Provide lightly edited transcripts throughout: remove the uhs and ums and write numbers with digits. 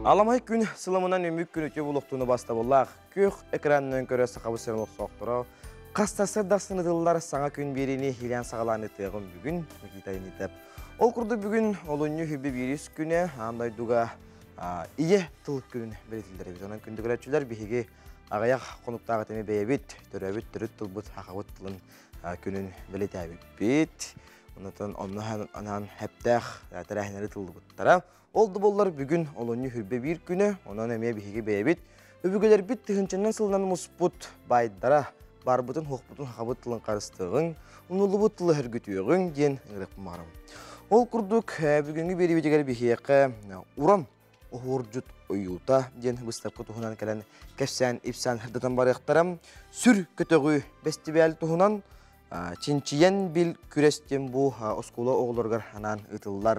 Аламай күн сылымынан өмік күн өте бұлықтуыны баста болақ. Көк экранның көрі сақабы сырылық соқтырау. Қастасы дасыныдылар саңа күн беріне хилян сағаланы тығын бүгін мүкетайын етіп. Ол күрді бүгін олыны хүбі беріс күні андайдуға ие тылық күнін білетілдері. Біз онан күнді көрәтшілер бейге ағаяқ қонуптағы тәме бәйбет, түрәбет, түріт тылбыт, хақабыт тылын күнін білетәбет. Онан әптәқ тәрәхінері тылды бұттара. Oldu bollar bugün olunyu hürbe bir güne, ondan emeğe bihege beyabit. Öbügeler bit tıhınçından sılınan musput baydara, barbutun, hoqbutun, haqabut tılın qarыстığın, unulu bu tılı hürgütüyüğün den ırık marım. Ol kurduk, bugünkü beri beceğer bihege uram, uğurcut uyuta, den bıstapkı tuhunan kelen kefsen, ipsan hırdatan barıqtaram, sür kötüğü bestibel tuhunan, çinçiyen bil kürestem bu oskula oğulurgar hanan ıtıllar,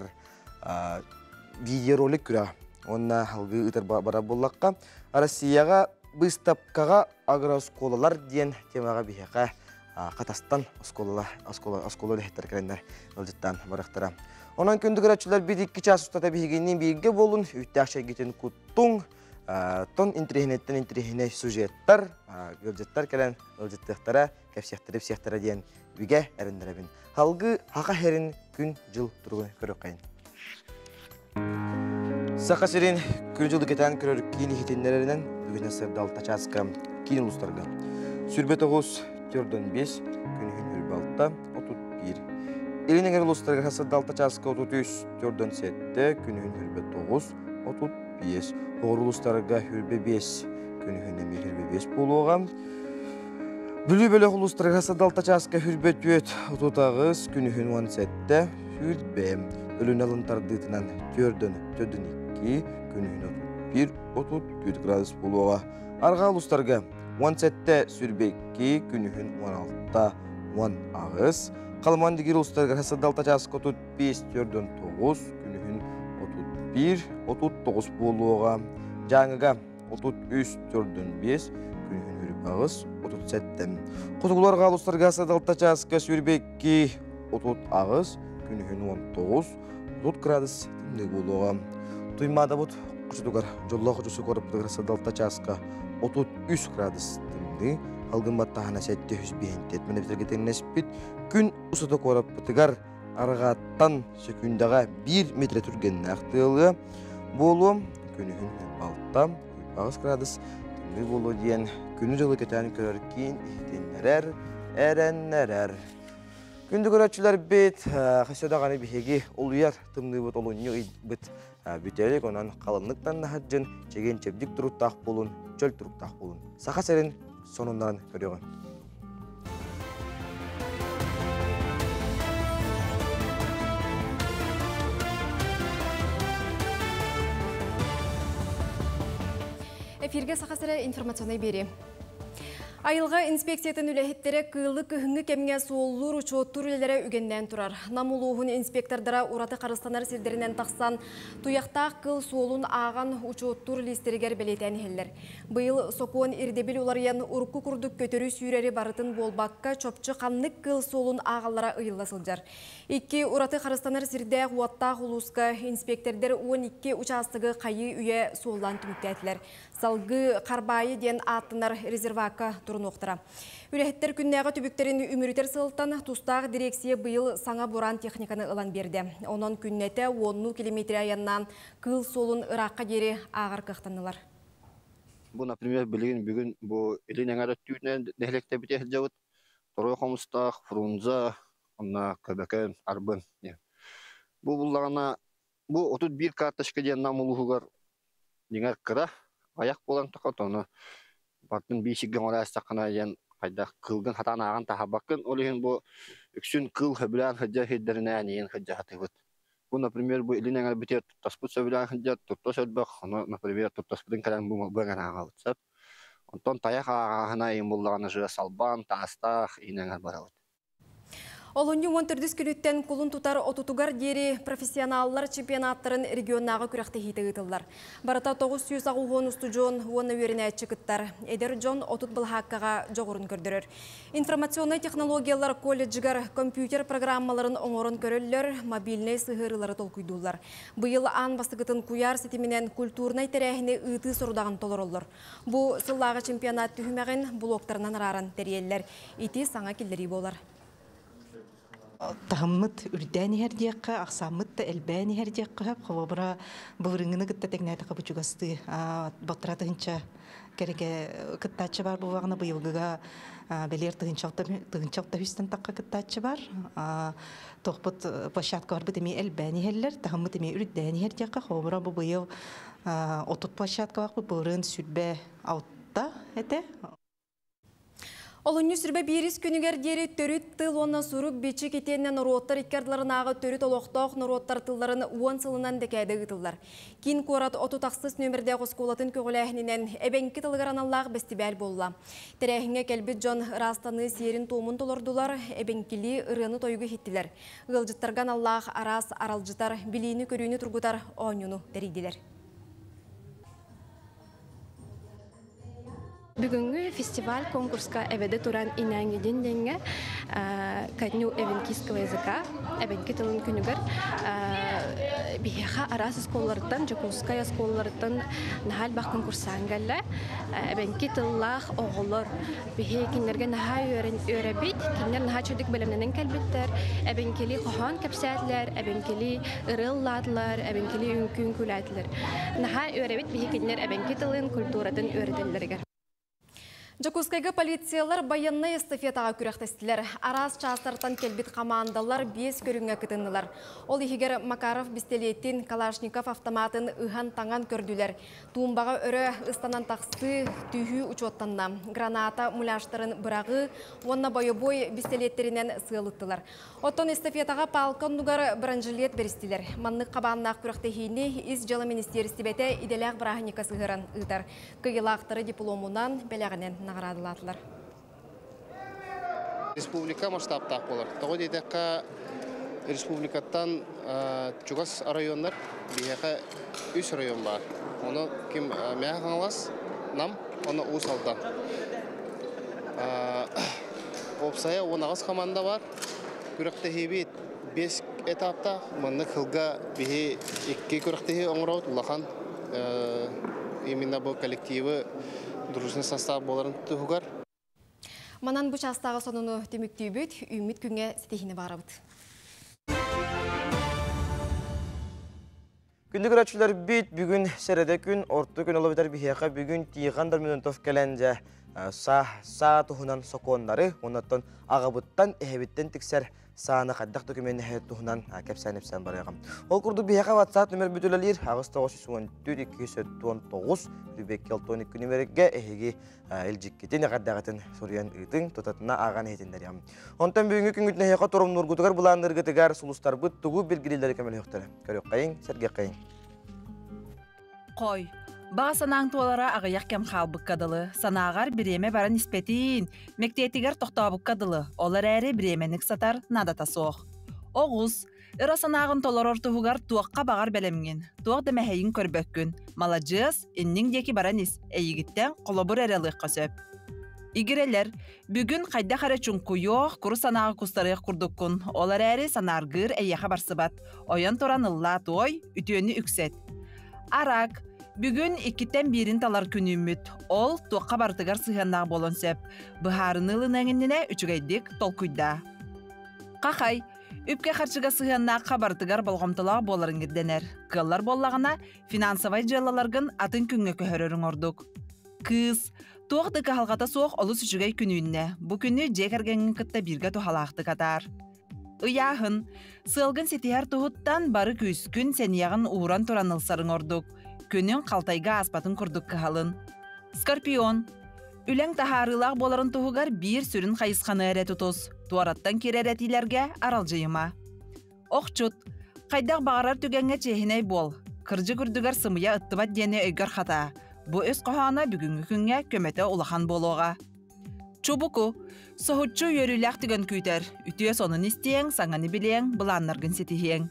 видеоролик күрә. Онна халгы ытыр бара буллакка Россияга выставкага агросколалар дигән темага бихәкә Катастан осколалар хәттәр кәләндәр өлҗеттән барактыра. Онан көндә гәрәчләр бит 2 час устата бигеннән бирге булун үтәшә гитен куттың тон интернеттен интернет сюжеттар өлҗеттәр кәлән өлҗеттәре кәфсәхтәре сехтәре дигән биге әрендәрәбин. Халгы хака хәрин күн жыл тургы көрөкәйн. Сақасырын күнжілді кетен көрірік кейіні хетенлерінен бүгінен сырдал тачасқа кейін ұлыстарға. Сүрбет оғыз 4-5, күнігін үрбі алтта 31. Елінен әрі ұлыстарға сырдал тачасқа 33, 4-7, күнігін үрбі 9, 35. Оғыр ұлыстарға үрбі 5, күнігін әме үрбі 5 болуға. Бүлі-бөлі ұлыстарға сырдал тачасқа үрбі 4, күнігін 17, үрбі. Ölün alıntardıtından 4-2, günühün 31-34 gradus buluğa. Arga uluslarga 17 sürbekki, günühün 16 10 ağız. Kalmandigir uluslarga hasadalta jaskı 35-4-9, günühün 31-39 buluğa. Жаңыга 33-4-5, günühün hürüp ağız 37. Kutukularga uluslarga hasadalta jaskı sürbekki 30 ağız, günühün 19, 4 gradus tümdегі болуға. Туймада бұд құшыдығар жолла құшысы көріп бұдығыр садалта часқа 33 градус тümді. Алғын баттағына сәтте хүзбейінтет. Мәне бітіргетен нәспет күн ұсыды көріп бұдығар арғаттан секундаға 1 метр түргенін ақтығылы болу. Күнігін 6 градус тümді болу дейін. Күні жылы кетен көрір кейін ехтенлерер, әрәнлерер. Күнді көрәтшілер бет, қасыдағаны бігеге олуяр тымны бұт олуыны бұт бүтелік, онан қалынлықтан нағаджын, чеген чебдік тұруттақ болын, чөл тұруттақ болын. Сақа сәрін сонundan көріған. Эфирге сақа сәрі информационай бері. Айылға инспекциятын үләхеттері кылы күхінгі кемге сооллур учуоттур үлелері үгенден тұрар. Намулуғын инспектордара ураты қарыстанар сілдерінен тақсан туяқтақ кыл соолун аған учуоттур листерігер белетен хеллер. Бұйыл сокуын ирдебіл оларыян урку күрдік көтөрі сүйрері барытын болбаққа чопчы қанлық кыл соолун ағалара ыйыласылжар. 2 ураты қарыстанар сірде уаттақ улуска инспектордер 12 участығы қайы үйе соолан түміктәтілер. Салгы қарбайы ден аттынар резервака тұрын оқтыра. Үләхеттер күннәға түбіктерін үмірітер сылттан тұстағы дирекция бұйыл саңа боран техниканы ылан берді. Онын күннәті 10 километр аяннан кыл солын ыраққа дері ағар қықтанылар. Бұл, например, білген бүгін бұл елін әңәрі түйінен нәхлекті бітер жауыт. Тұрой қомыстақ, фрунза, онна көбәкен, арбын. Бұл бұллағына, бұл 31 карташқа ден намылығығар деңер қыра. Аяқ болан тақат оны бартын бейшігін орай астақына ен қайда қылғын хатан аған таға бақын. Олығын бұл үксін қыл хөбілән хыджа хеддеріне әнейін хыджа хатығыд. Бұл, например, бұл илін әңір бітер тұттаспыт сөбілән хыджа тұттас өдбақ. Оны, например, тұттаспытын кәлән бұңын ағалытсап. Онтон таяқ ағағына ең болағаны жыға салбан, тағыстақ, ең әңір барауыд. Олонью 14 күнүттен кулун тутар отутугар дери профессионаллар чемпионаттарын регионнағы күрәқті хейті ғытылдар. Барата 900 ағуғын ұстужон уонна өріне әтчікіттар. Эдер жон отут бұлхаққаға жоғырын көрдірір. Информационный технологиялар колледжігар компьютер программаларын оңорын көрілер, мобильный сығырылары толкуйдулар. Бұйыл ан бастығытын куяр сетіменен культурнай тәрәхіне ұйты сұрудағын толыр олыр. Бұ сыллағы чемпионат түхімәғін блоктарынан раран тәрелер. Ити саңа келдері болар. Тахаммыт үрдәни һәрдиякка, аксаммыт та элбәни һәрдиякка һәп хавабра бұрыңыны гытта тегнәтә кабучугасты. Батраты хинча кереге кыттачы бар бу вагына быелгыга белер тыгынчалта хүстен такка кыттачы бар. Тохпут площадка бар битеми элбәни һәлләр, тахаммыт эми үрдәни һәрдиякка хавабра бу быел отут площадка бар бу бұрын сүрбә аутта әтә. Олонью сүрбе бирис күнігер дері төріт тыл онна сұрып бечі кетеннен ұруоттар иккардыларынағы төріт олықтақ нұруоттар тылларын уон сылынан декәді ғытылдар. Кин корат оту тақсыз нөмірде қосқолатын көгіләхінен әбәнкі тылғараналлағы бәстібәл болла. Тәрәхіңе кәлбіт жон растаны серін томын толырдулар, әбәнкілі ұрыны тойғы хеттілер. Ғылжыттарған Аллах арас аралжытар, білейіні көрүйіні тұрғытар оңюну дәрейділер. Бүгінгі фестиваль конкурска әбеді туран инәңгеден денге кәтню эвенкийского языка, әбенкі тылын күнігір бейеға арас сколларыттан, жакуская сколларыттан нахал бақ конкурсан гәлі әбенкі тыллақ оғылыр. Бейе кенлерге наха өрәбейт, кенлер наха чөдік бөлімненен кәлбеттер, әбенкелі қоған кәпсәтлер, әбенкелі ырылладылар, әбенкелі үнкін күләтілер. Наха өрәбейт бейе кенлер әбенкі тылын культурадың өрәділерге. Жакускайга полициялар баянны эстафетаға күрәқтестілер. Арас частартан келбет командалар 5 көріңе кітінділер. Ол егер Макаров бистелеттен Калашников автоматын ұған таңан көрділер. Туымбаға өрі ұстанан тақсы түйі учоттанна. Граната муляштарын бұрағы, онна бойы-бой бистелеттерінен сығылыттылар. Оттон эстафетаға палкон нугар бранжилет берістілер. Манны қабаннақ күрәқтехейіне из жылы министерісті бәті иделәқ бірағынека сығыран ұйтар. Кыйылақтары дипломунан бәләғінен наградылатылар. Республика масштабтақ болар. Тоғы дейдіққа республикаттан Чугас райондар, бейеқі 3 район бар. Оны кем мәғ аңлас, нам, оны ұс алдан. Опсая 10 команда бар. Күріқті хейбет 5 этапта. Мұнны қылға бейе 2 күріқті хей оңырауд. Улақан именно бұл коллективі дружный состав боларын тұғығар. Манан бұш астағы сонуны теміктей бөт, үміт күнге сетехіне барабыд. Күнді көрәтшілер бейт бүгін сәреді күн, орты күн олабыдар бейеқа бүгін тиғандар минутов кәләнже са тұхынан соқуанлары, онаттан ағабыттан әхебіттен тіксер саны қаддақ документіне әйет тұхынан кәпсән-әпсән барайғам. Ол күрді бейеқа ватсат нөмір бүтілелер, ағыз 914-299 Рүбек Келтоник күнімерге әйеге әлжіккетін әғаддағатын сұриян ұйтың тұтатына аған әйтіндер яғым. Онтан бүгінгі күнгітіне әйеқа тұрым нұргутығар бұландырғытығар сұлыстар бұт тұғы белгілелері кәмелі өқтірі. Көрек қайын, сәрге қайын. Қой, баға санаң туалара ағаяқ кәм қалбық қадылы, санағар біреме барын іспетейін, мектетігер тоқтабық қадылы, олар әрі біременік сатар надата соқ. Оғыз, ыра санағын толар ортығығар туаққа бағар бәлемген, туақ дәмәхейін көрбөккін, маладжыз, иннің декі баранис, әйігіттен қолабыр әреліққа сөп. Игерелер, бүгін қайда қары чүнку йоқ, күрі санағы күстарық күрдіккін, олар әрі санарғыр әйеға барсыбат, ойын тұран ылла той, үтіөні үксет. Арак, бүгін 2-тен 1-ін талар күніміт, ол туаққа бартығар сығаннағы болын сөп, бұхарынылын әңініне үчігайдік толкуйда. Қақай, үпке қарчыға сығаннағы қабартығар болғамтылағы боларын герденер. Қыллар боллағына финансовай жалаларғын атын күнге көхөрерін ордық. Кыз, туақ-дықы халғата соқ олы сүшігай күніне, бұ күні жекергенің қытта бірге тухалақты қатар. Ұяғын, сылғын сетияр тұғыттан бары күскін сәнияғын уыран тұранылсарын ордық. Күнін қалтайға аспатын күрдік қағалын. Скорпион, үләң тахарылақ боларын тұғығар бір сүрін қайысқаны әрі тұтыз. Туараттан кер әрәтилерге арал жайыма. Оқчут, қайдақ бағарар түгенге чехіней бол. Кыржы күрдігер сымыя ұттыбат дене өйгір қата. Бұ өз қоғана бүгінгі күнге көметі ұлақан болуға. Чубуку, соһуччу йөрүләк тигән күтәр, үтүе сонун истең, саңаны билең, буланнаргын сетиһең.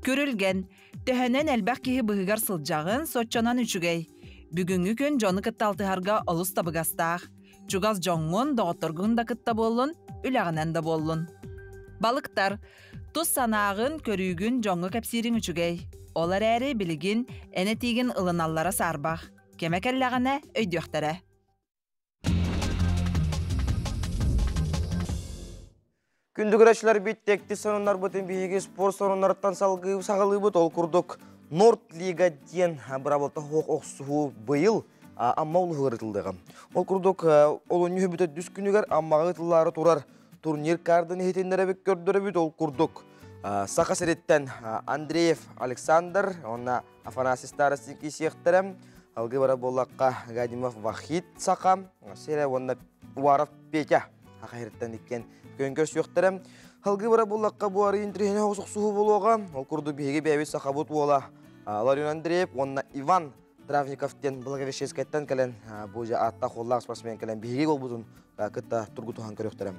Көрүлгән, төһәнән әлбәк киһи быһыгар сылжагын сотчонан үчүгәй. Бүгүнгү күн жоны кытталтыһарга олус табыгастаах. Чугас жоңгун доғыттыргын да кытта боллун, үләғінен да боллун. Балыктар, тус санағын көрүүгүн жоңгы кәпсирин үчүгәй. Олар әрі білігін, әне тегін ылыналлара сарбақ. Кемекәлләғіне өйдіқтәрі. Күндігірәшілер биттекті сонунар бұтын бейге спорт сонунарыттан сағылы бұт ол күрдік Норд Лига ден бұрабылта оқ-оқсуы бұйыл амма ұлы ғырытылдығы. Ол күрдік олын үйі бүті дүс күнігер аммаға ғытылары тұрар турнир кардын хетендері бік көрдірі бүт ол күрдік. Сақа сәреттен Андреев Александр, онна Афанасий Старостин кесектірі, алғы бара болаққа Гадимов Вахид Сақа, сәрі онна Уаров Петя ақайреттен еккен көнкөр сүйіқтірі. Алғы бара болаққа бұары интрихіне оқсуғы болуға, ол күрді бейге бәйбет сақа бұт бола. Ларин Андреев, онна Иван Травниковтен Благовещенскайттан кәлін бұжа атта қоллақ спортсмен кәлін бейге ол бұтын күтті тұргытуған көріқтірі.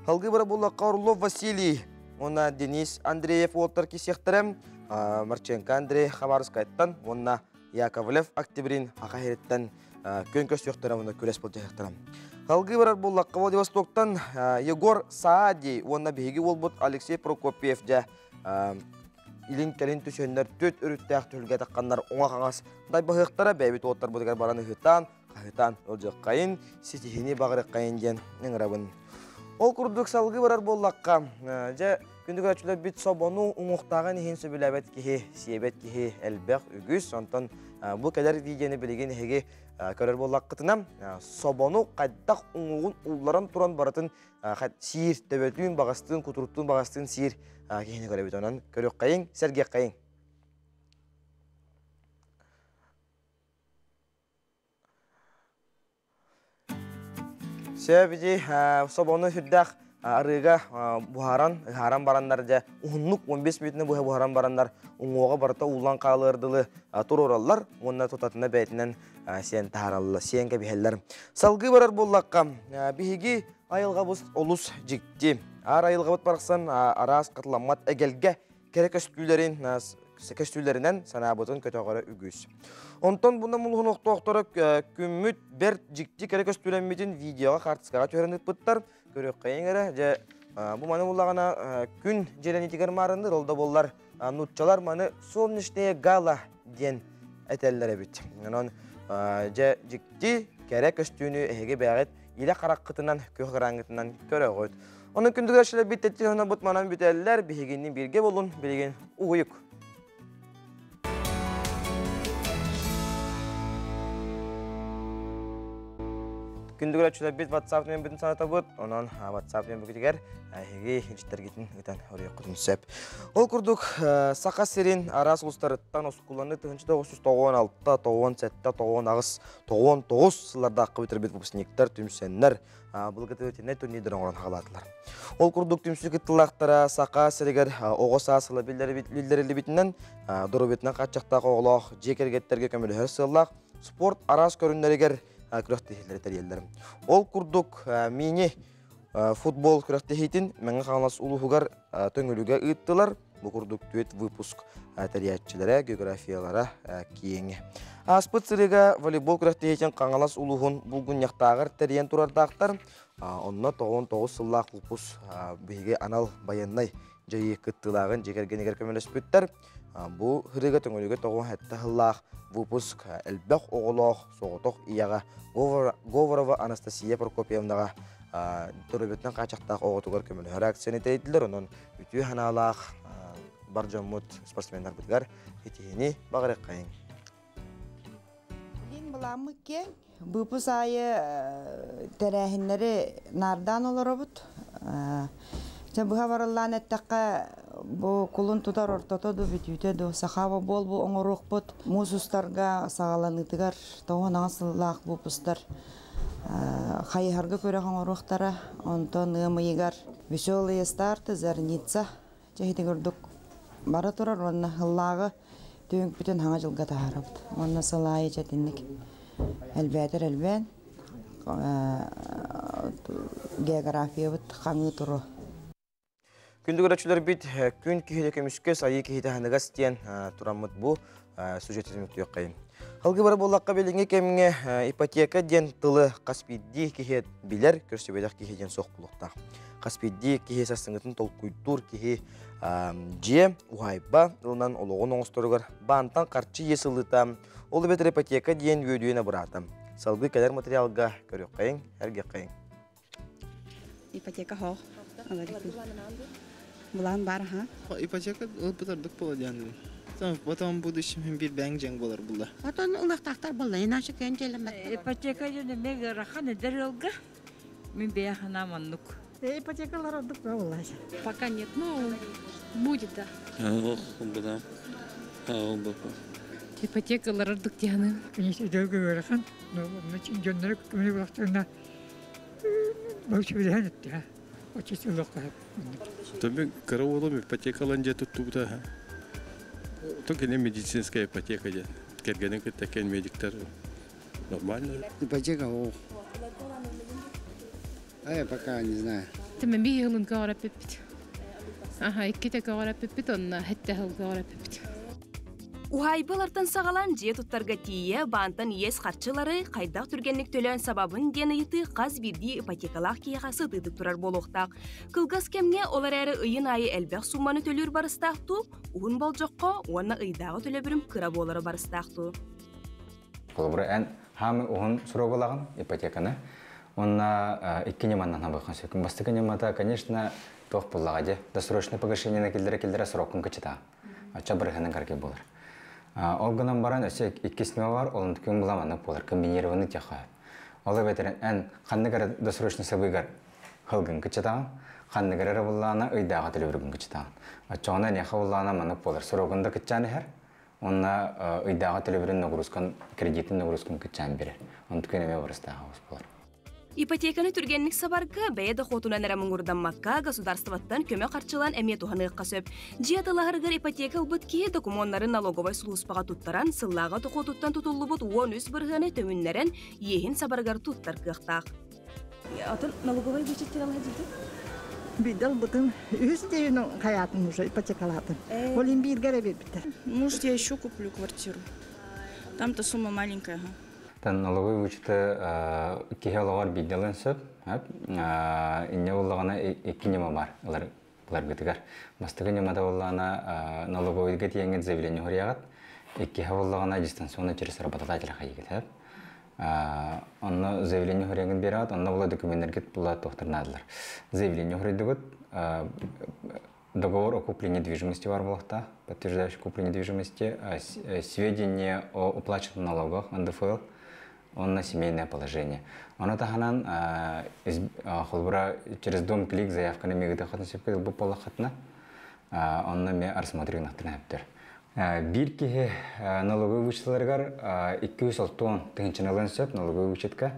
Алғы бара болаққа Орлов Василий, онна Денис Андреев олтар кесектірі, Марченко Андрей Хабаровскайттан, онна Яковлев Октябрин ақайреттен көнкөр сүйіқтірі, онна көрес бұл жайықтірі. Алғы барар болаққа Владивостоктан Егор Саади, онна бейге ол бұт Алексей Прокопьев жа илин кәлін түшенлер төт үріттәқ түлге таққанлар оңа қағас. Дай бұғықтара бәйбет оттар бұдығар бараны ғытан, қағытан олжық қайын, сетихіне бағырық қайын ден еңірабын. Ол күрдік салғы барар болаққа жа күндік әчілер бит собону ұңықтағын ехен сөбіләбет кеге, сиебет кеге әлбәқ үгіз, сонтан бұл кәдер видеоны білеген еге көрер болақ қытына собону қайдақ ұңығын ұлларан тұран баратын сиір төбетуін бағастығын, күтіруттың бағастығын сиір кегені көребет онан көрек қайын, сәргек қайын. Сөбіде собону хүрдәқ арыға бұхаран барандар жа ұғынлық 15 метіне бұхаран барандар ұңуға барыта ұлан қалырдылы тұр оралар, онына тұтатына бәйтінен сен тағаралылы, сен кәбихеллер. Салғы барар боллаққа бейге айылға бұз олыс жікті. Ар айылға бұт барықсан арас қатыламат әгелге керек көстүлерінен сана бұтын көтіғары үгіз. Онтан бұнда мұлғын оқтоқтары күмміт бір жікті керек көстүлеметін видеоға қартысқаға төрініп бұттар. Көрек қайын әрі, бұл маны бұлағана күн желені тегер марынdır, олда болар нұтчалар маны солнечная гала ден әтәлілер әбет. Жікті керек көстүні әйге бәғет елі қарақ қытынан, көк қараңғытынан көрі қойд. Оның күндік әшілі біттетті ғана бұтманан бүтәлілер, бігеннен бірге болын, білген ұғыйық. Күндігір әтшілер бет WhatsApp-мен бүтін саната бұд, онан WhatsApp-мен бүгітігер әйге хеншіттер кетін ұйтан өрек құтын сөп. Ол күрдік сақа серен арас ұлыстарыттан осқыланы 1996, 97, 99 сылларда аққы бітір бет бұпсынектер, түмсенлер, бұл күті өтіне түрнейдерін оран қағаладылар. Ол күрдік түмсі күттілақтара сақа серегер оғыса сылы білдерілі бітінен, дұру бетінен қатшақтақ оғылақ, жекергеттерге көмілі сыллақ, спорт арас көрінлерігер күрәқтехелері тәрелдерім. Ол күрдік мені футбол күрәқтехейтін мәңі қаңлас ұлығығар төңіліге ұйттылар. Бұл күрдік түйет выпуск тәриятчілері, географиялары кейіңі. Аспыт сырыға волейбол күрәқтехейтін қаңлас ұлығын бұлғын яқтағыр тәриян тұрардақтар. Онына 99 сыллақ ұлпус бейге анал баяннай жайы күттілағын жекергенегер көмелес бүттер. Бұл хырыға төңіліге 90 сыллақ выпуск әлбәқ оғылақ соғытық ияға Говорова Анастасия Прокопьевнаға тұрыбетінен қачақтақ оғытығыр көмілі реакцияны тәйділер. Оның үті ханалақ бар жаммұт спортсмендар бұдығар етігені бағырық қайын. Мен бұламы кен, бұпыс айы тәрәхінлері нардан олар бұд. Бұға барылан әттіққа бұл құлын тұтар ортатады бүтүйтеді. Сақабы бол бұл оңырық бұд. Мұзыстарға сағаланытығар тоғын аңсылақ бұпыстар. Қайығарға көрі оңырықтары. Онтан ұмыйығар веселые старты, зәрница. Жәхеті көрдік бара тұрар. Онына ғыллағы түйінк бүтін хаңа жылға тағарабыд. Онына сылайы жәтінлік әлбәтір әлбән. география бут хаңы туру. Күндүгөрөчүлөр бит күн кихиде көмүскө сайы кихиде ханагас тиен турамыт бу сюжетизм түйөккайым. Халгы бар боллакка белиңе кемге ипотека ден тылы каспидди кихет билер көрсөбөдөх кихиден сок булукта. Каспидди кихи сасыңытын толкуйтур кихи же ухайба ылынан ологон оңосторугар бантан карчы есылыта олы бетер ипотека ден өйдүйөне буратам. Салгы кадер материалга көрөккайың, эргеккайың. Ипотека хох. Булан бар, ха? Ипотека ылбытардык болот яны. Потом в будущем bir бәңжәң булар булда. Потом улактактар булды. Иначе кенчелем. Ипотека жөнүндө мега рахан эдерелге. Мен бияхана маннук. Ипотекалар отдык булла. Пока нет, но будет, да. Ипотекалар отдык дияны. Конечно, дөлгө рахан. Но начин жөннөрү көмө булактарына. Бөлчү дәнет. Очень легко. Тобі караулом ипотекалан же туттубута. Только не медицинская ипотека же. Кергенен кеткен медиктер нормально. Ипотека о. Пока не знаю. Тем бигелин гара пепит. Ага, икките гара пепит, онна хетте хыл гара пепит. Ухайбылартан сағалан же туттарға тие бантан ес қарчылары қайдақ түргенлік төлен сабабын дені еті қаз бірді ипотекалақ кейға сытыдық тұрар болуқтақ. Кылгас кемге олар әрі ұйын айы әлбәқ сумманы төлір барыстақту, ұғын бол жоққа оны ұйдағы төлебірім кыра болары барыстақту. Қолыбыры ән хамы ұғын сұра болағын ипотеканы, онна иккене маннан абайқан сөкін. Бастықыне мата, конечно, тоқ болаға де. Досрочный погашение келдері срокын кычыта. Ача бірғанын қарке болар. Олғынан баран өсе иккесіне бар, олын түкен бұламаны болар, комбинированный тяха. Олы бәтерін ән қанныгары досрочный сабыгар қылғын кычытағын, қанныгары бұллағына ұйдағы төлебіргін кычытағын. Ачағына неқа бұллағына манып болар, сұрағында кычаны әр, онына ұйдағы төлебірін нұғырысқан, кредитін нұғырысқан кычаны берер. Оны түкен әме барыстағы ауыз болар. Ипотеканы түргенлік сабарга бәйді қотунан әрәміңгұрданмаққа государстваттан көмек қарчылан әме туғаны қасып. Жиятылағырғыр ипотека ұбытке документарын налоговай сұлыспаға туттаран, сыллаға тұқотуттан тұтылы бұт 13 бірғаны төмінлерін ехін сабарғар туттар қықтақ. Атын налоговай бюджеттер алға дейді? Бидал бұтын өз дейінің қаятын уже ипотекалатын. Олин биргере бітті. Может, я еще куплю квартиру. Там-то сумма маленькая. Налоговый вычеты кихеловар бидделен сөп, инне уллагана эки нема бар, булар гытыгар. Бастыгы немада уллагана налоговыйга тиенген заявление хорягат, эки уллагана дистанционно через работодателя хайгет. Онно заявление хорягын берат, онно була документтер була тохтырнадылар. Заявление хорыдыгыт договор о куплении недвижимости бар булакта, подтверждающий купление недвижимости, сведения о уплаченных налогах, НДФЛ. Он на семейное положение. Он это ханан через дом клик заявка на мегатах относится к полохатна. Он на меня рассмотрел на тренептер. Бирки налоговый вычисларгар 206 тыгынчаналан сөп налоговый вычетка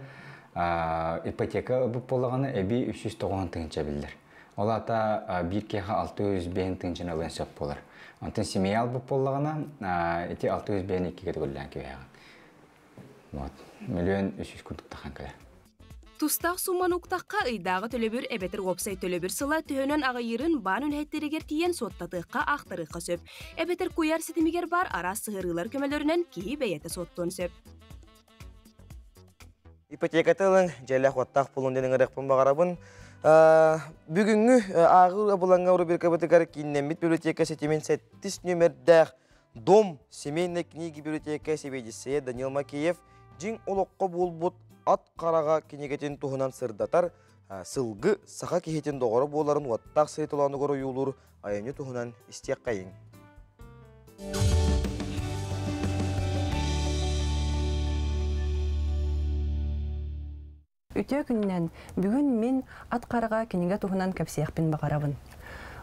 ипотека бу полаганы эби 390 тыгынча билдер. Ол ата биркига 600 бен тыгынчаналан сөп болар. Антын семья бу полаганы эти 600 бен 2 категориялан кебеган. Вот. Миллион 300 күндік таққан кәлі. Тустақ сумман ұқтаққа ұйдағы төлебір әбетір ғопсай төлебір сыла түйінен ағайырын бан үнәйттірігер тиен соттатыққа ақтырыққа сөп. Әбетір көяр сетімігер бар ара сығырылар көмелерінен кейі бәйеті соттуын сөп. Ипотекатылың жәлі қуаттақ пұлын денің әрекпін бағарабын. Бүгінгі ағыр бұлаңға ұры бір көбітігер кейіннен бит библиотека сетімен 7 нөмірдәқ Дом семейной книги библиотека себедісі Данил Макеев жин олыққа болбут ат қараға кенегетін туғынан сырдатар сылғы сақа кехетін доғыры боларын уаттақ сыйтыланы көрі юлыр айыны туғынан істек қайын. Үте күннен бүгін мен ат қараға кенеге туғынан кәпсияқпен бағарабын.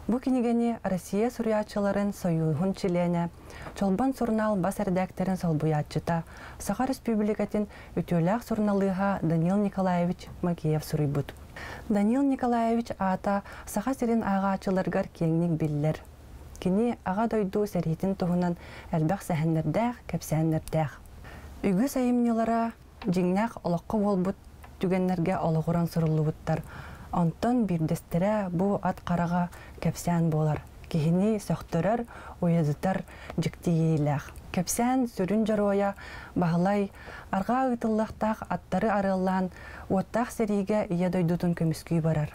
Бу кенегені Россия сурьячыларын союғын чилене, чолбан сурнал бас редакторын салбуятчыта, Саха Республикатын үтеләк сурналыға Данил Николаевич Макеев сурыйбыт. Данил Николаевич ата Саха сирин ағачыларгар кеңнік биллер. Кені аға дойду сәрхетін туғынан әлбәқ сәхінлердәқ, кәпсәнлердәқ. Үгі сайымнелара жеңнәқ олыққы болбыт түгеннерге олығыран сұрылуыттар. Онтон бирдестере бу ат қараға кепсән болар. Кихини сөқтөрөр, уязытар жіктейеләқ. Кепсән сүрін жароя бағылай арға ұйтыллақтақ аттары арылан уаттақ сериге ие дойдутун көміскүй барар.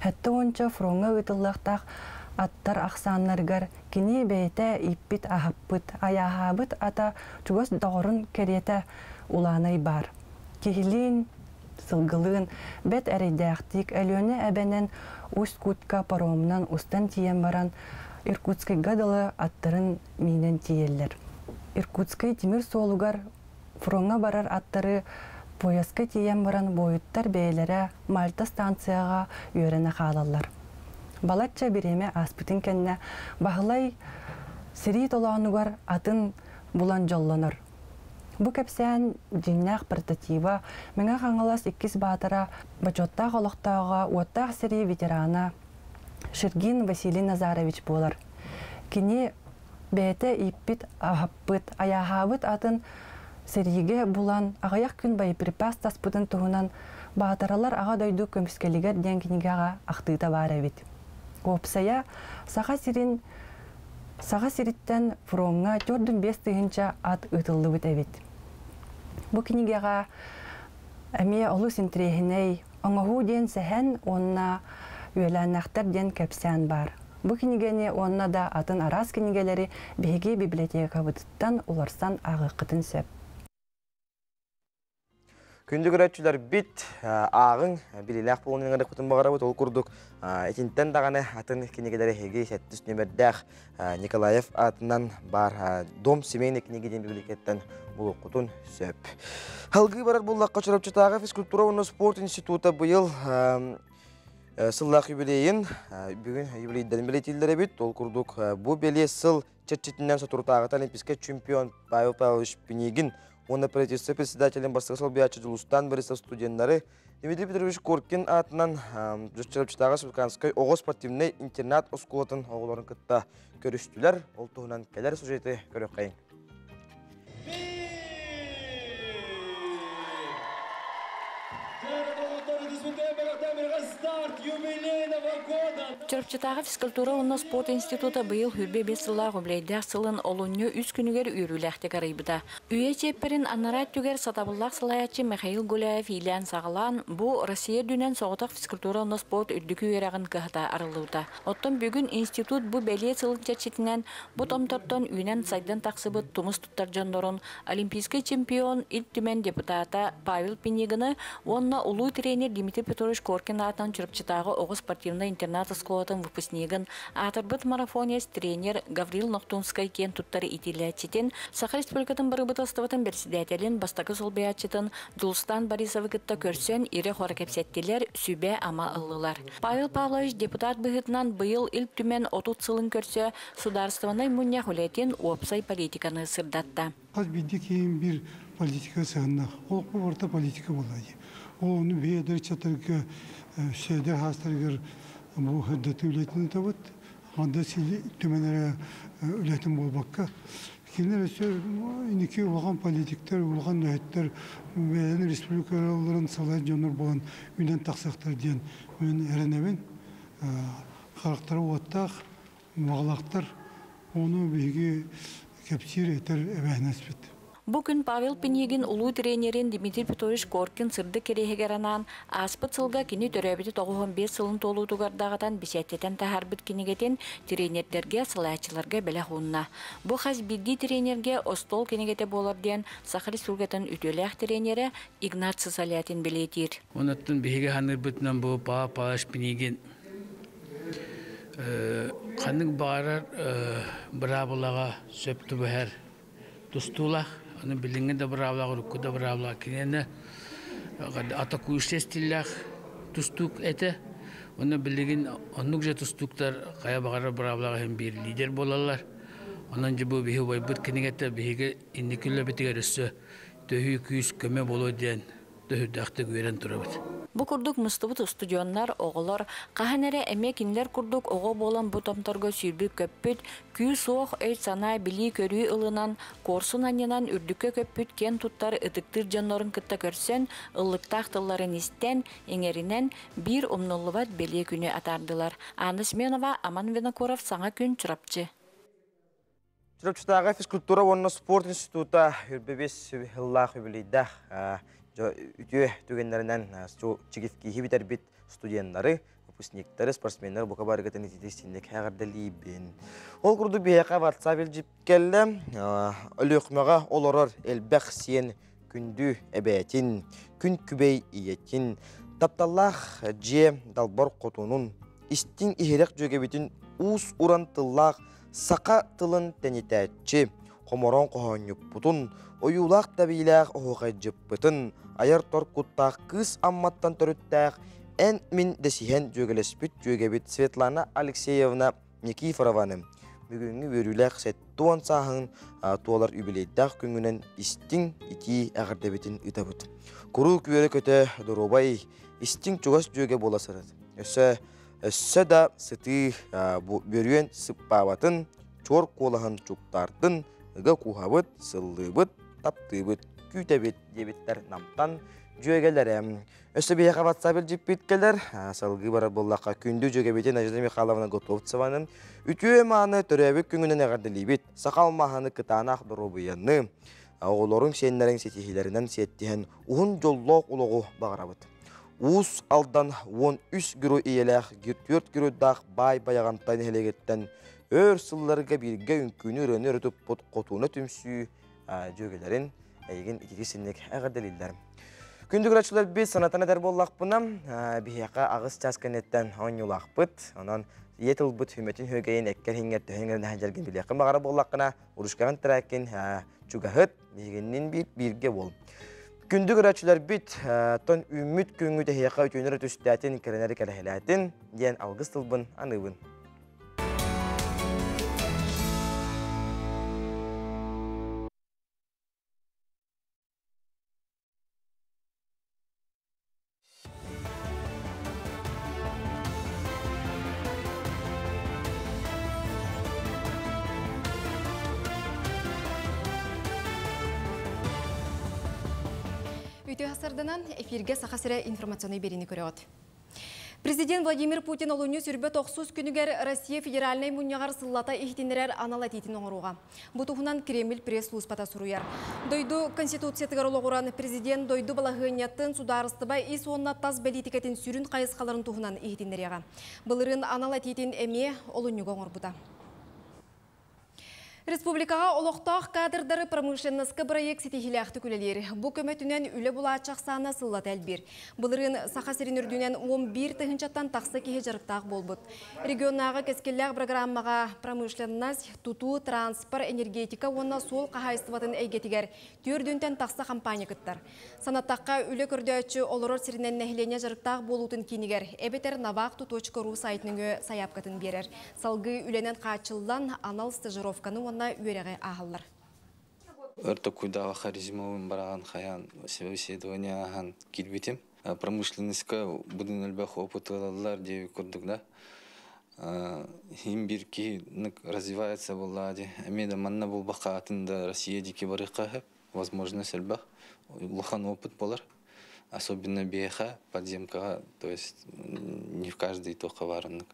Хәтті онча фронға ұйтыллақтақ аттар ақсанларгар кини бейте иппит ахаппыт, аяхабыт ата чугос доғырын керете уланай бар. Кихилин сылгылын бет әрейдәқтик әлөне әбәнен Усть-Кутка паромынан устан тиен баран Иркутский гадалы аттарын минен тиеллер. Иркутский тимир солугар фронга барар аттары пояска тиен баран бойыттар бейлері Мальта станцияға үйрені қалалар. Балатча биреме аспытын кәнне бағылай сири толанугар атын булан жолланыр. Бу кепсән диннәк портатива меңа хаңалас 2 батыра бачоттақ олықтауға уаттақ сири ветерана Шергин Василий Назарович болар. Кини бәйті иппит ахаппыт, аяхабыт атын сириге булан ағаяқ күн байприпас таспытын туғынан батыралар аға дойду көміскелігер ден кенегаға ақтыйта бар әбет. Опсая саға сириттен фронға 4-5 тыгынча ат ұтылды бұт әбет. Бұ кенегаға әме олу синтрехіней оңағу ден сәхен онна үйеләнәқтер ден кәпсән бар. Бұ кенегені онна да атын арас кенегелері беге библиотека бұтыттан уларсан ағы қытын сөп. Күнді көрәтшілер бит ағын біліләқ болуының ғадық бұтын бағара бұт ол күрдік. Етінттен дағаны атын кенегелері хеге сәттіс нөмірдәқ Николаев атынан бар дом семейні кенегеден библиотекеттен бұл құтын сөп. Халғы барар боллаққа чырап чытағы физкультура оны спорт институты бұйыл сыллақ юбилейін бүгін юбилейден білетелдері бит. Ол күрдік бұл беле сыл чет-четінен сатуртағыта олимпийский чемпион Павел Павлович Пенегин, оны правительство председателен бастығы солбиячы жылустан бірісі студенттары Дмитрий Петрович Коркин атынан жүзчіліпчітағы Сулканской оғы спортивный интернат осколатын оғыларын күтті көріштілер. Ол тұғынан кәлер сюжеті көрек қайын. Чырпчытағы физкультура онна спорт института быйыл хүрбе бесылла ғублейдәқ сылын олуңы үз күнігер үйріләқті қарайбыда. Үйе чепперін анарат түгер сатабыллақ сылаячы Михаил Гуляев илән сағылан, бұ Россия дүнен соғытақ физкультура онна спорт үрдікі үйерағын кығыта арылуыда. Оттон бүгін институт бұ бәлие сылын чәтчетінен, бұ томтортон үйнен сайдан тақсыбыт тумыс тұттар жондорын олимпийский чемпион илттімен депутата Павел Пенегіні, онна улуй тренер Дмитрий Петрович Коркин атынан чырпчытағы оғы спортивный интернат осколатын выпускнигін атырбыт марафонес тренер Гаврил Ноқтунскай кен туттары итиләтчетін, Саха Республикатын барыбыт астыватын берсидәтелін бастағы солбиятчетін Дулстан Борисовыкытта көрсен ире хора кепсеттелер сүбе ама ыллылар. Павел Павлович депутат бұғытынан бұйыл илт түмен 30 сылын көрсе, сударстванай мұння хүлетін опсай политиканы сырдатта. Қаз бейді кейін бір политика сағынақ, ол орта политика болады. Оны бейдер чатырғы сөйдер хастырғыр бұл хүддеті үлетіні табыт, анда сілі түменері үлетін болбаққа. Кейінер өсі инеке олған политиктер, олған нөйттер, бәйін республикаларын салай жоныр болған үйден тақсақтар дейін мен әрінебен қарақтары оттақ, мағалақтар, оны бейге кәпсир етер әбәйін әспет. Бүгін Павел Пенегин улуу тренерин Дмитрий Петрович Коркин сырды керехегеранан аспыт сылга кини төрөбіті 95 сылын толуутугардағатан бисеттетен тахарбыт кинегетен тренердерге сылаячыларга беле хунна. Бу хаз бидди тренерге остол кинегете болар ден Саха Республикатын үтөләк тренері Игнат Сысалятин белетир. Онаттын беге ханырбытынан бу Павел Пенегин қаның барар бұрабылаға сөпті бұхар тұстулақ. Onu bilingen de bravla, ruku da bravla. Kinene atakuşestillak tustuk ete. Onu bilingen onlukça tustuklar kaya bakara bravla hem bir lider bolarlar. Ondan bu bihi vaybut kinegete bihi indikülle bitiger üstü. Döhü küs köme bolu diyen döhü dağıtı güveren turabıt. Бу курдук мыстыбыт студионнар оголор каханере эме кинлер курдук ого болан бу томторго сүйрбүк көппүт күү соох өй санаа били көрүү ылынан корсун аннянан үрдүккө көппүт кен туттар ытыктыр жаннорун кытта көрсөн ыллыктаах тылларын истен эңеринен бир умнуллубат беле күнү атардылар. Анна Сменова, Аман Винокуров, Саңа күн чурапчы. Чурапчытағы физкультура онна спорт института үрбебес хыллах үбілейді үтіе түгенлерінен чигифки хибитер бит студенттары, выпускниктары, спортсмендер бұқа барығытын ететесіндік әғардалейбін. Ол күрді бейеқа ватсап елжіп келі, өліқмаға олорар әлбәқ сен күнді әбәтін, күн күбей иетін, тапталлах же далбар қотунун, истин ихерек жөгебетін уус уран тыллах, сақа тылын тәнетәтчі, қоморон қоғанып бұтын, ойулақ табилақ оғай жыппытын, аяр торкуттақ кыз амматтан түріттәқ, ән min десихен жөгелеспіт жөгебет Светлана Алексеевна Никифорованы. Бүгінгі өріләқ сәттуан сағын туалар үбілейдәқ күнгінен истин ити әғірдебетін үтабыт. Күру күйері көті дұрубай истин чуғас жөге боласырыд. Өссі да сыты бөрюен сыппаватын, чор қолағын чуқтардын, үгі кухабыт, сыллыбыт, таптыбыт, күйтәбет дебеттер намтан жөгелері. Өссі бейеқа ватсабел жіппеткелер, салғы барар боллаққа күнді жөгебетін Надежда Михайловна Готовцеваны, үтіе маны түрәбік күнгінен әғардылейбет, сақал мағаны кытанақ дұрубыянны, оғылорың сенлерін сетихилерінен сеттіген ұғын жоллоқ ұлығы бағарабыт. Уыз алдан 13 гүру иеләқ, 4 гүрудақ бай-баяғантайны хелегеттен өр сылларға бірге үнкүні үрені үрітіп бұт қотуыны түмсі жөгелерін әйген итекесінлік әғырдалилдер. Күндік рачылар біз санатан әдер боллақ бұна, бейеқа ағыз часканеттен оңюлақ бұт, онан етіл бұт хүметін хөгейін әккер хиңерді хеңерін әжерген білеқін бағара боллақына ұрышқаған тірәкін чуғағыт бейгеннен бірге бол. Күндік рачылар бит тон үміт күңі тәхияқа өтөнері түстәтін кәрінәрі кәрәхеләтін ден алғыз тылбын аныбын. Үті ғасырдынан эфирге сақасыра информационный берені көріғат. Президент Владимир Путин олуны сүрбе 90 күнігер Россия федеральный мұнияғар сыллата ихтенерер аналатитін оңыруға. Бұтуғынан Кремль пресс-службата сұруяр. Дойду Конституция тығарылы президент дойду балағынеттін сударыстыба ис онна таз бәлитікетін сүрін қайысқаларын туғынан ихтенереға. Бұлырын аналатитін әме олуныға оңыр бұда. Республикаға олықтақ кадрдары промышленносты проект сетихиляқты күлелері. Бұ көмөтінен үлі бұла чақсаны сыллат әлбір. Бұлырын сақасырын үрдінен 11 тығынчаттан тақсы кеге жарықтақ болбыд. Регионнаға кескелләқ программаға промышленность, туту, транспорт, энергетика онна сол қағайыстыватын әйгетігер түрдінтен тақсы компания кыттар. Санаттаққа үлі көрдәтші олырор сірінен нәхілене жарықтақ болутын кенігер. Әбетер navaq.ru сайтының саяпқатын берер. Салғы үленен қачылдан анал стажировканы онна үйреге ағылыр. Өрті күйдағы харизмовын бараған қаян исследования аған келбетем. Промышленностька бұдың әлбәқ опытылалар деп көрдік. Хим бір кейінік развивается болады. Әмеді манна бұл баққа атында Россия деке барыққа возможность әлбәқ. Лұхан опыт болар. Особенно бейха, подземкаға, то есть не в каждый тоқа варынық.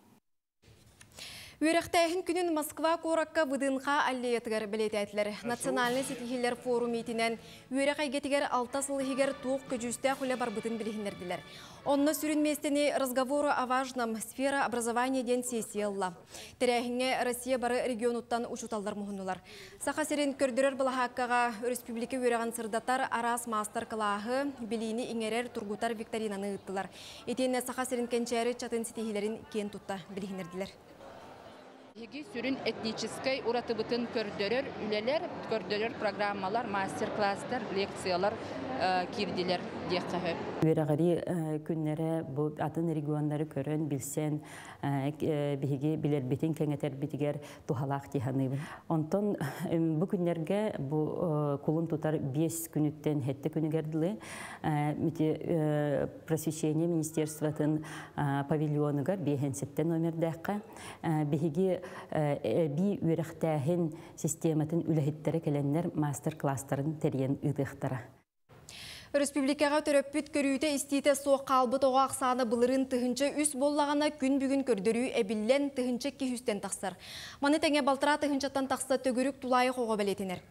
Үйректәйін күнін Москва қораққа бұдынға әллеетігер білетәйтілер. Национальный сетихилер форум етінен үйрек әйгетігер 6 сылығығер тоқ күжісті құлы бар бұдын білігіндерділер. Онны сүрінместені разговору о важном сфера образования ден сесиялла. Тәрәхіңе Россия бары регионуттан ұшуталдар мұхынылар. Сақасерін көрдірер бұлағаққаға республика үйреген сырдаттар арас мастер кылағы біліні иңерер тұрғутар викторинаны ұттылар. Етені Сақасерін кенчәрі чатын сетихилерін кен тұтта білігіндерділер. Higi sürün etnической уратыбытын көрдөрөр, үлелер, көрдөрөр программалар, мастер-класстар, лекциялар кирдилер дияққы. Үйрағари күннері бұл атын региондары көрін, білсен, бігі білер бетін кәңетер бітігер тухалақ дейханыбын. Онтон бұл күннерге бұл құлын тұтар 5 күніттен хетті күнігерділі просвещение министерствотын павильоныгар 5-сеттен номердәққа бігі би үйрақтәхін систематын үләхеттері кәленнер мастер-класстарын терен ұйдықтара. Республикаға төрөппүт көрүүте истите соқ қалбыт оға ақсаны бұлырын тұхынчы үс боллағана күн бүгін көрдірүү әбіллен тұхынчы кихүстен тақсыр. Маны тәңе балтыра тұхынчаттан тақсы төгірік тулайық оға бәлетінер.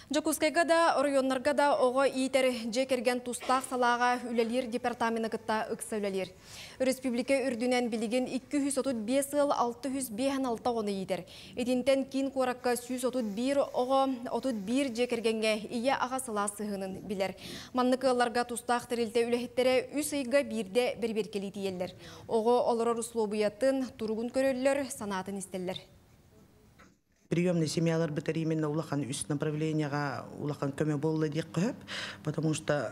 Жокускайга да, районнарга да оға иетер жекерген тустақ салаға үлелер департаментігітта ұқса үлелер. Республика үрдінен білеген 235 ыл 656 оны иетер. Едінтен кин қораққа 131 оға 31 жекергенге ие аға сала сығынын білер. Маннықыларға тустақ тірілті үлехеттері үс айға бірде бір-беркелі тиелер. Оға олырыр условиятын тұрғын көрелер, санатын істелер. Приемные семьялар бітір именно улахан үст направлениеға улахан көме болы дейк қөп, потому что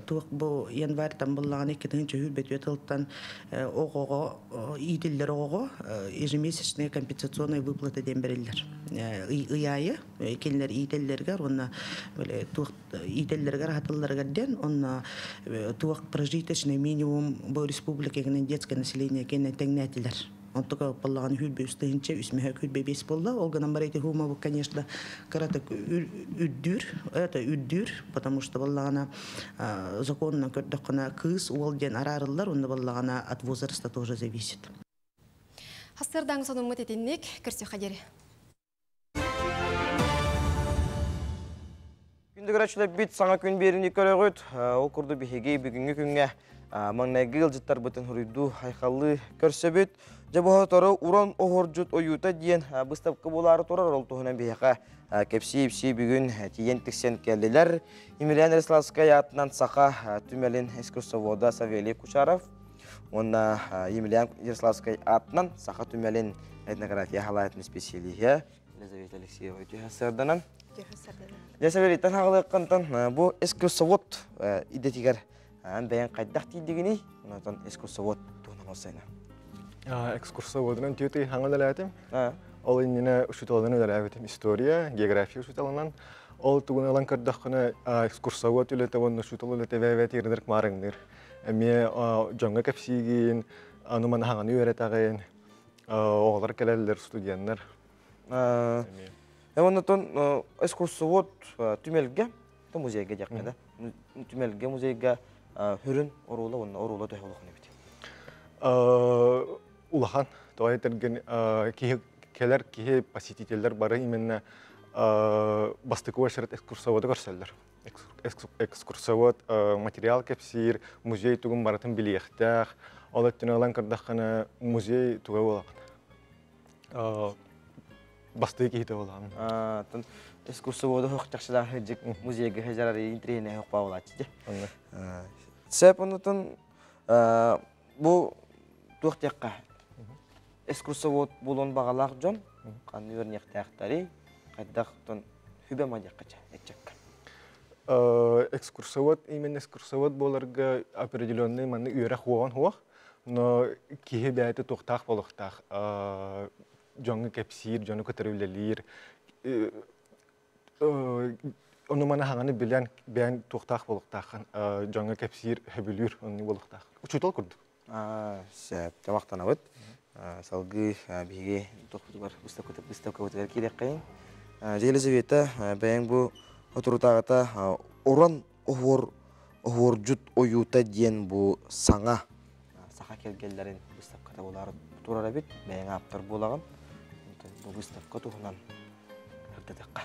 туық бұл январь там боллаған 2-ші хүлбет өтілттен оғығы, иділдер оғы ежемесячные компенсационные выплаты ден берілдер. Үйайы, келінер иділдергер, онна иділдергер хатылларгар ден, онна туық прожиточный минимум бұл республиканың детское население кенен тәңнәтілер. Он только поллаган хүлбе үстігінші, үсмеге хүлбе бес болла. Олғанан бар әйті хума бұл, конечно, каратық үддүр, это үддүр, потому что поллагана законна көрдіқына кыз, ол ден арарылар, онда поллагана от возраста тоже зависит. Хастырдан соның мұтетіннік, кірсе қадері. Күнді көрәшілі бит саңа күн берін екөрі ол күрді бігеге бүгінгі күнге маңнайғы ғылжыттар бұтын хүрейду айқалы көрсе бүт. Жабуға торы уран оғыр жұт ойута дейін бұстапқы болары тұрар ол тұғынан бейіға кепсі бүгін тиен тіксен кәлілер. Емельян Реславская атынан сақа түмелін экскурсовода Савелий Кучаров. Онна Емельян Реславская атынан сақа түмелін этнография халайтын специалиге. Елизавета Алексеева өтіғасырданан. Елизавета тағылыққантан бұл экскурсовод идетігер бәйін қайдақ дейдігіні, онатан экскурсовод тұғынан осайна. Экскурсоводынан түйеті хаңылар әтім. Ол иннені ұшыталынан өлер әветім история, география ұшыталынан. Ол тұғын алан кардаққына экскурсовод үлеті, оны ұшытал үлеті вәвәт еріндірк марыңдыр. Әме жоңға кәпсейген, аныманы хаңаны өретағын, оғылар кәләлілер, студиянлар. Онатан экскурсовод түмелге, музейге жаққада, түмелге музейге хүрін оруылы, оны оруылы тойғылықын өбеді. Улахан, тоғай терген келер кеге посетителер бары именно бастықы өшірет экскурсоводы көрселдер. Экскурсовод материал кепсир, музей туғын баратын білеқтәқ, ол өттін алан кырдаққаны музей туға олаған. Бастығы кейді олаған. Экскурсоводы хоқтақшыда хүджік музейге хәжарары интрейіне хоқпа олады. Сәп онытын бұл туқтаққа экскурсовод болуын бағалақ жон, қаны өрнектәқтары, қайдақтың хүбе мадияққача әтчәкка. Экскурсовод, именно экскурсовод боларға определенный манны үйрәқ оған хуақ, но кейі бәйті тоқтақ болықтақ, жоңы кәпсир, жоңы көтірілелер, оны мана хаңаны білен бәйін тоқтақ болықтақ, жоңы кәпсир хөбілер, оны болықтақ. Учутал күрдік? Сәп, тамақтан ауыд. Салғы біге тоқтығыр бұстапқа өтігер керек қайын. Елизавета бәйін бұл отырутағыта оран оғыр жұт ойута дейін бұл саңа келгелдерін бұстапқата болары тұрар әбет, бәйін аптар болағын. Бұл бұстапқа тұғынан үрдедіққа.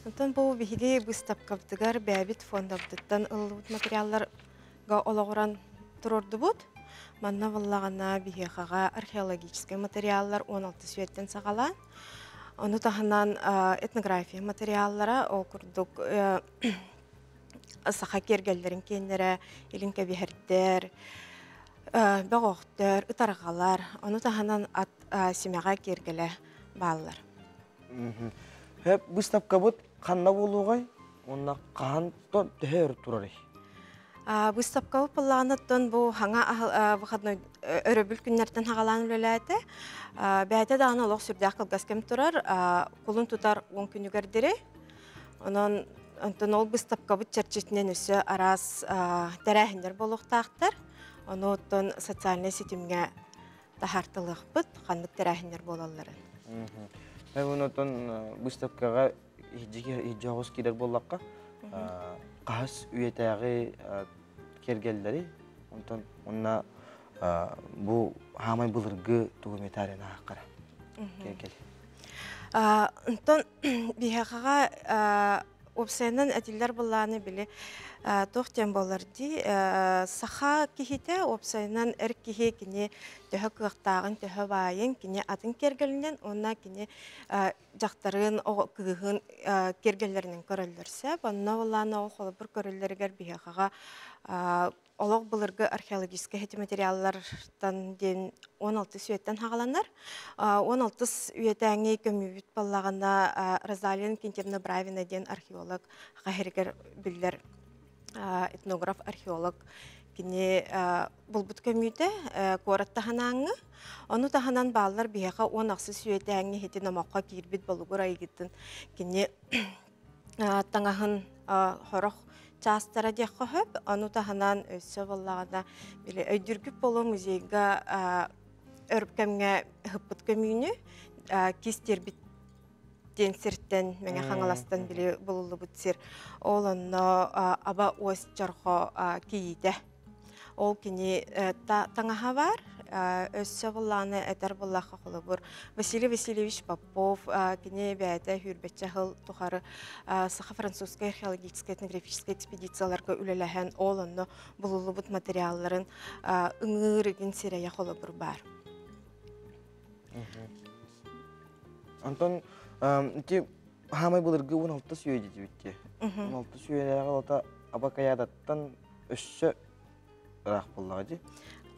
Онтан бұл біге бұстапқаптығар бәбет фондабдыттан ұлғыт материалларға олағыран тұрорды бұд. Манна валлағана бігеғаға археологический материаллар 16 сүйеттен сағала. Оны тағынан этнография материаллара ол күрдік сақа кергелдерін кендері, елін кәбихердер, бөгөктөр, ытаргалар, оны таһанан ат семяга кергеле баллар. Hep выставка бут канна болугай, онна кан то дер турары. Выставка палланаттан бу хаңа выходной өрөбүл күннәрдән хагалан үлеләте. Бәйдә даны олог сүрдәк кылгас кем турар, кулын тутар 10 күнүгәр дире. Онан антон ол выставка бу чәрчетнән үсә арас тәрәһендер болуктактыр. Оны оттон социальный сетимгә тахартылык бит, ханнык тәрәһендер болаллары. Онотон выставкага иҗагыз кидер боллакка. Кас үетәге кергәлләре, онтон онна бу хамай булыргы документарияны хакыра. Кергәл. Онтон бихага опсайнан әтилләр булланы биле тохтен болар ди саха кихите опсайнан эр кихе кине төһө кыктагын төһө байын кине атын кергәлендән онна кине жактарын кыгын кергәлләренең көрәлләрсә банна булланы ол холы бер көрәлләргә бихага олог булыргы археологический материаллардан ден 16 сүйеттен хагаланар. 16 үетәңе көмүбүт баллагана Розалин Кентьевна Бравина ден археолог, хәһәргәр билләр этнограф археолог кине булбут көмүдә корат таханаңы. Оны таханан баллар бияга 16 сүйетәңе хете намакка кирбит балугыр айгыттын кине таңаһын хорох частара дияққа хөп, аны таханан өссө боллағада біле өйдүргіп болу музейга өріпкәмге хыппыт көмүйіні кистер биттен сірттен мәңе хаңаластан біле болулы бұтсер. Ол оны аба ос жарқы кейді. Ол кені таңаға бар, өссө боллағаны әтер боллаққа қолы бұр. Василий Васильевич Попов кені бәйті хүрбетчі ғыл тұқары сақа французская археологическая этнографическая экспедицияларға үлеләген ол оны болулы бұт материалларын ыңырыгін сирая қолы бұр бар. Антон, хамай бұлырғы 16 сүйеді дебітте. 16 сүйелерге олта абакаядаттан өссө рақ боллаға де?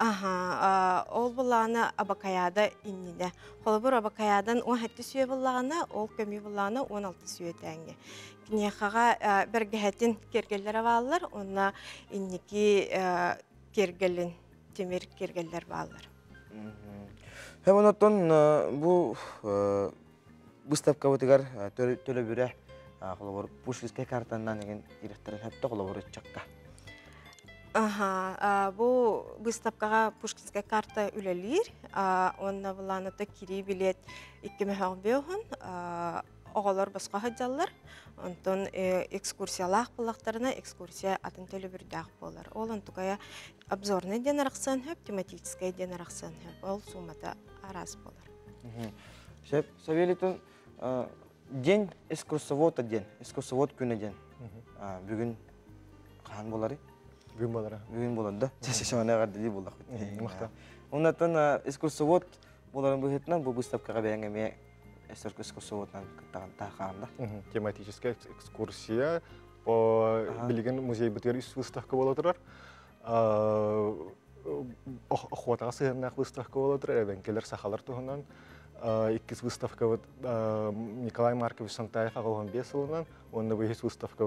Ол боллағына абакаяда иннине. Қолыбыр абакаядан 17 сүйе боллағына, ол көмі боллағына 16 сүйе тәңге. Кинеқаға бәргәхәтін кергеллері балылар, онына иннеки кергелін, темір кергеллер балылар. Hem ondan bu выставка өтігер төлі бүрі Пушкинская картандан еген иректерін хәпті қолабыр өтчаққа. Бу выставкага Пушкинская карта үлелер, онна буланыта кири билет 2005-ын оғалар басқа хаджалар, онтон экскурсиялақ бұлақтарына экскурсия атын төлі бүрдәқ болар. Ол онтугая обзорный ден арақсан хөп, тематическая ден арақсан хөп, ол сумата арас болар. Савелитон ден экскурсовод ден, экскурсовод күні ден. Бүгін қан болары? Бүгін болары. Бүгін болады да. Шешемане қарды дей болдақ. Оннаттан экскурсовод боларын бұхетінен бұл выставкаға бәңгеме экскурсоводнан тағанда. Тематическая экскурсия по білген музей бітер үс выставка бол отырар. Охуатаға сығырнақ выставка бол отырар, әбәнкелер сақалар тұғынан. Иккіз выставка Николай Маркович Сантаев ағылған 5 жылынан, онда бұл ес выставка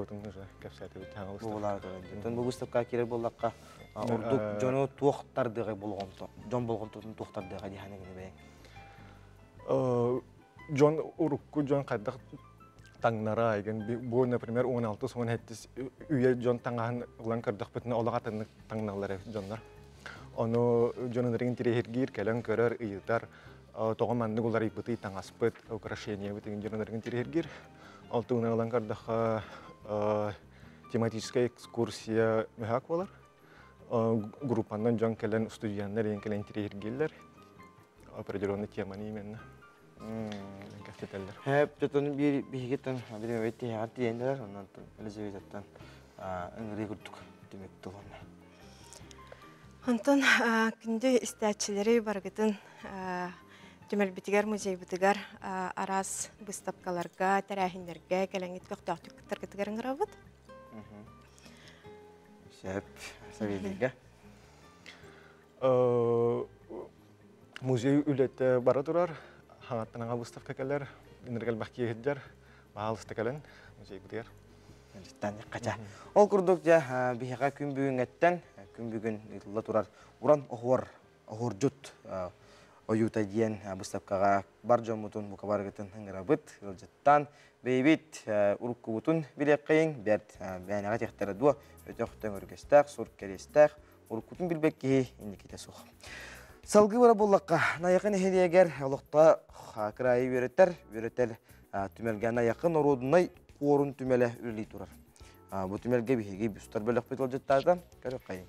кәпсәті өте аңа выставка. Бұл выставка кере болдаққа ұрдық жоны туақтардығы болғанты, жон болғантығын туақтардығы дейханегіне бәйін? Жон ұрыққы жон қайдақ таңнара айген. Бұл, например, 16-17 үйе жон таңағын ұлан көрдіқ бітіне олаға таңналары жонлар. Оны жонын тирехергер, кәлін көрер, үйітар, тоғын мәнді олар ипыты таңаспыт, украшение бітеген жонын тирехергер. Алтығына ұлан көрдіқ тематическая экскурсия мүхәк болар. Группандан жон кәлін студиянлар ең кәлін тирехергерлер. Определенный теманы именна. Hep tutun bir hiketen bir öğreti hayatı yendiler ondan Elizabeth'ten ıngırı kurduk demek doğumda. Ondan günde isteçileri bargıtın Tümel bitiger muzey bitiger aras выставкаларга тарахинлерге келеңит көктөктүк таргытыгарын гырабыт. Шеп, сабилиге. музей үлетте бара турар, хаңаттан выставка келер, инергел бақки егеддер, бағалысты келен, музей бұдер. Қача. Ол күрдік жа бейіға күн бүгін әттен, күн бүгін ұтылда тұрар. Уран оғыр жұт ойута дейін бұстапқаға бар жомутын бұқабарғытын ғырабыт, ұлжыттан бейбет ұрыққы бұтын білек қайын, бәрд бәйінаға тектері дуа, өте құттың өргестәқ, сұр керестәқ, ұрыққытын білбек кейі ендекеті сұқ. Салғы бара болаққа, найақын әхелегер олықта қырайы өретер түмелген найақын орудынай орын түмелі үлі тұрар. Бұл түмелге бейге бүстар бөлік бетіл жеттарды, көріп қайын.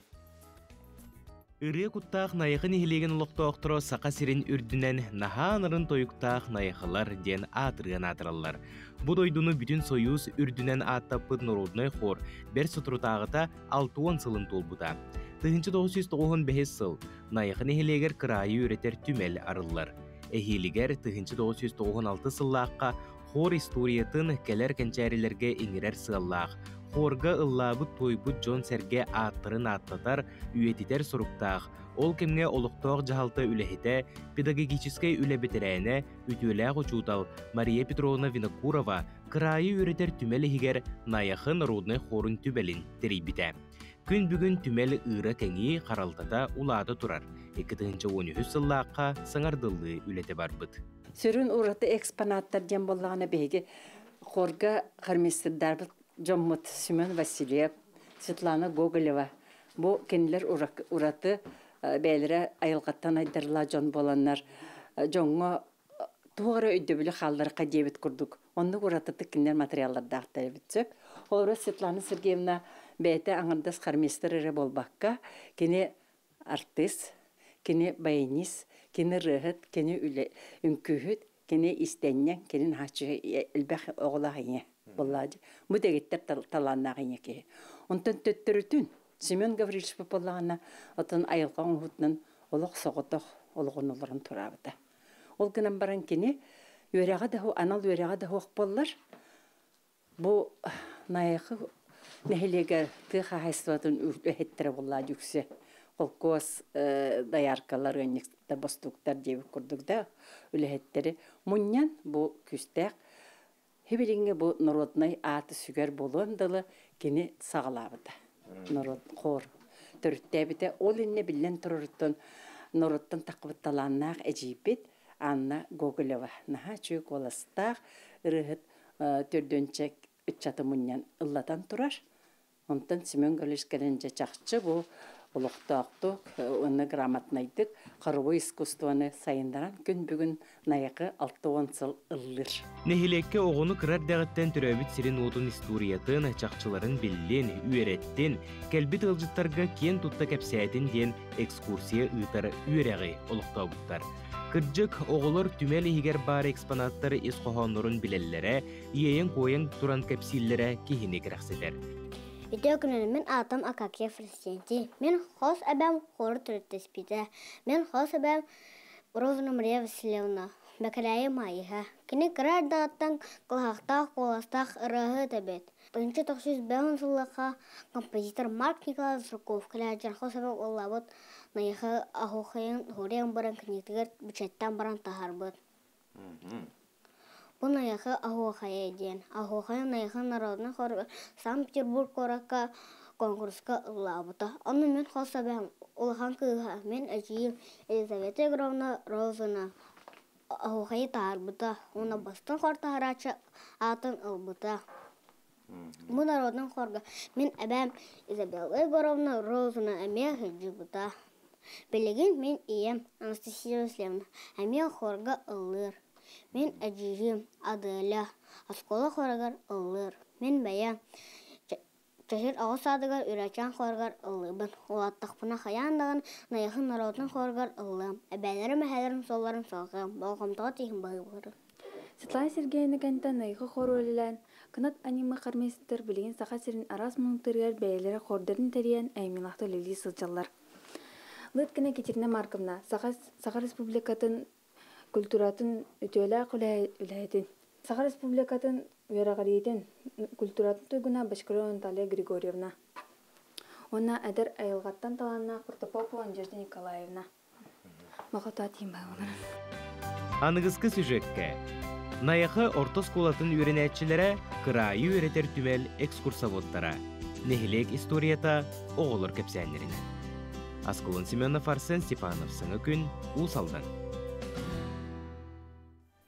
Үрі құттақ найықын хилеген ұлықты оқтыру сақа сирен үрдінен наханырын тойықтақ найықылар ден атырған атыралар. Бұл ойдуны бүтін союз үрдінен аттаппыд нұрудынай қор, бәр сұтырутағыта 6-10 сылын толбыда. 1995 сыл найықын хилегер қырайы өретер түмел арылар. Эхилигер 1996 сыллаққа хор историятын келер кенчәрелерге еңірер сығаллақ. Хорга ыллабыт тойбыт Джон Серге аттырын аттатар, үйетитер сұруқтақ. Ол кемге олықтоқ жағалты үлехете, педагогическай үлебетерәне үтіләқ ұчудал Мария Петровна Винокурова қырайы өретер түмел егер найақын родный хорын түбелін терейбіті. Күн бүгін түмел ұйра кәңі қаралтата улады тұрар. 2013 сыллаққа саңардылы үлеті барбыт. Сөрін ұраты экспонаттар дем болғаны бейге хорга қарместірдар Жоммут Семен Васильев, Светлана Гоголева. Бұл кенілер ұраты бәлірі айылғаттан айдарла жон боланар. Жоңға туғыры өйді білі қалдары қадебет күрдік. Онды ұраты тіккендер материалларды ақтар бітсек. Олары Светлана Сергеевна бәйті аңырдас қарместірі болбаққа кені артист, кені баянист, кені рыхыт, кені үнкүйіт, кені истеннен, кені хачы әлбәқ оғылағыне. Болады. Бұл дегеттер таланнағыне ке. Онтан төттірітін Семен Гаврилович болағына отын айылған ұғытның олық соғытық олығын оларын тұрабыда. Ол күнен баран кені анал өреға да хоқ болылар. Бұл найықы нәхелеге тұға хайсыватын өйттері болады үксе. Қолқос даяркалар өйнектер бастуқтар дейбі күрдігді өліхеттері. Мұннан бұл күстәқ Хебелинге бұл народнай аты сүгер болуындылы кені сағалабыды. Народ қор. Түрттәбіде ол инне білен тұрырыттын народтан тақыбытталаннақ әжейбет Анна Гоголева. Наха чөк оластақ ұрығыт түрдөнчек үтчаты мұннан ұллатан тұрар. Онтан Семен Гаврилович кәлінже чақчы бұл ұлықтақтық, оны грамотнайдық, қаруы искусствоны сайындаран күн бүгін найақы 6-10 сыл ұллыр. Нехилекке оғыны кірар дәғіттен түрәбіт сирен отын историятын, чақчыларын білден, үйереттен, кәлбіт ылжыттарға кен тұтта кәпсәйтін ден экскурсия ұйтар үйерәғі ұлықтауыттар. Кырджык оғылыр түмәл егер бар экспонаттары исқоғанырын білелері, иейін қойын тұран кәпсиллері кейіне кірәқседер. Видео күнін мен атам Акакия Фресенти. Мен қос әбәм қоры түрттеспейді. Мен қос әбәм Розана Мария Васильевна. Бәкірәйі майыға. Кені кірар дағаттан қылғақтақ, қоластақ ұрығы тәбет. 1905 жылыға композитор Марк Николаевич Жуков кіләжен қос әбәм олабыт найығы ағуқайын ғориян баран кінектігер бюджеттен баран тағарбыт. Бұл найығы ағуқайы дейін. Ағуқайын найығы народының қорғы Санкт-Петербург қораққа конкурсқа ұлабыта. Оны мен қос әбәм олған күйға мен әжейім Елизавета Игоровна Розана ағуқайы тағарбыта. Оны бастың қорта харачы атын ұлбыта. Бұл народның қорғы мен әбәм Изабелла Егоровна Розана әме ғыджыбыта. Білеген мен ием Анастасия Васильевна әме қорға ұлыр. Мен әжейім Аделя Аскола қорғар ұлыр. Мен бәя Чахир ағыс адығар үрәчан қорғар ұлыбын. Олаттықпына қаяндығын найықын народың қорғар ұлым. Әбәлері мәхәлерін соларын соғым. Балғымтаға тейін бағыбыры. Светлана Сергеевна кәнті найығы қор өлілән. Кынат аниме қарместер білген сақа серін арас мұңтырғар бәйелері қордарын тәриян әймилақты лили сылчалар. Лыткіне Кетерина Марковна, Сақа Республикатын культуратын өтелі үләйетін. Сақа Республикатын Верағариетін культуратын тойгуна Башкирова Наталья Григорьевна. Она әдір айылғаттан таланна Құртопопова Надежда Николаевна. Мақата тиім бағыларын. Анығызқы сюжетке. Наяқы орта сколатын үйренетчілері қырайы үйретер түмел экскурсоводтара. Нехилек историята оғылыр көпсәнерін. Асколын Семенов Арсен Степанов сыңы күн ұсалдан.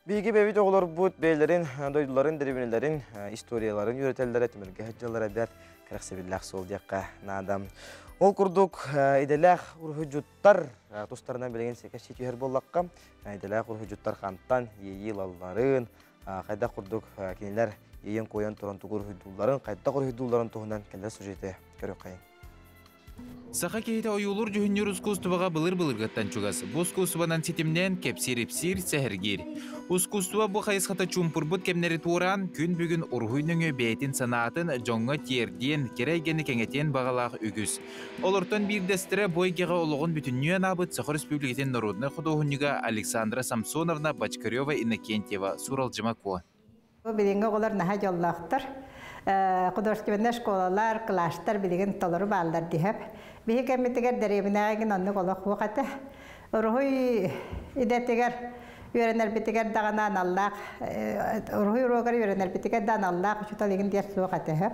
Биги бебит оғылар бұд бейлерін, дойдуларын, деревенелерін, историяларын үйретелдері түмелге хәджалары бәр кәрәқсебілләқ сол деққа надам. Ол күрдік иделәқ ұрғы жұттар тұстарынан білеген секер шетігер боллаққа. Иделәқ ұрғы жұттар қанттан ейіл алларын, қайда күрдік кенелер ейін қойын тұран тұғыр хүдуларын, қайда құр хүдуларын тұғынан кәлдер сюжеті көрі қайын. Саха кейті ойулыр жүхінер ұскустываға былыр-былырғаттан чугас. Бұл ұскустыванан сетімнен кепсер-епсер сәхіргер. Ұскустыва бұл қайысқата чумпырбыт кемнері туыран, күн бүгін ұрғыйныңы бәйтін санатын жоңға терден, керейгені кәңетен бағалақ үгіз. Олыртын бір дәстірі бойгеға олығын бүтіннен абыт Сахар Республикетін народны құдығыныға Александра Самсоновна Бачкарева Иннокентьева Суралжымако. Билинге олар наха жоллақтыр. Художественный школалар, класстар билеген толору балдар дихеп. Биһи кемитигер деревинагин онны голох вакыты. Урухуй идетигер үйренер битигер дагана Аллах. Урухуй урогар үйренер битигер дан Аллах чуталыгын дияс вакыты хеп.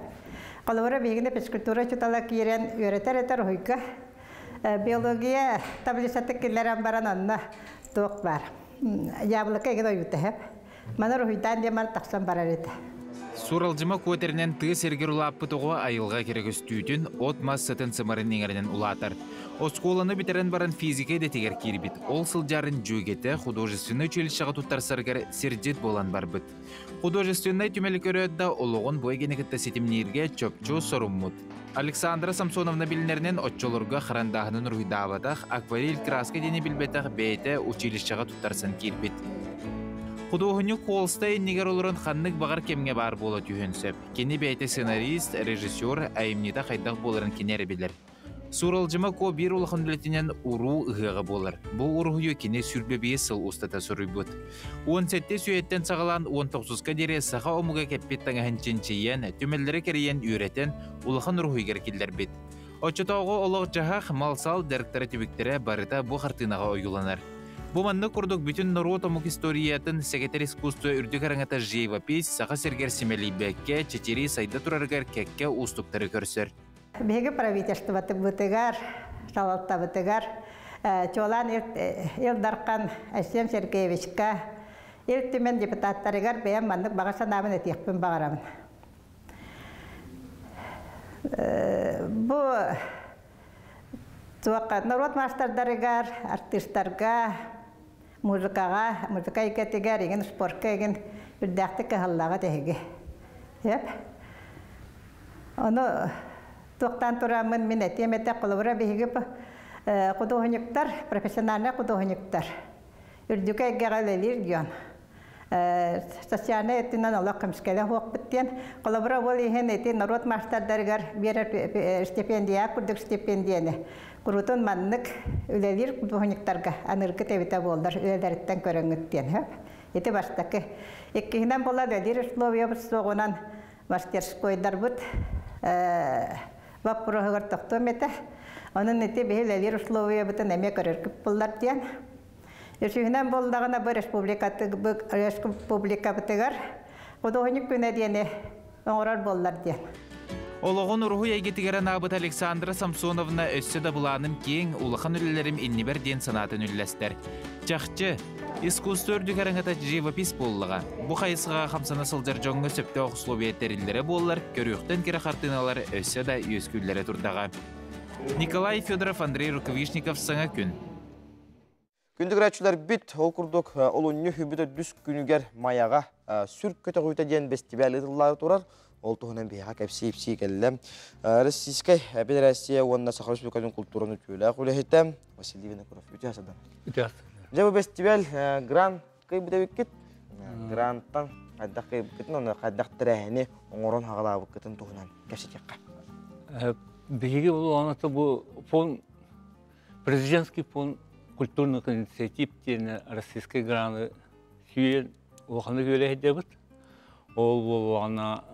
Колора бигине физкультура чутала кирен үйретер хуйка. Биология таблицаты киллерен баран онна тоқ бар. Яблыка гыда юте хеп. Мана рухуйдан демар таксан барар еді. Суралжыма көтерінен тұғы сергер ұлаппы тұғы айылға керегі стүйдін от массатын сымарын еңерінен ұлатыр. Осколаны бітерін баран физика детегер кербіт. Ол сылжарын жөгеті художественный училищаға тұттар саргар сердет болан бар бұд. Художественный түмелі көреді олығын бойгенекітті сетімнерге чөпчу соруммуд. Александра Самсоновна білінерінен отчолырға қырандағының рұйдавадақ акварель краска дене білбетақ бәйті училищаға тұттарсан кербіт. Художник қолстай негер олырын қаннық бағар кемге бар болы түйінсіп. Кені бәйті сценарист, режиссер, әйімнеті қайдақ болырын кенері білір. Суралжыма ко бір олықын білетінен ұру ұғығы болыр. Бұл ұрғыйы кені сүрбебе сыл ұстата сұрый бұд. 17 сүйеттен сағалан 19-қа дере саға омыға кәппеттің әхінченчейен, түмелдері керейен үйретен ұлықын ұрғыйгер келдер бет. Очытауғы олық жағақ малсал дәріктері түбіктері барыта бұл қартынаға ойыланар. Бұл манны күрдік бүтін народ омық историятын секретар искусство үрдік араңата живопись сақа сергер семелей бәкке, четері сайда тұраргар кәкке ұстықтары көрсір. Беге правительствоты бұтығар, шалалта бұтығар, чолан Илдарқан Әсем Сергеевичка, Илтімен депутаттарығар бәйім мандық бағаша намын әтекпін бағарамын. Бұл народ мастардарығар, артисттарға, музыкаға, музыка екетігер, еген спортқа еген үрдәқті кығыллаға тәйге. Оны тоқтан тұрамын мен әтеметі құлыбыра бейгі құдығынықтар, профессиональны құдығынықтар. Үрдікі әгеғалелер дүйен. Социальный әтінен олақ қымскелі хоқ біттен. Құлыбыра ол еген әтен народ мастардарығар бір стипендия, күрдік стипендияны. Құрутын маннық үлелер құдығынықтарға анырғы тәбіті болдар, үлелеріттен көріңіттен. Еті бастақы. Еккігінен болар үлелер условия бұд соғынан мастерскойдар бұд. Бап бұрығығыр тоқтым еті. Оның еті бей үлелер условия бұдын әме көріргіп болар дейін. Үшігінен болдағына бұл республика бұтығар құдығынық күні дейіне оңырар болар дейін. Олығын ұрғы егетігерін абыт Александра Самсоновна өссі дабыланым кейін ұлықын үлілерім иннебер ден санатын үлілестер. Чақчы, искусство үрдік араңата живопись болыға. Бұ қайысыға қамсана сылжар жоңғы сөпті оқысловиеттерілдері болылар, көріқтен кері қартыналар өссі да өскүллері тұрдаға. Николай Федоров, Андрей Рукавишников, саңа күн. Күндік рәтшілер біт, ол күрдік олуынны хүбіті дүс күнігер маяға сүрк көті қойта ден бестибәлі тұрлары тұрар. Ол туһунан биһа кепси келлем. Российской Федерация онна Сахар Республикасының культураны түлә кулехтем. Василий Винокуров үтәсәдән. Жабы фестиваль грант кайбыдавиккит. Гранттан кайдак кайбыккитин, оны кайдак тирәһене оңорон хагалабыккитин туһунан кәшетеккә. Биһиге бу аната бу фонд президентский фонд культурных инициатив тен российской гранты сүйен улаханы гөләһдәбит. Ол бұл ана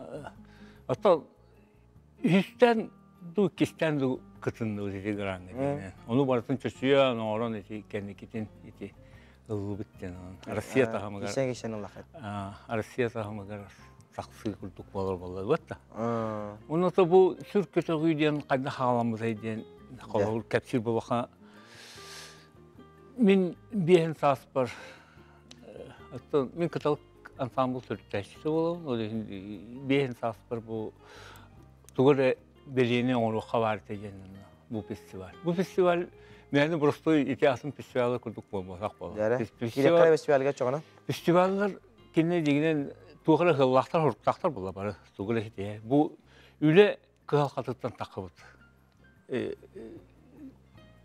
ата үстен ду кистен ду kıtın ötesi grange. Onu barısın çöçüyor, oran eti kendi kitin eti ıllı bitten. Arasiya tahamı gar. Geçen Allah. Arasiya tahamı gar. Saksı kurduk balar batta. Onu da bu sür kötü güydен kayda halamız ayden kalır kapsir bu vaxa. Min bihen saspar. Hatta min katalık ansambl sürtleşti olalım. O bihen saspar bu tuğra belirine onu haber edeceğim bu festival. Bu festival yani burası itiasın festivali kurduk olmasak bu. Festival festivalga çoğuna. Festivaller kendine deginen tuğra hıllaklar hurtlaklar bular bari tuğra hediye. Bu üle kıl katıttan takıbıt.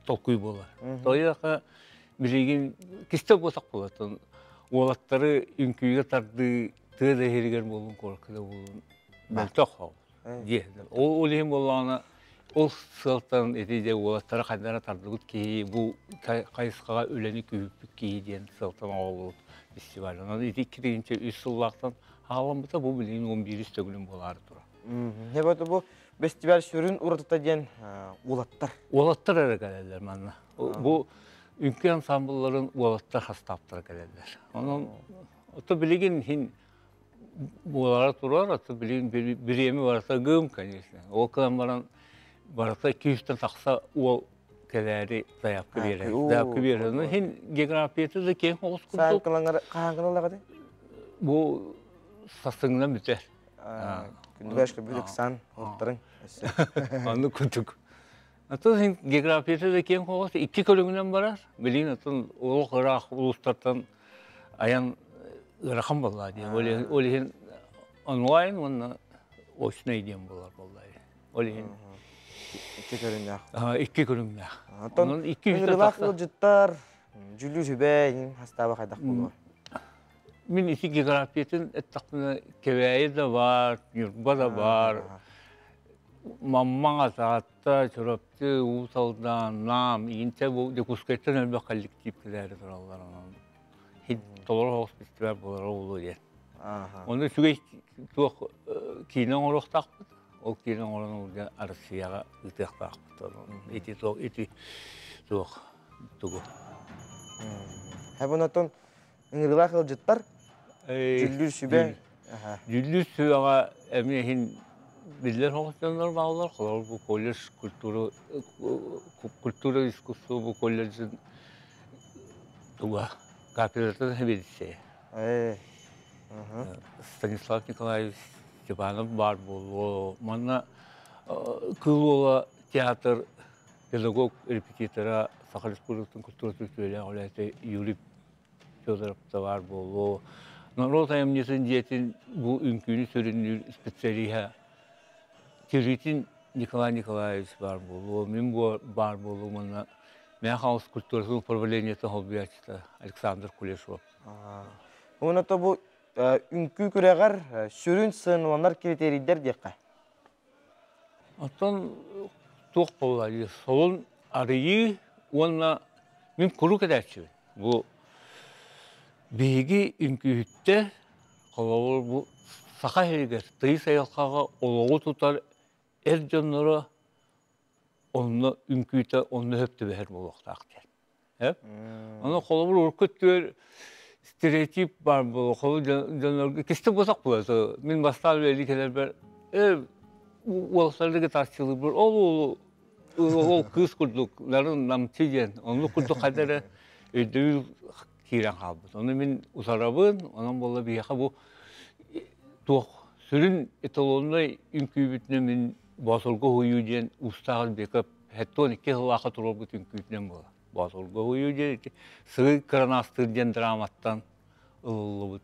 Tolkuy bular. Dolayısıyla bilgin kiste bosak bulatın. Olatları ünküye tardı tığda herger bolun korkuda bolun. Beltok hal. Diye. O lehim bolana o sıltan etide olatları kadara tardıgut ki bu kayıskaga öleni küyüp ki diyen sıltan oldu festival. Onu ikinci 3 yıllardan halamda bu bilgin 11 gün bolar tura. Ne böyle bu festival sürün uğratıta diyen olatlar. Olatlar ara gelirler manna. Bu ünkü ansambulların olatlar hastaptara gelirler. Onun o bilgin hin bulara turar, atı bilgin bir yemi varsa gım kaniyesine. O kalanların varsa 200'ten taksa o keleri dayapkı verir. Dayapkı verir. Hin geografiyeti de keyin hoş kurduk. Sağ kalanlar kadar? Bu sasından biter. Günde başka büyük san ortaların. Anlı kurduk. Atın geografiyeti de keyin hoş 2 kölüngünden barar. Bilgin atın o Irak uluslardan ayan rakam vallahi diye. Olihin online onu hoşuna idem bular vallahi. Olihin 2 kölüngden. 2 kölüngden. Onun 200 taksa jıttar. Julius Hübe hastaba kaydak bulur. Min isi geografiyetin ettakına keveyi de var, yurba da var. Mamman asatta, çoraptı, usaldan, nam, inte bu dekusketten elbe kallik tipkileri durallar onun. Hiç dolar hoş festival bular oğlu diye. Onu sügeç çok kinin oruk takpıt. O kinin oranı orada Arasiyaga ıtık takpıt. Eti çok tuğu. Hebunatın ıngırıla kılcıtlar. Julius Hübe. Julius Hübe'ga emihin Bizler hoşlanır bağlar, bu kolej kültürü iskusu bu kolejin tuğa kapitalizm hebedisi. Stanislav Nikolaevich Stepanov var bu. Mana kılıola tiyatr pedagog repetitora Sakha Respublikası'nın kültür türküleri olaydı Yuri Fyodorov da var bu. Narod emniyetin diyetin bu ünkünü sürünür spesiyeliğe Kiritin Nikolay Nikolaevich var bolu, min var bolu mana Mehaus kültürünün problemiyeti hobiyatçı Alexander Kuleshov. Onu da bu ünkü küreğer sürün sığınılanlar kriteriler diye. Atan çok bolları solun arayı ona min kuru kadarçı. Bu bilgi ünkühütte kalır bu Sakha herger tıyı sayılkağa oloğu tutar Ercanlara onu ünküyte onu hepti beher buluqtaqtır. Hep. Ona kolabur urkut diyor stereotip var bu kolu canlar kiste bozak bulası. Min bastal belli keler ber uluslararası tartışılır bir o kız kurdukların namçıgen onu kurduk kadar ödül kiran kaldı. Onu min usarabın onun bolla bir yaka bu tuğ sürün etalonunda ünküyübütüne min Basolga huyu diyen ustağın bekap hetton 2 yıllaqa turul bütün kütlen bola. Basolga huyu diyen sığ kranastır diyen dramattan ıllı bud.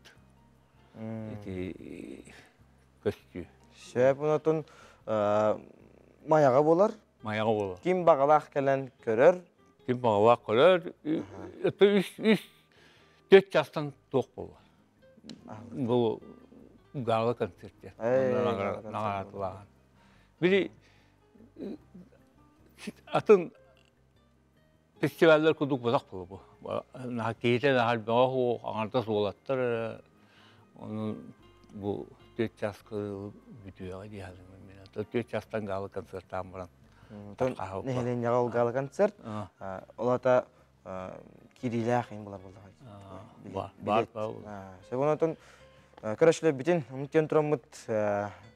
Köstü. Bunatın mayağa bolar. Mayağa bolar. Kim bağalaq kelen körür? Kim bağalaq körür? 4 yaştan toq bolar. Bu gala konsertler. Nağaratılağın. Biri atın festivaller kurduk bozak bulu bu. Hakiyete de hal bağı ağırda soğulattır. Onun bu 4 yaş kırılı videoya diyelim. 4 yaştan galı konsertten baran Нехелен яғалғалы концерт. Олата кирилях ең бұлар болды. Бар. Себонатын көрәшілер бітін үміттен тұрамыд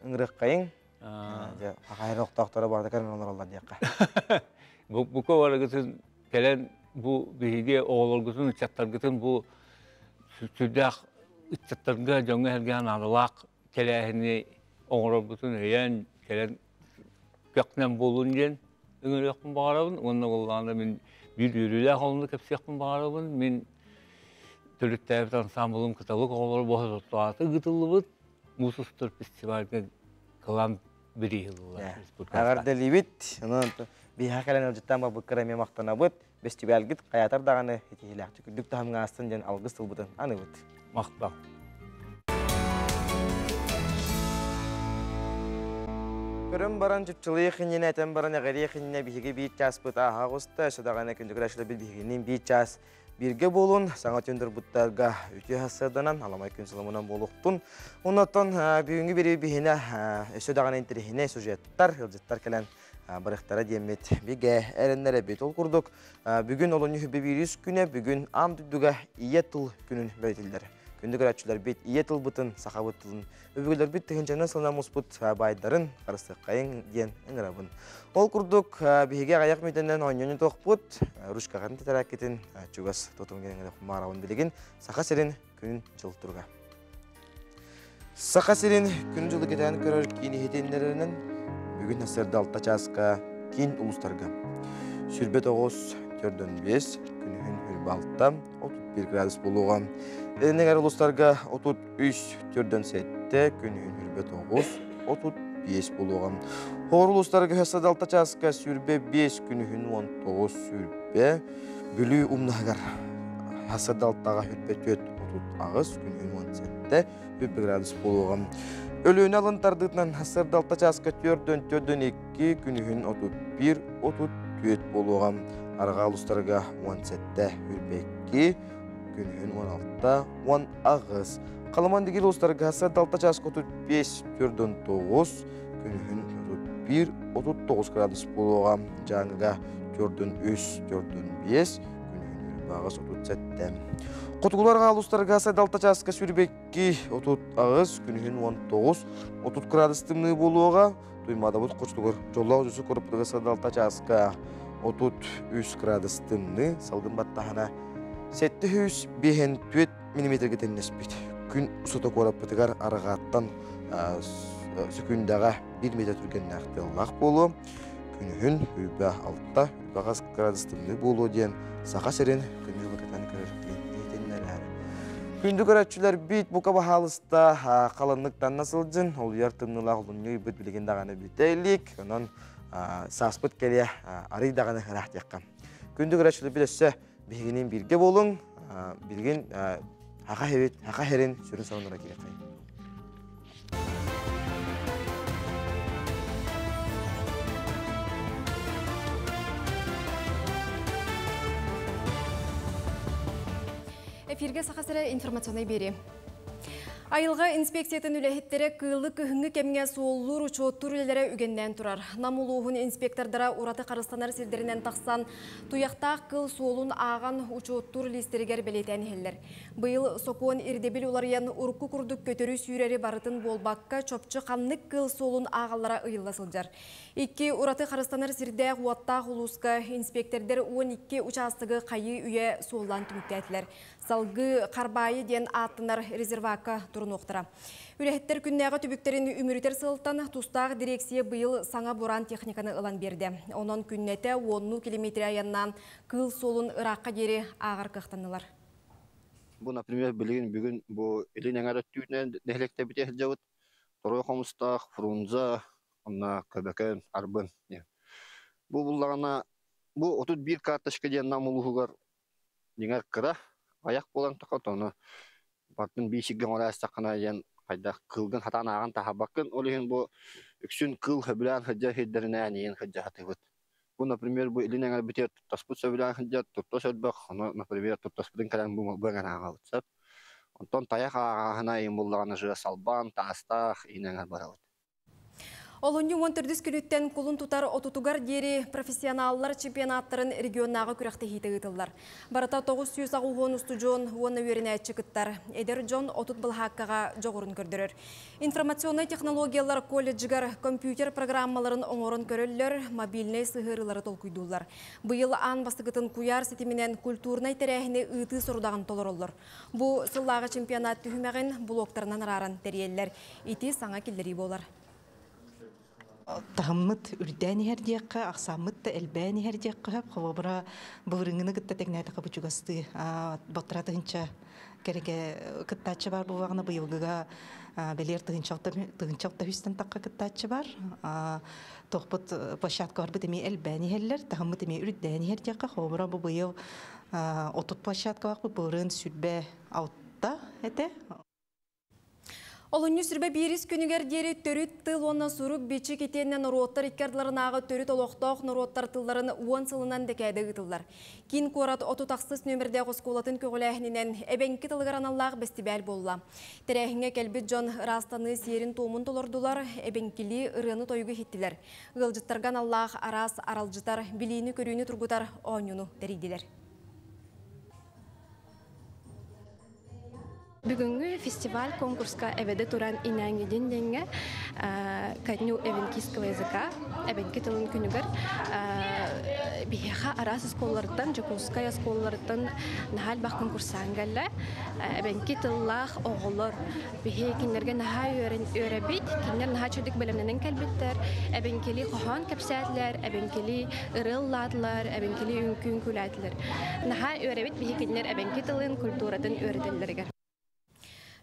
үңірек қайын. Қайыр оқтақтары барды кәрмен олар олар дейққа. Бұқа барығытын кәлен бұл бейге оғылғытын, үтчаттарғытын бұл сүрдәқ үтчаттарға жоңы әлген арылақ кәләхіне оңырабытын өйен кәлен көкнен болуын ден үңірекпін бағарабын. Онына қолағында мен bir yürüyle kolunu kapsayakın bağırabın. Min türlüktəbit ansambulum kıtalık oğulları boğaz otluğatı gıtılıbıt. Musustur festivalde kalan bir yılılar. Ağır delibit, bir hakalen ölcütten babıkkara memaktan bıt. Festival git, kayatar dağını hekihilakçı. Küldük tahamın astın jen algı sılbıdın. Anı bıt. Maqbaq. Көрім баран жүпчылығы қынен әтен баран әғари қынene бігі бейт час бұт аға қосты. Шыдағана күндігір әшілі бір бігінен бейт час бірге болуын. Саңа түйіндір бұттарға өте хасырданан, аламай күн сылымынан болуқтын. Онаттан бүгінгі бері бігіне өсөдағана интерехіне сюжеттар, үлжеттар кәлін барықтара демет біге әрінлері бет ол құрдық. Бүгін олын үхі беберіс күні, бүгін ам дүдіға ие тұл күнін бәйтілдер. Күндігір әтшілер бет ие тұл бұтын, сақа бұттылын. Өбігілер бет түхіншінің сылына мұспыт байдарын қарыстық қайын ден үңірабын. Ол күрдік бігеге қаяқ метеннен ойнені тоқ бұт, рүшқағарын тетәрәк кетін чугас тотым кеніңді құмарауын білеген сақа серін күнін жыл тұрға. Сақа серін күнін жылы кетен көрір кейіні хетенлерінің бүгін әсірді алтта часқа кейін ұлыстарға. Сүрбет оғыз түрден 5, күнігін үрбі алтта 31 градус болуға. Әдінігер ұлыстарға 33 түрден 7, күнігін үрбет оғыз 35 болуға. Хоғыр ұлыстарға әсірді алтта часқа сүрбе 5, күнігін 19 сүрбе. Бүлі ұмнағар әсірді алттаға үрбе 4, 30 ағыз, күнігін 17, 30 градус болуға. Өліні алынтардығынан әсірді алта часқа 4-2, күнігін 31, 34 болуға. Арға ұлыстарға 17, үрбекке, күнігін 16, 10 ағыз. Қаламандығы ұлыстарға әсірді алта часқа 35, 4-9, күнігін 31, 39 градус болуға. Жаңыға 4-3, 4-5, күнігін үрбағыз 37. Қотығыларға алыстарға әсірді алта часқа сүрбекке 30 ағыз, күнігін 19, 30 градустымны болуға. Туймада бұд қоштығыр жоллау жүзі көріптігі әсірді алта часқа 33 градустымны салғын баттағына 705 мм-ге теннеспейді. Күн ұсыты көріптігер арығаттан сүкіндағы 1 метр түрген нәқтеллақ болу. Күнігін үрбі алтта, үрбі ғаз градустымны болу ден сақа серен күн жылы кәтәні көріріктен етенлер. Күнді көрәтшілер бейт бұқа бағалыста қаланлықтан насыл жын, ол яртымнылақ ұлын бүт білген дағаны бүтәйлік, онын саспыт кәле арыйдағаны ғырақ деққан. Күнді көрәтшілер білесі бігінен бірге болың, білген хақа херін сүрін салыныра келек қайын. Эфирге сақасыры информационай бері. Айылға инспекциятын үләхеттері кылы күхінгі кемге сооллур учоттур үлелері үгеннен тұрар. Намулуғын инспектордара ураты қарыстанар сілдерінен тақсан туяқтақ кыл соолун аған учоттур листерігер белетен хеллер. Бұйыл сокуын ирдебіл оларыян урку күрдік көтөрі сүйрері барытын болбаққа чопчы қанлық кыл соолун ағалара ұйылла сылжар. Икки ураты қарыстанар сірде қуаттақ ұлысқа инспектордер 12 участығы қайы үйе соолан түміктәтілер. Салғы қарбайы ден аттынар резервака тұрын оқтыра. Үләхеттер күннәғы түбіктерін үмірітер сылттан тұстағы дирекция бұйыл саңа боран техниканы ылан берді. Онын күннәті 10 километр аяннан кыл солын ыраққа дері ағар қықтанылар. Бұл, например, білген бүгін бұл елін әңір өттігінен нәхлекті біте жауыт. Торой қомыстақ, фрунза, онна көбәкен, арбын. Бұл бұллағына, бұл 31 карташқа ден намылығығар деңер қыра. Аяқ болан тақат оны бартын бейшігін орай астақына ен қайда қылғын хатан аған таға бақын. Ол ең бұл үксін қыл хөбілән хыджа хеддеріне әнейін хыджа хатығыт. Бұл, например, бұл елін әңір бітер тұттаспыт сөбілән хыджа тұттас өдбақ. Оны, например, тұттаспытын кәрін бұңын ағалытсап. Онтон таяқ ағағына ең болдағаны жығы салбан, тастақ, ең әңір барауыт. Олонью 14 күнүттен кулун тутар отутугар дери профессионаллар чемпионаттарын регионнағы күрәқті хейті ғытылар. Барата 900 ағуғын устужон уонна өріне әтчікіттар. Эдер Джон отут бұл хаққаға жоғырын көрдірір. Информационный технологиялар колледжігар компьютер программаларын оңорын көрілер, мобильный сығырылары толкуйдулар. Бұйыл ан бастығытын куяр сетімінен культурнай тәрәхіне ұйты сұрудағын толырылыр. Бұ сыллағы чемпионат түхімәғін блоктарынан араран тәрелер. Ити саңа келдері болар. Тахаммыт үрдәни һәрдиякка, аксаммыт элбәни һәрдиякка, хобра бурыңны гытта тегнәтә кабучугасты, батратынча кереге кыттачы бар бу вагына быелгыга белер тыгынчакта хүстән такка кыттачы бар. Тохпут площадка бар бит эми элбәни һәлләр, тахаммыт эми үрдәни һәрдиякка, хобра бу быел отут площадка бар, бурын сүрбә аутта әтә. Олонью сүрбе бирис күнігер дері төрүт тыл онна сурук бечі кетеннен уроттар иккардыларынағы төрүт олоқтоқ уроттар тылларын 10 сылынан декәді ғытылар. Кин корат оту тақсыз нөмірде қосколатын көгіләхінен әбенкі тылғараналлағы бәстібәл болла. Тәрәхіңе кәлбет Джон Растаны серін туымын толордулар, әбенкілі ұрыны тойғы хеттілер. Ғылжыттарған Аллах арас аралжытар, білейіні көрүйіні тұрғытар оңюну дәрейділер. Бүгінгі фестиваль конкурска әведі туран инәңгеден денге кәдіну эвенкийского языка, әбенкі тылын күнігір бейеға арас сколларыттан, Жакуская сколларыттан нахал бақ конкурсан гәлі, әбенкі тыллақ оғылыр. Бейе кенлерге наха өрәбейт, кенлер наха чөдік бөлімненен кәлбеттер, әбенкелі қоған кәпсәтлер, әбенкелі ырылладылар, әбенкелі үнкін күләділер. Наха өрәбейт бейе кенлер әбенкі тылын культуратын өрәділерге.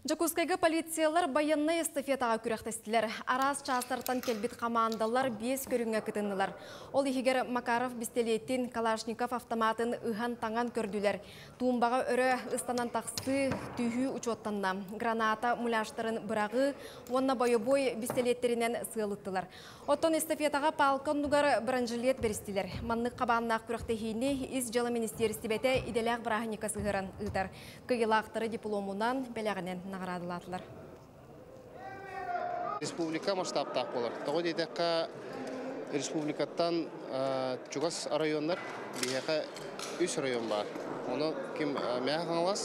Жакускайга полициялар баянны эстафетаға күрәқтестілер. Арас частартан келбет командалар 5 көріңе кітінілер. Ол егер Макаров бистелеттен Калашников автоматын ұған таңан көрділер. Туымбаға өрі ұстанан тақсы түйі учоттанна. Граната муляштарын бұрағы, онна бойы-бой бистелеттерінен сығылыттылар. Оттон эстафетаға палкон нугар бранжилет берістілер. Маннық қабаннақ күрәқтехейіне из жалы министерісті бәті иделяқ бірағыника сығыран ұйтар. Кыйылақтары дипломунан бәләғінен наградылатылар. Республика масштабтақ болар. Тоғы дейдіққа республикаттан Чугас райондар, бейеқі 3 район бар. Оны кем мәға қаңылас,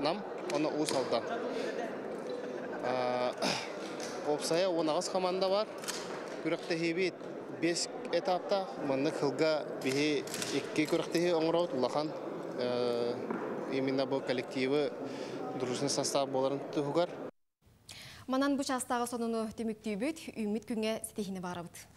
нам, оны ұс алдан. Опсая 10 команда бар. Күріқті хейбет 5 этапта. Мұнны қылға бейе 2 күріқті хей оңырауд, ұлақан именно бұл коллективі дружный состав боларын тұғығар. Манан бұш астағы сонуны түміктей бөт, үміт күнге сетехіне барабыд.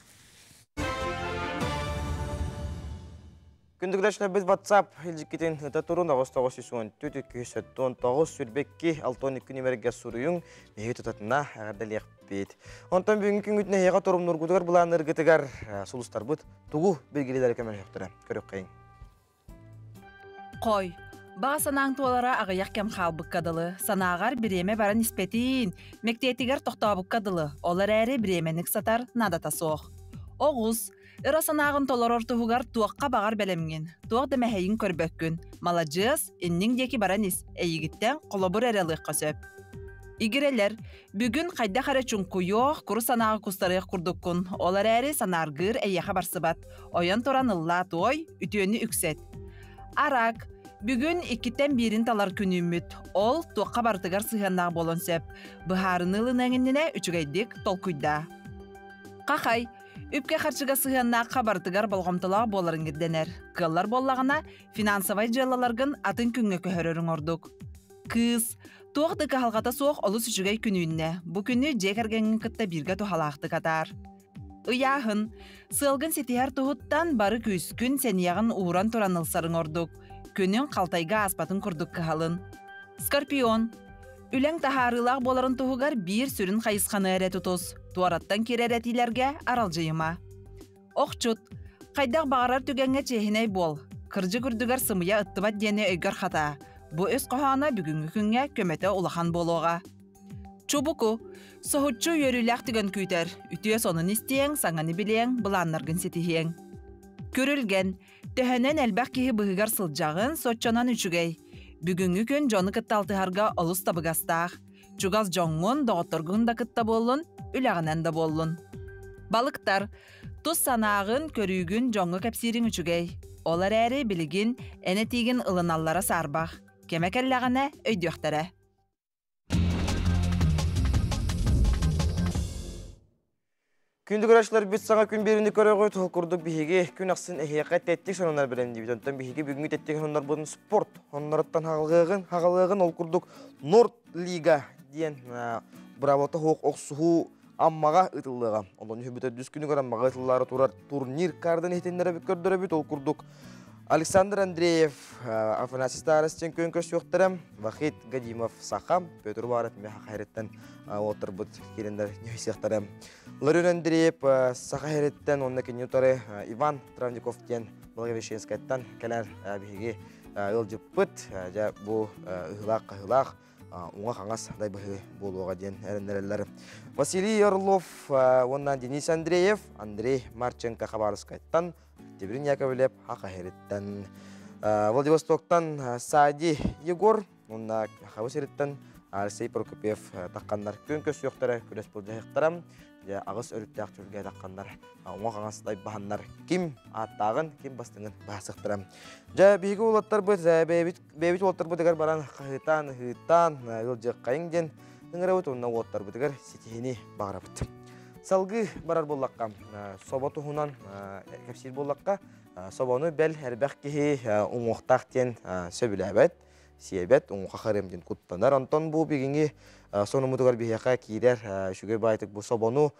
Күндігіләшіне біз WhatsApp елжіккетін ұта тұрын 9-9-2-2-9 сүрбекке 6-12 нөмерге сұруың мейі тұтатына әғардалияқ бейт. Онтан бүгінгі күнгітіне еға тұрым нұргудығар бұлан ұргітігар сұлыстар бұд тұғу белгілері көмір жоқтыры. Көрік қайын. Қой. Баға санаң туалара ағаяқ кәм қалбық қадылы. Санағар біреме барын іспетейін. Мектетігер тоқтабық қадылы. Олар әрі біременік сатар надата соқ. Оғыз, ұра санағын толар ортығығар туаққа бағар бәлемген. Туақ дәмәхейін көрбөккін. Маладжыз, иннің декі баран іс, әйігіттен қолабыр әреліққа сөп. Игерелер, бүгін қайда қара чүнку йоқ, күрі санағы күстарық күрдіккін. Олар әрі санарғыр әйеға барсыбат. Ойан торан ылла той, үтіөні үксет. Арак, бүгін 2-тен 1-ін талар күніміт. Ол туаққа бартығар сығаннағы болон сөп. Бұхарын ылын әңініне үчігайдік толкуйда. Қақай, үпке қарчыға сығаннағы қабартығар болғамтылағы боларын керденер. Қыллар боллағына финансовай жалаларғын атын күнге көхөрөрің ордық. Кыз, туақты қағалғата соқ олыс үчігай күніне. Бұ күні жекергенің күтті бірге тухалақты қатар. Ұяғын, сылғын сетияр тұғыттан бары көз күн сәнияғын уыран тұранылсарың ордық. Күнің қалтайға аспатын күрдік қағалын. Скорпион. Үләң тахарылақ боларын тұғығар бір сүрін қайысқаны әрі тұтыз. Туараттан кері әрәтилерге аралжайыма. Оқчут. Қайдақ бағарар түгенге чехіней бол. Кыржы күрдігер сымыя ұттыбат дені өйгір қата. Бұ өз қоғана бүгінгі күнге көметі ұлақан болуға. Чубуку. Соғытчу өріләқ түген күйтер. Үтіе сонын істең, саңаны білең, бұланнарғын сетихең. Көрілген. Төһөнен әлбәқ кеһи быһыгар сылжағын сотчонан үчүгей. Бүгүнгү күн жоны кытталтыһарга олус табыгастаах. Чугас жоңун доғотторгун да кытта боллун, үләғінен да боллун. Балыктар, тус санағын көрүүгүн жоңғы кәпсирин үчүгей. Олар әрі білігін әне тиген ылыналлара сарбақ. Кемекеллағана өйдіқтері. Күнді көрәшілер бүт саңа күн берінді көріғой тұл күрдік бігеге күн ақсын әйеққа тәттік сонынар білемді. Бітонтан бігеге бүгінгі тәттік сонынар бұдың спорт. Оннарыттан хағалығын ол күрдік Норд Лига дейін бұраваты хоқ оқсуғу аммаға ұтылыға. Олың хүбіті дүз күні көрі аммаға ұтылылары тұрар турнир кардын етендері бүт көрдірі бүт ол күрдік. Александр Андреев, Афанасий Старостен көн көз жоқтырым, Вахид Гадимов Сахам, Петр Барат меха хайреттен отыр бұд келендер нөйсектарым. Ларин Андреев Саха хайреттен, онына кені ұтары Иван Травниковтен Благовещенскайттан кәлер бігеге ұл жүппіт, бұл ұғылақ, оңа қаңас дай бұғы болуға ден әріндерелер. Василий Орлов, оннан Денис Андреев, Андрей Марченко Хабаровскайттан, Тебрин Яковлев Хақахереттен. Владивостоктан Сади Егор, онна Хавасереттен Алексей Прокопьев таққандар көн көз жоқтары көрес бұл жайықтарам. Ағыз өріпті ақтөрге таққандар, оңа қаңасылай бағандар кім аттағын, кім бастыңын бағсықтырам. Бейгі олаттар бұд, бейбіт олаттар бұд егер баран қағытан, ғыттан, ғылжық қайың ден, үңірі бұд, онна олаттар бұд егер сетейіне бағыра бұд. Салғы барар боллаққа, соба тұхынан кәпсир боллаққа, собаны бәл әрбәқ кеге оңуқтақ тен сөбілі әбәт, сиебет оңуқа қаремден құттанар. Антон бұл бігінге соны мұдығар бейеқа кейдер шүге байтық бұл собаны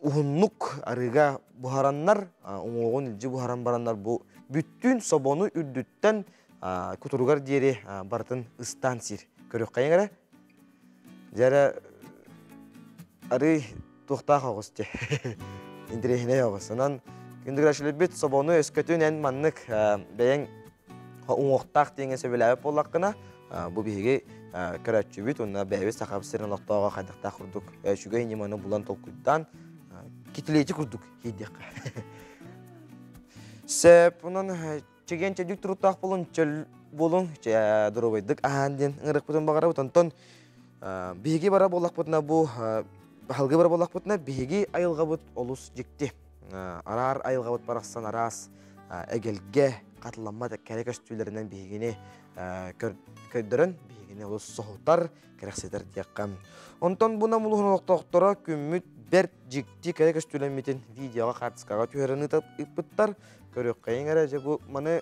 ұғынлық арыға бұхараннар, оңуғын үлжі бұхаран барандар бұл бүттін собаны үрдіттен күтірғар дері бартын ұстан сир. Көрек қайын әрі? Жәрі ары туқтақ оғысты. Интерехіне оғысынан күндігір әшілі бүт собаны өскөтін ән маннық бәйін оңуқтақ деген сөбіләбі болаққына бұл бейге көрәтші бүт, онына бәйбі сақабы сырын лақтауға қайдақтақ құрдық. Әшігі неманы бұлан толқыдан кетілейті құрдық едек. Сәп, онын чеген чәдік тұрықтақ болын, чөл болын, дұрубайдық ағанден ұңырық бұтын бағара бұтантон бейге бара болақ бұтына бұл халғы бара болақ бұтына бейге айылға бұт олыс жекті. Арар айылға бұт барақсан арас әгелге қатыламады кәрек өстүйлерінен бейгіне көйдірін, бейгіне олыс соғылтар кәрексетер дейққам. Онтан бұна мұлығын олықтақтыра күмміт бәр жекті кәрек өстүйлерметін видеоға қатысқаға түйеріні ұппыттар көрек қайын әрі жегі маны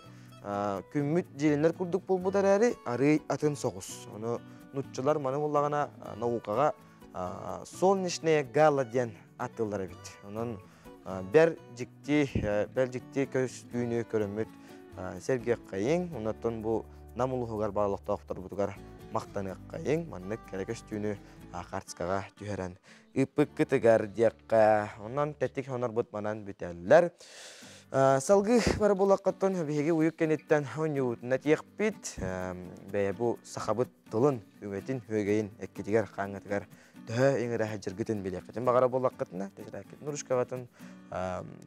күмміт желінлер күрдік бол бұдар әрі ары атын соғыз. Оны нұтчылар маны болағына науқаға солнечная гала ден атылар әбет. Оның бәр жекті көстүйіні көріммет Сергей қайын, онаттан бұл намылығығар бағылықты оқтар бұдығар мақтаны қайын, маннық кәрек өстүйіні қартысқаға түйерен. Үпік күтігер дейққа, онан тәттік онар бұд манан бүтәлілер. Салғы бары болаққаттан бейге ұйық кенеттен өңеуітіне тек бет, бәйе бұл сақабыт тұлын үметін өгейін әккетігер қаңғытығар түхі еңірі әжіргітін білеқетін. Бағара болаққатына тәжірәкет нұрышқағатын,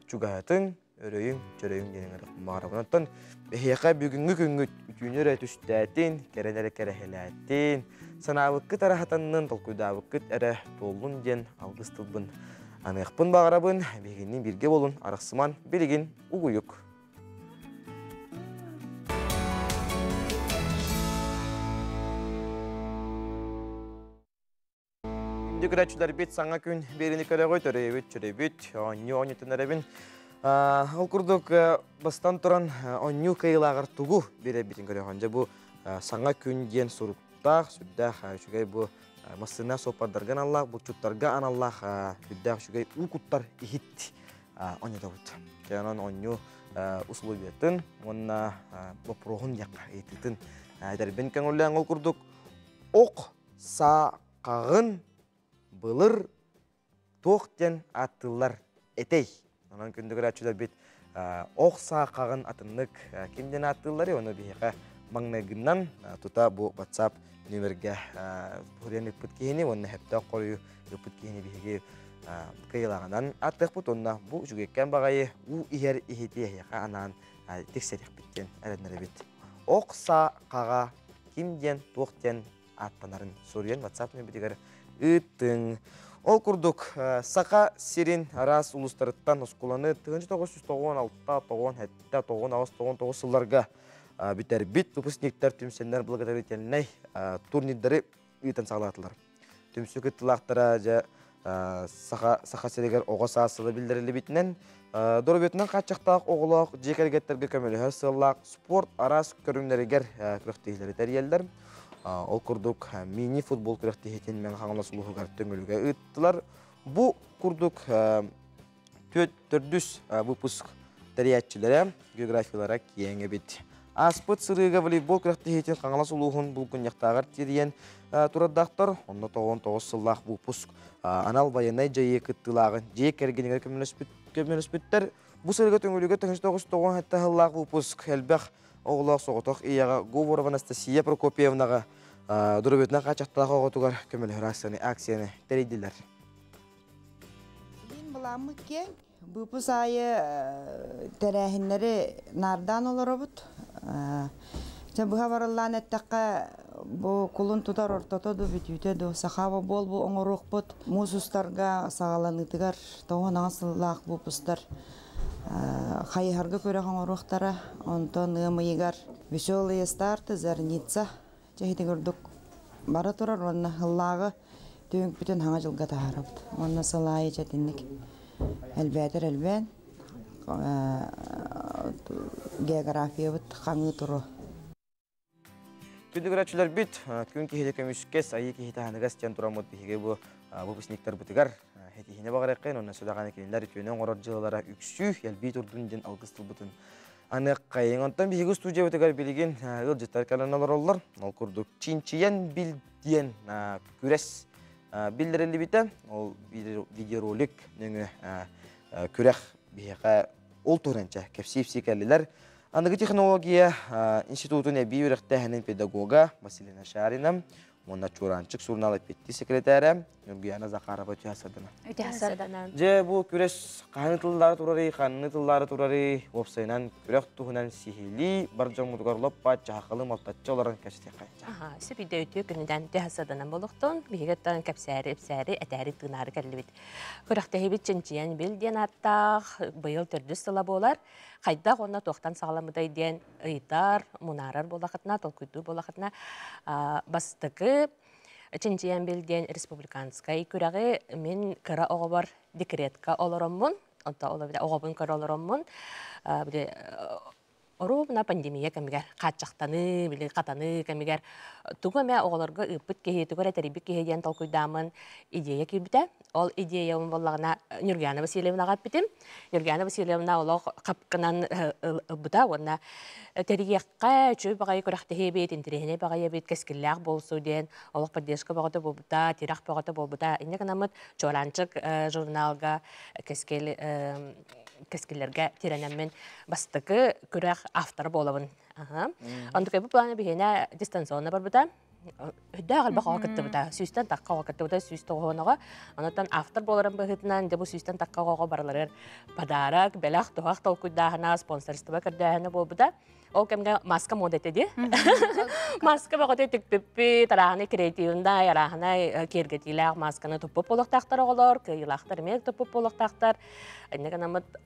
чуғағатын, өрейін, жөрейін деніңірі бағара бұнаттан бәйеқа бүгінгі күнгіт үтінер әтүстәтін, кәрәнәрі кәрәхеләтін, санауыққыт әрахатанның толқуйдауыққыт әрі толын ден алғыстылбын. Анықпын бағарабын, бегіннен бірге болын, арықсыман білігін ұғыйық. Үнді күрәтшілер бет саңа күн беріні көрі ғой, түребет, оңы түнәребін. Ол күрдік бастан тұран оңы қайылағыр тұғу бере бетін көрі қонжа. Бұл саңа күн ден сұрықтақ, сүрдәқ, жүгей бұл Масына сопардарган Аллах, бұлчуттарға ан Аллах бүддәқ жүгей ұқұттар ихит оңыда бұд. Жанан оңы условиятын, онына бопроғын яққа ететін. Дәрбен кәңілі аңыл күрдік. Оқ сақағын бұлыр тоқтен атылар етей. Онан күндігір әтшілер бет оқ сақағын атынлық кемден атылары, оны бейеқа маңнағынан тұта бұл WhatsApp нөмірге бұрен үппіт кейіне, оны әпті қоры үппіт кейіне бейге қиылағынан аттық бұт, онына бұл жүгеккен бағайы ұ иер ихеті әйеқа анан тексерек біттен әрінері бет. Оқса қаға кімден тоқтен аттанарын сөрген WhatsApp нөмірдегер үттің. Ол курдук сақа сирин арас улустарыттан оскуланы 1996-97-98-99 сылларга бит выпускниктер түмсеннер благодарительный турнирдары үйтен сағалатылар. Түмсүк ыттылақтара жа сақа сиригер оғыс асылы білдірілі битінен дұрбетінен қатшақтақ оғылақ жекергеттерге көмелі сыллақ спорт арас көрімлерігер күріқтейлері тәрелдер. Ол курдук мини футбол күріқтейетін мен қаңылас ұлығығар төңіліге ұйттылар. Бұ курдук төрдүс выпуск тәриятчылары географиялара киеңе бет. Аспыт сырыға волейбол күріқтейетін қаңылас ұлығын бұл күнняқтағар терген тұрадақтар. Онда 99 сыллақ выпуск анал баянай жайы күттілағын жек әргенігер көмеліспіттер. Бұ сырыға төңіліге 1990 әтті ғыллақ выпуск әлбәқ оғылақ соғытықияға Говорова Анастасия Прокопьевнаға дұрыбетіне қачақтағы оғытуғар көмілі акцияны тәрейділер. Мен бұламы кен, бұпыз айы тәрәхінлері нардан олар бұд. Бұға барылан әттіққа бұл құлын тұтар ортатоды бүтүйтеді. Сақаба бол бұл оңырық бұд. Мұзыстарға сағаланытығар тоғын аңсылақ бұпыздар. Хайхарга көрәген орықтары, онтон ымыйгар веселые старты, зарница. Жахиді көрдік бары тұрар, онна хыллағы түйінг бүтін хаңа жылға тағарабыд. Онна сылайы жәтінлік әлбәдір әлбән география бұд қаңы тұру. Күнді көрәтшілер бүт, күн кейді көмішкес, айы кейді ханығас тен тұрамыд бейге бұл выпускниктер бұтығар. Хетихине бағараққайын, онна сөдағаны келіндер үтіөнен ғорар жылылара үксі, елбей тұрдың ден алғыстыл бұтын. Аныққайын, онтан бейгі студия өтігар білген ұл жеттар кәліналар олар. Ол күрдік чинчиян білден күрес білдірілі біті. Ол видеоролик нөңі күрек бейіға ол тұрынша кәпсейпсей кәлілер. Анығы технология институтын әбей өріқті әнін педагога Василина Шарина. Онда Чуранчык журналы петти секретары Нургияна Захарова түйасадына. Же бұл күрес қаны тыллары турары, опсайнан күрек тұғынан сихили, бар жамудығарлап ба жағылы малтатчы оларын кәште қайынча. Сәбейді өте күніден түйасадына болуқтың, бейгеттен кәпсәрі, әтәрі тыңары кәлі бет. Күректі бет чынчиян білден аттақ, бұйыл түрді сыла болар. Қайдақ онна тоқтан сағаламыдай ден ұйдар, мұнарар болақытына, толкүйді болақытына бастықы чынчиян білден республиканскай күрәғі мен кіра оғы бар декретка олароммын, оғабын кіра олароммын. Ору бuna пандемия кәмігер қатшақтаны, білі қатаны кәмігер. Туғы мә оғыларға үппіт кеге, түгір әтәрібі кегеден толкуйдамын идея кебіті. Ол идея он болағына Нургияна Васильевнаға бітім. Нургияна Васильевна олық қапқынан бұта, онна тәрігеққа чөй бағайы көріқті хебет, интерегіне бағайы бет, кәскілләқ болсу ден, олық поддержка бағыты бол бұта, тирақ бағыты бол бұта. Инне қанамыд Чоранчык журналға кәскілерге тиренеммен бастықы көрәқ автор болабын. Ондық бұл планы бігене дистанционна бар бұта. Үдді ағылбақ оғақытты бұта. Сүйістен таққа оғақытты бұта, сүйісті оғынаға. Онықтан автор боларын бұғытынан, де бұл сүйістен таққа оғаға барыларыр. Падарак, бәләқ, тұғақ толкуйдағына, спонсорстыба кірдіғіне бол бұта. Ол кәмге маска мод етеді. Маска бағыты түкпіппі, тарағыны креативында, ярағыны кергетіләқ масканы тұпып болықтақтар оғылар, күйілақтар мек тұпып болықтақтар.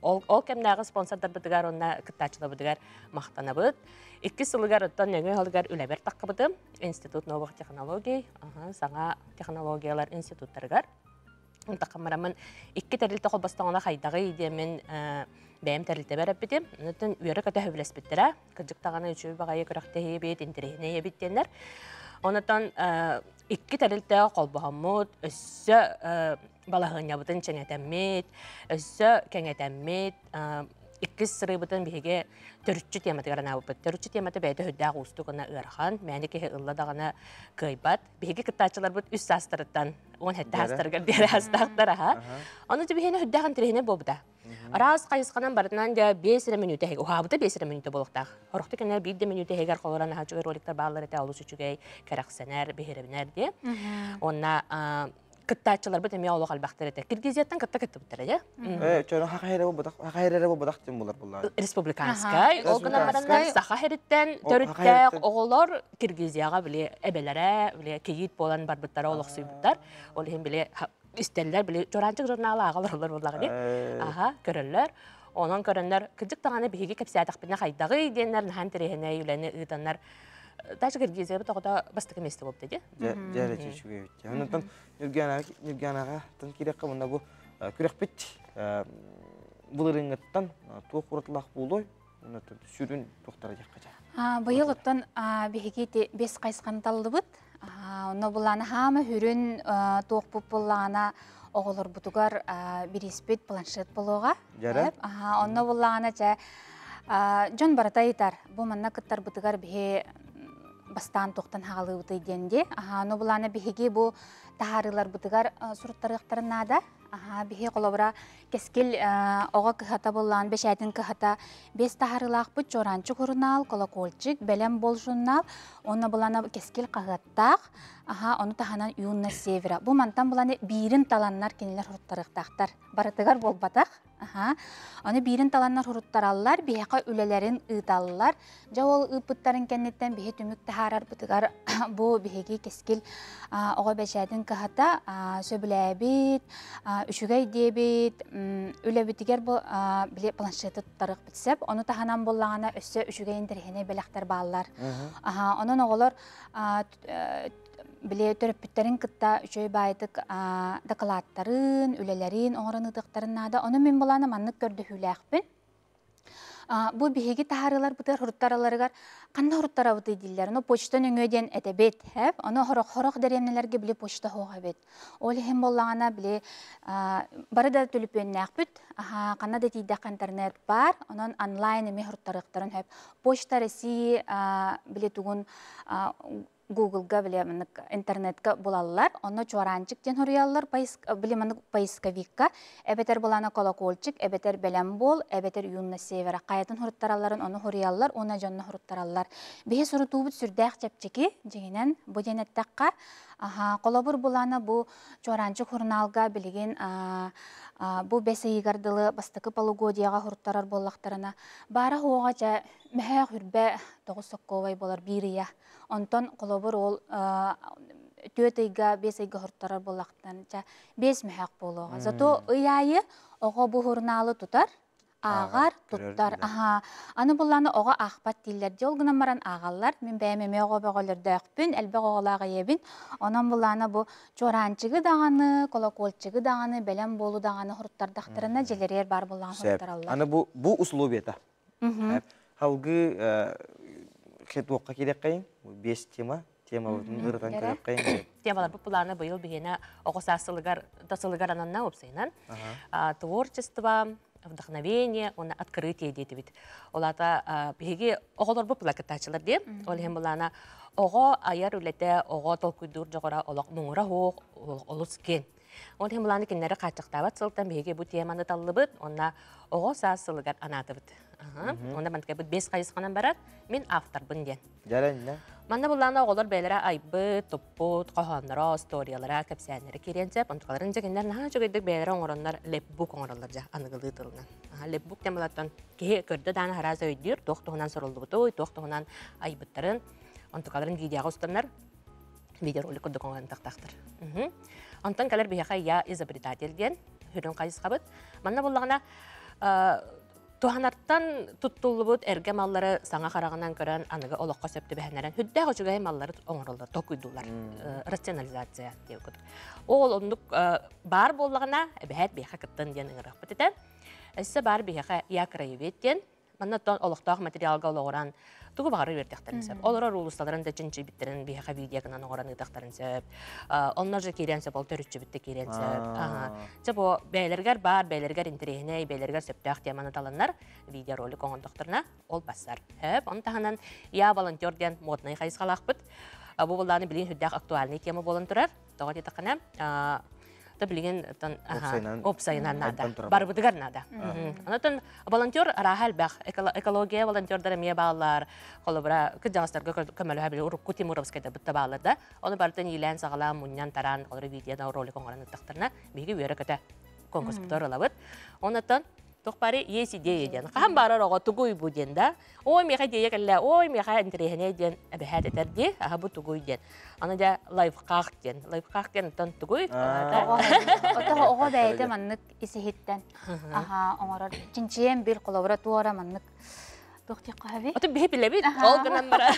Ол кәмдегі спонсордар бұдығар, онына күттачылы бұдығар мақтана бұд. 2 сылығар ұттан нөңі ғалығар үләбер таққы бұды. Институт новых технологий, саңа технологиялар институттарығар. Таққамарамын 2 тәрілті қолбастағына қайдағы идемен бәйім тәрілті бәріп бітім. Үтін үйері көті хөвілес біттірі. Күржіктағаны үші бағайы күріқті ебет, интерегіне ебеттенлер. Онытан 2 тәрілті қолбағамыд, өссі балағын ябытын чәңетәммет, өссі кәңетәммет, 2 сыры бұтын бейге төрүччү тематы гарана бұпыт. Төрүччү тематы бәйді хүдді ұстығына ұйархан, мәні кеге ұлладағына көйбат. Бейге күттачылар бұт үс астырыттан, он хәтті астырғыр дері астақтар. Оны жібігені хүддіған тірегіне болбыда. Араз қайысқанан барынан да 5 минуты хеге, ұхабыда 5 минуты болуқтақ. Орықты кәнер 1 минуты хегер қолыран ағачығы роликтар бағалар әті алу сүчігей кәрақсенер, бейхеребінер де. Онна кыттачылар бит эме олог албактыр эте. Киргизияттан кытта кытты биттер, э? Чөйрөн хакайры бодактын булар булар. Республиканскай, ол гынамарандан Сахариттен төрүттәк оголор Киргизияга биле эбелере, биле кейит болан бар биттер олог сүйбүттер. Ол хем биле isterler bile jorancık jurnалы ağalırlar bunlar diye. Aha, görürler. Onun görünler kıcık tağını bihigi kapsiyadak birine haydağı diyenler nahan terehine yülerini ıdanlar. Daha çok ergizeye bu da bastık emesti oldu dedi. Jere çeşüge bitti. Ondan Nurganaga tan kirek kamında bu kürek bit. Bulurыңыттан туох кураттылах болой, уна сүрүн тохтара жаккача. Быйылыттан бихигити бес кайскан талдыбыт. Уна буланы хама хүрүн туох буллана оголор бутугар бириспет планшет болуга. Уна буланы жа жон баратайтар. Бу манна кыттар бутугар бихе бастан тоқтан хаалыбыты денде. Уна буланы бихиги бу тахарылар бутугар суруттарыктарынада. Бихе колобра кескил ога кыхата боллан бешайтын кыхата бес тахарылах бут жоранчы журнал колокольчик белем бол журнал оны булана кескил кагаттак оны таханан юнна севера бу мантан буланы бирин таланнар кенелер хуруттарыктактар барытыгар болбатак оны бирин таланнар хуруттараллар бияка үлелерин ыыталлар жабол ыпыттарын кеннеттен бихе түмүк тахарар бутыгар бу бихеги кескил ога бешайтын кыхата сөбүләбит үшүгәй дебит үләбитигер бу биле планшеты туттарык битсеп, оны таханан боллагана өссө үшүгәйин терхене белектер баалар. Онон оголор биле төрөпүттерин кытта үчөй байтык докладтарын, үлелерин, оңорыныдыктарынада, оны мен боланы маннык көрдү хүләкпин. Бу биһиги тахарылар бутар хуруттараларыгар кандай хуруттара буты диллер. Оны почтан өңөден этебет, хеп. Оны хорох деремнелерге биле почта хога бет. Ол хем боллагана биле бары да төлөпөннәк бит. Кана да тидәк интернет бар. Онон онлайн эме хуруттарыктарын хеп. Почта Россия биле тугун Google-га биле интернетка булаллар. Оны чоранчык ден хурияллар биле маны поисковикка. Эбетер булана колокольчик, эбетер белем бол, эбетер юнна севера. Каятын хуруттаралларын оны хурияллар, оны жонна хуруттараллар. Бихе сурутубут сүрдәк чепчеки жегенен бу денеттакка колобур булана бу чоранчык журналга билеген бу бесейгардылы бастыкы полугодияга хуруттарар боллактарына бара хугача мәһә хүрбә тогысокковай болар бирия. Онтон колобур ол төтейга бесейга хуруттарар боллактарынча бес мәһәк болуга. Зато ыяйы ого бу журналы тутар. Ағар туттар. Аны булланы ога ахпат диллер. Жолгынан баран агаллар. Мен бәймеме ого бәгөлөрдө акпын, әлбе оголага ебин. Онан булланы бу чоранчыгы даганы, колокольчыгы даганы, белем болу даганы хуруттардактарына желерер бар булган хуруттараллар. Аны бу условиета. Халгы хетуакка керек кайын. 5 тема ырытан керек кайын. Темалар булланы быйыл бигене ого тасылыгар ананна опсайнан. Творчество, вдохновение, он открытие дейт бит. Олата биги оголор бу плакаттачылар деп. Ол хем булана ого аяр үлете ого толкуйдур жогора олок муңура хок олускен. Ол хем буланы киннере качыктабат сылтан биги бу теманы таллыбыт, онна ого сасылыгар анатыбыт. Онда мантка бит 5 кайсыканан барат, мен авторбын ден. Жарайна. Манда булланы оголор бәйләре айбы, топпут, коханнара, историялара, кепсәннәре киренчеп, онталарын жагыннар наһа жөгөйдүк бәйләре оңороннар лепбук оңороллар жа аныгылы тылынан. Лепбук темалаттан ке көрдө даны хараза өйдүр, тоқтугунан сорулду буту, тоқтугунан айбыттарын, онталарын видеога устаннар, видеоролик көрдүк оңорон тактактыр. Онтан калар бияка я изобретатель ден, хүрүн кайыскабыт. Манда буллагана Туханарттан туттулубут эрге маллары саңа карагынан көрөн аныгы олокко сөптү бэхнерен хүддэ хочугай маллары оңороллар, токуйдулар. Рационализация деп көтүк. Ол ондук бар боллагына бэхет бияка кыттын ден ыңырак битетен. Эссе бар бияка я краевед ден. Маннаттан олоктоох материалга олоран тугу бары бертактарын сөп. Олора рулусталарын да жинчи биттерин бияка видеогынан оңоран ыдактарын сөп. Оннор же кирен сөп, ол төрүччү битте кирен сөп. Жабо бәйлергер бар, бәйлергер интерехне, бәйлергер сөптөөх теманы таланнар видеоролик оңондоктарына ол бассар. Он таханан я волонтер ден модный кайыскалакпыт. Бу булланы билин хүддәк актуальный тема болон турар. Тога дитакана да билген опсайнан нада. Барбыдыгар нада. Анатан волонтер рахал бах экология волонтердары мие баалар, колобра кыжастарга көмөлө хабил урукку Тимуровскайда бутта баалар да. Оны бартын илен сагала муньян таран олор видеода ролик оңоран тактарына биги үйрө көтө конкурс буторалабыт. Онатан Тоқпары ес идея ден. Қахан барар оға тугуй бу ден да. Ой меха дея кәлі, ой меха интерехіне ден әбәхәт етер де, аға бу тугуй ден. Аны да лайфхак ден. Лайфхак ден тон тугуй. Отоға оға бәйді маннык исехеттен. Аха, оңарар. Чинчиен бел қолауыра туара маннык. Тоқтек қағаби? Оты бейіп біле бейт. Ол гынан бара.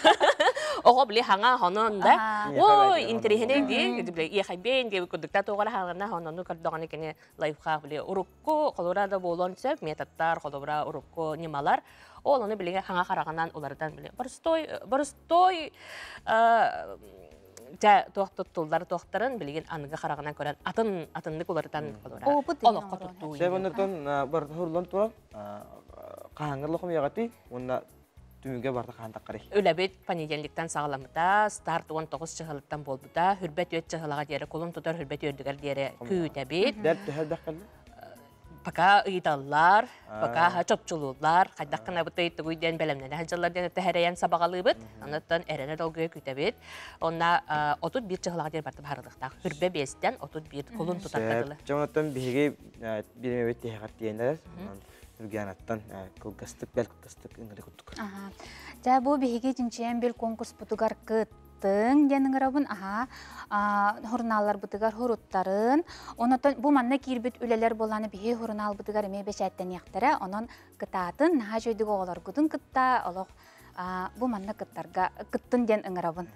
Оға біле хаңа хонон да. Ой, интерехіне де, ехай бейн де, күдікта тоғара хаңына хонону кардоғаны кене лайфхак біле. Урукку қолура да болуын сөп, метаттар, қолура урукку немалар. Ол оны білеге хаңа қарағанан олардан біле. Барыстой тоқтылдар тоқтарын білеген анығы қарағанан көрен атынлық олардан олыққа тұттуы. Себенірден бар тұрлан тұрар, қағаңырлық ұмияғаты, онда түміге барды қағандақ қарай. Өләбет понедельниктен сағаламыда, старт 19 шығылыттан болбыда, хүрбет өт шығылаға дері, қолын тұтар хүрбет өрдігер дері күйітәбет. Дәрт түхәлдәк қалды? Пока ыйталлар, пока чопчулулар, қайдаққына бұтты үйті көйден бәлемнен әжалар дені тәхәрәйен сабағалы бұд, анаттан әрені долгөй күйтәбет. Онна отут бір чығылаға дер барды барылықтақ. Хүрбе бестен отут бір қолын тұтартадылы. Жаманаттан бейге беремебет тейхағат дейендер, үргенаттан кылгастық, бәл кылгастық үңірі күттік. Жа бұл бейге жинчен бел конкурс бұтығар күт. Денің арабын, хұрналар бұтығар хұруттарын. Онытын бұл манна кирбет үлелер боланы бейе хұрнал бұтығар еме бешәттен яқтары. Онын кытатын, наға жөйдігі олар күтін кытта, олық бұл манна кыттарға кыттын ден ыңырабын.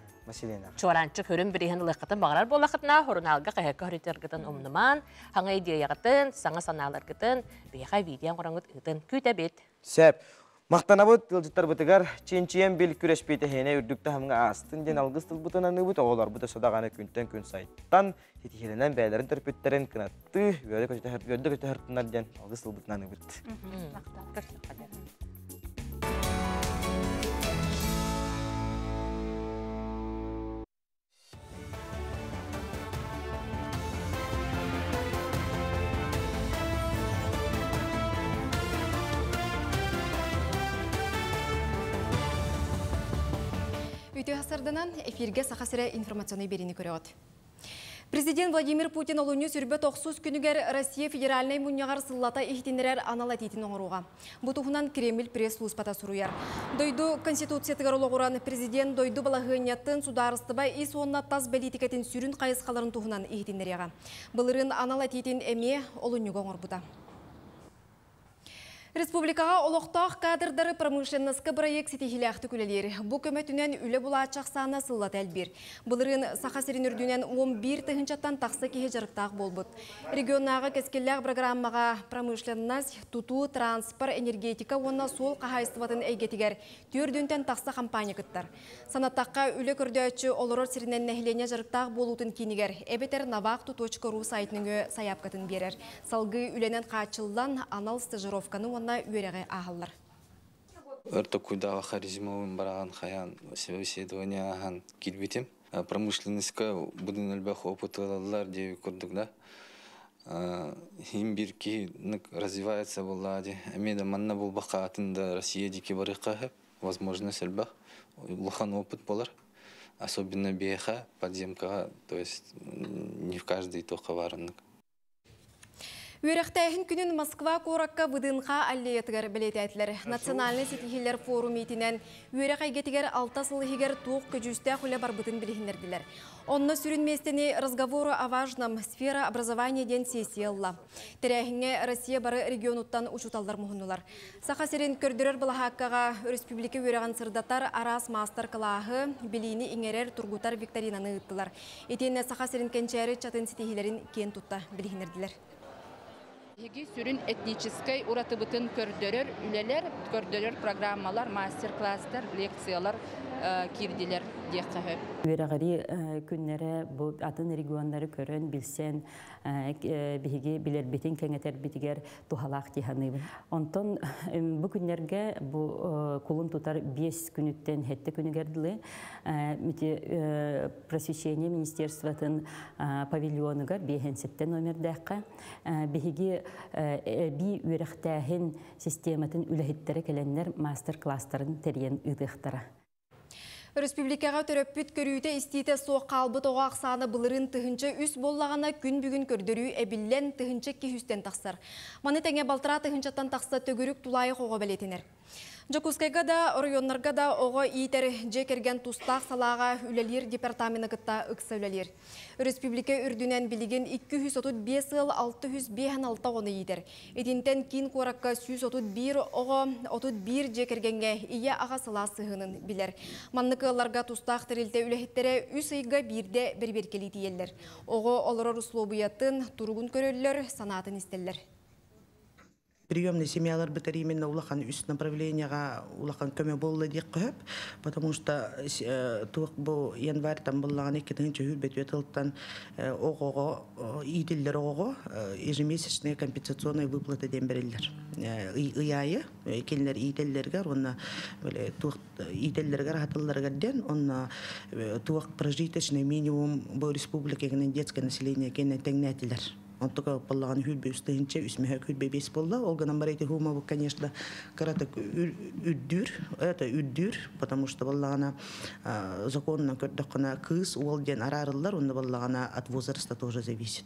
Чоранчы көрін бірейін ұлыққытын бағарар болақытына, хұрналға қайыққа хүреттер күтін ұмныман, хаңа идея ғытын, саңа саналар күтін, бейға видеоң құраңғыт күтін күйтәбет. Сәп. Мақтанабыт тылжыттар бұтығар, ченчиен бел күреш бейтіхене үрдікті хамға астын ден алғыз тыл бұтынан ұбыт, оғылар бұты содағаны күнтен күн сайттан, тетихеленен бәйлерін түрпеттерін кінатты, өрді көшті хыртынар ден алғыз тыл бұтынан ұбыт. Үйті ғасырдынан эфирге сақасыры информационный берені көріғыд. Президент Владимир Путин олуны сүрбе 90 күнігер Россия федеральный мұнияғар сыллата ихтенерер аналатитін оңыруға. Бұтығынан Кремль пресс-службата сұруяр. Дойду Конституция тығарылығыран президент дойду балағынеттін сударыстыба ис онна таз бәлитікетін сүрін қайысқаларын тұғынан ихтенереға. Бұлырын аналатитін әме олуныға оңыр бұда. Республикаға олықтақ кадрдары промышленносты проект сетихиляқты күлелері. Бұл көмөтінен үлі бұла ачақсаны сыллат әлбір. Бұлырын сақасырын үрдінен 11 тығынчаттан тақсы кеге жарықтақ болбыд. Регионнағы кәскелләғ программаға промышленность, туту, транспорт, энергетика, онна сол қағайыстыватын әйгетігер түрдінтен тақсы компания күттар. Санаттаққа үлі көрдәтші олырор сірінен нәхілене жарықтақ болутын кейінігер. Әбетер navaqtu.ru сайтының саяпқатын берер. Салғы үленен қачылдан анал стажировканы үйреге ағылыр. Өрті күйдағы харизмовын бараған қаян исследования аған келбетем. Промышленностька бұдың әлбәқ опытылалар деп көрдік да. Химбирки развивается болады. Әмеді манна бұл бақа атында Россия деке барыққа әп. Возможность әлбәқ. Лұхан опыт болар. Особенно бейха, подземкаға, то есть не в каждый тоқа варынық. Үйрәқтәйін күнін Москва қораққа бұдынға әллиетігер білетәтілер. Национальный сетихилер форум етінен үйрәқ әйгетігер алтасылығығер туық көжісті құлы бар бұдын білігіндерділер. Онны сүрінместені разговору о важном сфера образования ден сесиялла. Тәрәхіңе Россия бары регионуттан ұшуталдар мұхынылар. Сақасерін көрдірер бұлағаққаға республика үйрәған сырдаттар арас мастер қылағы білейіні еңерер тұрғутар викторинаны ұттылар. Етені Сақасерін кенчәрі чатын сетихилерін кен тұтта білігіндерділер. Хиги сүрін этнической уратыбытын көрдөрөр, үлелер, көрдөрөр программалар, мастер-класстар, лекциялар кирдилер дияққағы. Үйрәғари күннері бұл атын региондары көрін, білсен, бігі білер бетін кәңетер бітігер тухалақ дейханыбын. Онтон бұл күннерге бұл құлын тұтар 5 күніттен хетті күнігерділі. Просвещение министерствотын павильоныгар бейхенсеттен номердәққа. Бігі би үйрәқтәхін систематын үләхеттері кәләнлер мастер-класстарын тәрген ұйдықтара. Республикаға төрөппүт көрүүте истите соқ қалбыт оға ақсаны бұлырын тұхынчы үс боллағана күн бүгін көрдірүү әбіллен тұхынчы кехүстен тақсар. Маны тәңе балтыра тұхынчаттан тақса төгірік тулайы қоға бәлетінер. Жокускайга да, районнарга да оға иетер жекерген тустақ салаға үлелер департамені кытта ықса үлелер. Республика үрдінен білеген 235 ыл 656 оны иетер. Едінтен кин қоракка 131 оға 31 жекергенге ие аға сала сығынын білер. Маннықыларға тустақ тірілті үлехеттері үс айға бірде бір-беркелі тиелер. Оға олар условиятын тұрғын көрелер, санатын істелер. Приемные семьялар бітір именно улахан үст направлениеға улахан көме болы дейк қөп, потому что туық бұл январь там боллаған 2-ші хүлбет өтілттен оғығы, иделер оғы ежемесячные компенсационные выплаты ден берелер. Иайы, келінер иделергер, онна иделергер хатылларга ден, онна туық прожиточный минимум бұл республиканың детское население кенне тәңнәтілер. Он только поллаган хүлбе үстәһенчә үсмәһә хүлбе бес болла. Олганан бар әйтә хума бу, конечно, каратык үддүр, это үддүр, потому что боллагана законна көрдәккәнә кыз ул ден арарылар, онда боллагана от возраста тоже зависит.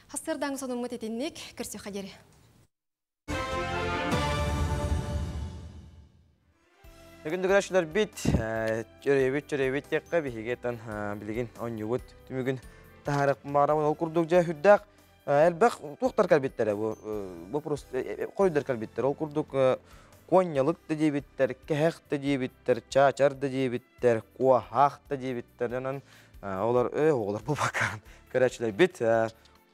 Хастырдан соның мөтетинник кирсе хадери. Бүгін дүгәрәшілер бит, чөрейбет текка бігегеттен білеген 10 югут түмігін тахарық мағрамын ол күрдік жа хүддәк әлбәқ тоқтар кәлбеттері, бұл просто қойдар кәлбеттері. Ол күрдік коньялық да дейбеттер, кәхәқ да дейбеттер, чачар да дейбеттер, куахақ да дейбеттер. Олар бұл баққан көрәшілер бит.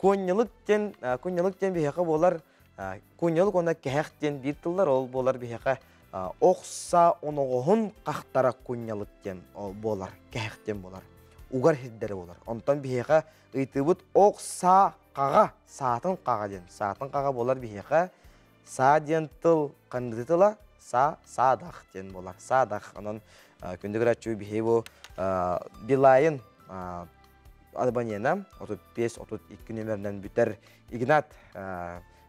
Коньялық тен бігеқі болар, коньялық ona кәхәқ тен бейттілер, ол болар бігеқі оқса оноғығын қақтара коньялық тен болар, кәхәқ тен болар. Угар хиддері болар. Онтан бігеға ұйтыбыт оқса қаға, саатын қаға ден. Саатын қаға болар бігеға, са ден тыл қандытыла, садақ ден болар. Садақ. Онын күндігір әтчу біге бұл Билайын Албанияна 35-32 нөмірінен бүтер Игнат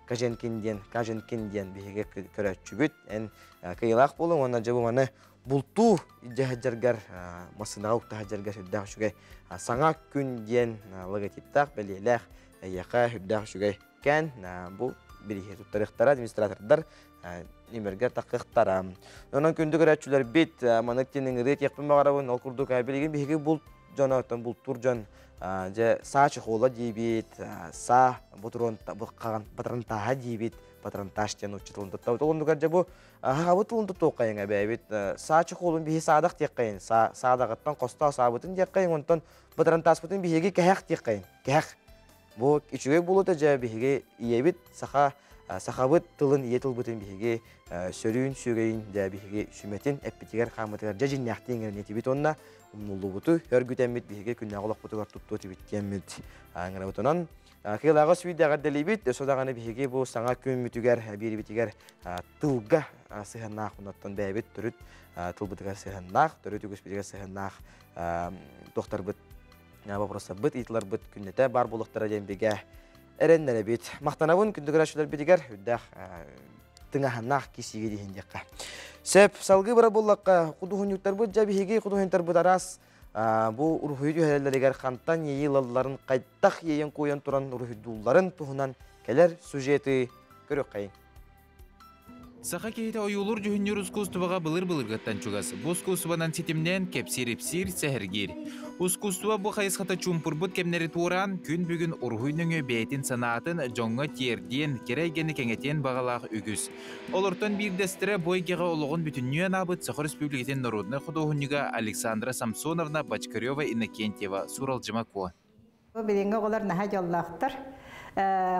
Каженкин ден бігеге көрәтчу бүт. Ән кайылақ болың, онын жабы маны Булту жахаджаргар масынаға ұқтахаджаргар хүддақ шүгай саңа күн ден логотиптақ бәлеләқ яқа хүддақ шүгай кән бұл бірге тұттарықтар, администратордар немергер тақықтара. Онан күнді көрәтшілер бет манықтенің рет яқпын мағарабын ол күрдік әбелеген бейге бұл жонауттан бұл тұр жон са чықола дейбет, са батырын таға дейбет, батырын таштен ұтчытылын тұттау. Ондығар жабы Хавы тылынды тоқайын әбәйбет, саачы қолын бейі садақ тек қайын, садағыттан қостау сабытын тек қайын, онтан бұтырын таспытын бейге кәхәқ тек қайын, кәхәқ. Бұл кечуге болуды жа бейге иебет, сақабыт тылын иетіл бұтын бейге сөрүйін сөгейін жа бейге сүметін әппетігер қамытығар жа жинняқты еңіріне тебет онына ұмнулы бұты, өргүтәмет бейге күннағылық бұтығар тұтту тебеттемет. Аңыра бұтынан Кылағы сүйдіғар дәлейбет, содағаны бейге бұл саңа күн мүтігер, бері бетігер тылға сығаннақ ұнаттан бәйбет түріт, тыл бұтығар сығаннақ, түріт үгіс бетігер сығаннақ, тоқтар бұт, вопроса бұт, итылар бұт күннеті бар болықтара ден беге әренлері бет. Мақтанауын күндігір ашылар бетігер, үддәқ тыңағаннақ кесіге дейін деққа. Сөп, салғы бұра болаққа құдуғын юқтар бұт, жа бейге құдуғынтар бұт арас, бұл ұрхүйді әлелерігер қантан ейілалыларын қайттақ ейен қойын тұран ұрхүйдуларын тұғынан кәлер сюжеті көрек қайын. Сақа кейті ойулыр жүхінер ұскустываға бұлыр-бұлырғаттан чуғас. Бұл ұскустыванан сетімнен кепсер-епсер сәхіргер. Ұскустыва бұл қайысқата чумпырбыт кемнері туыран күн бүгін ұрхүйніңі бәйтін санатын жоңға терден керейгені кәңетен бағалақ үгіз. Олыртан бір дәстірі бойгеға олығын бүтіннен абыт Сақыр Республикетін народны құдуғыныға Александра Самсоновна Бачкарева Иннокентьева Суралжыма Куа. Білінгі олар наға жоллақтыр.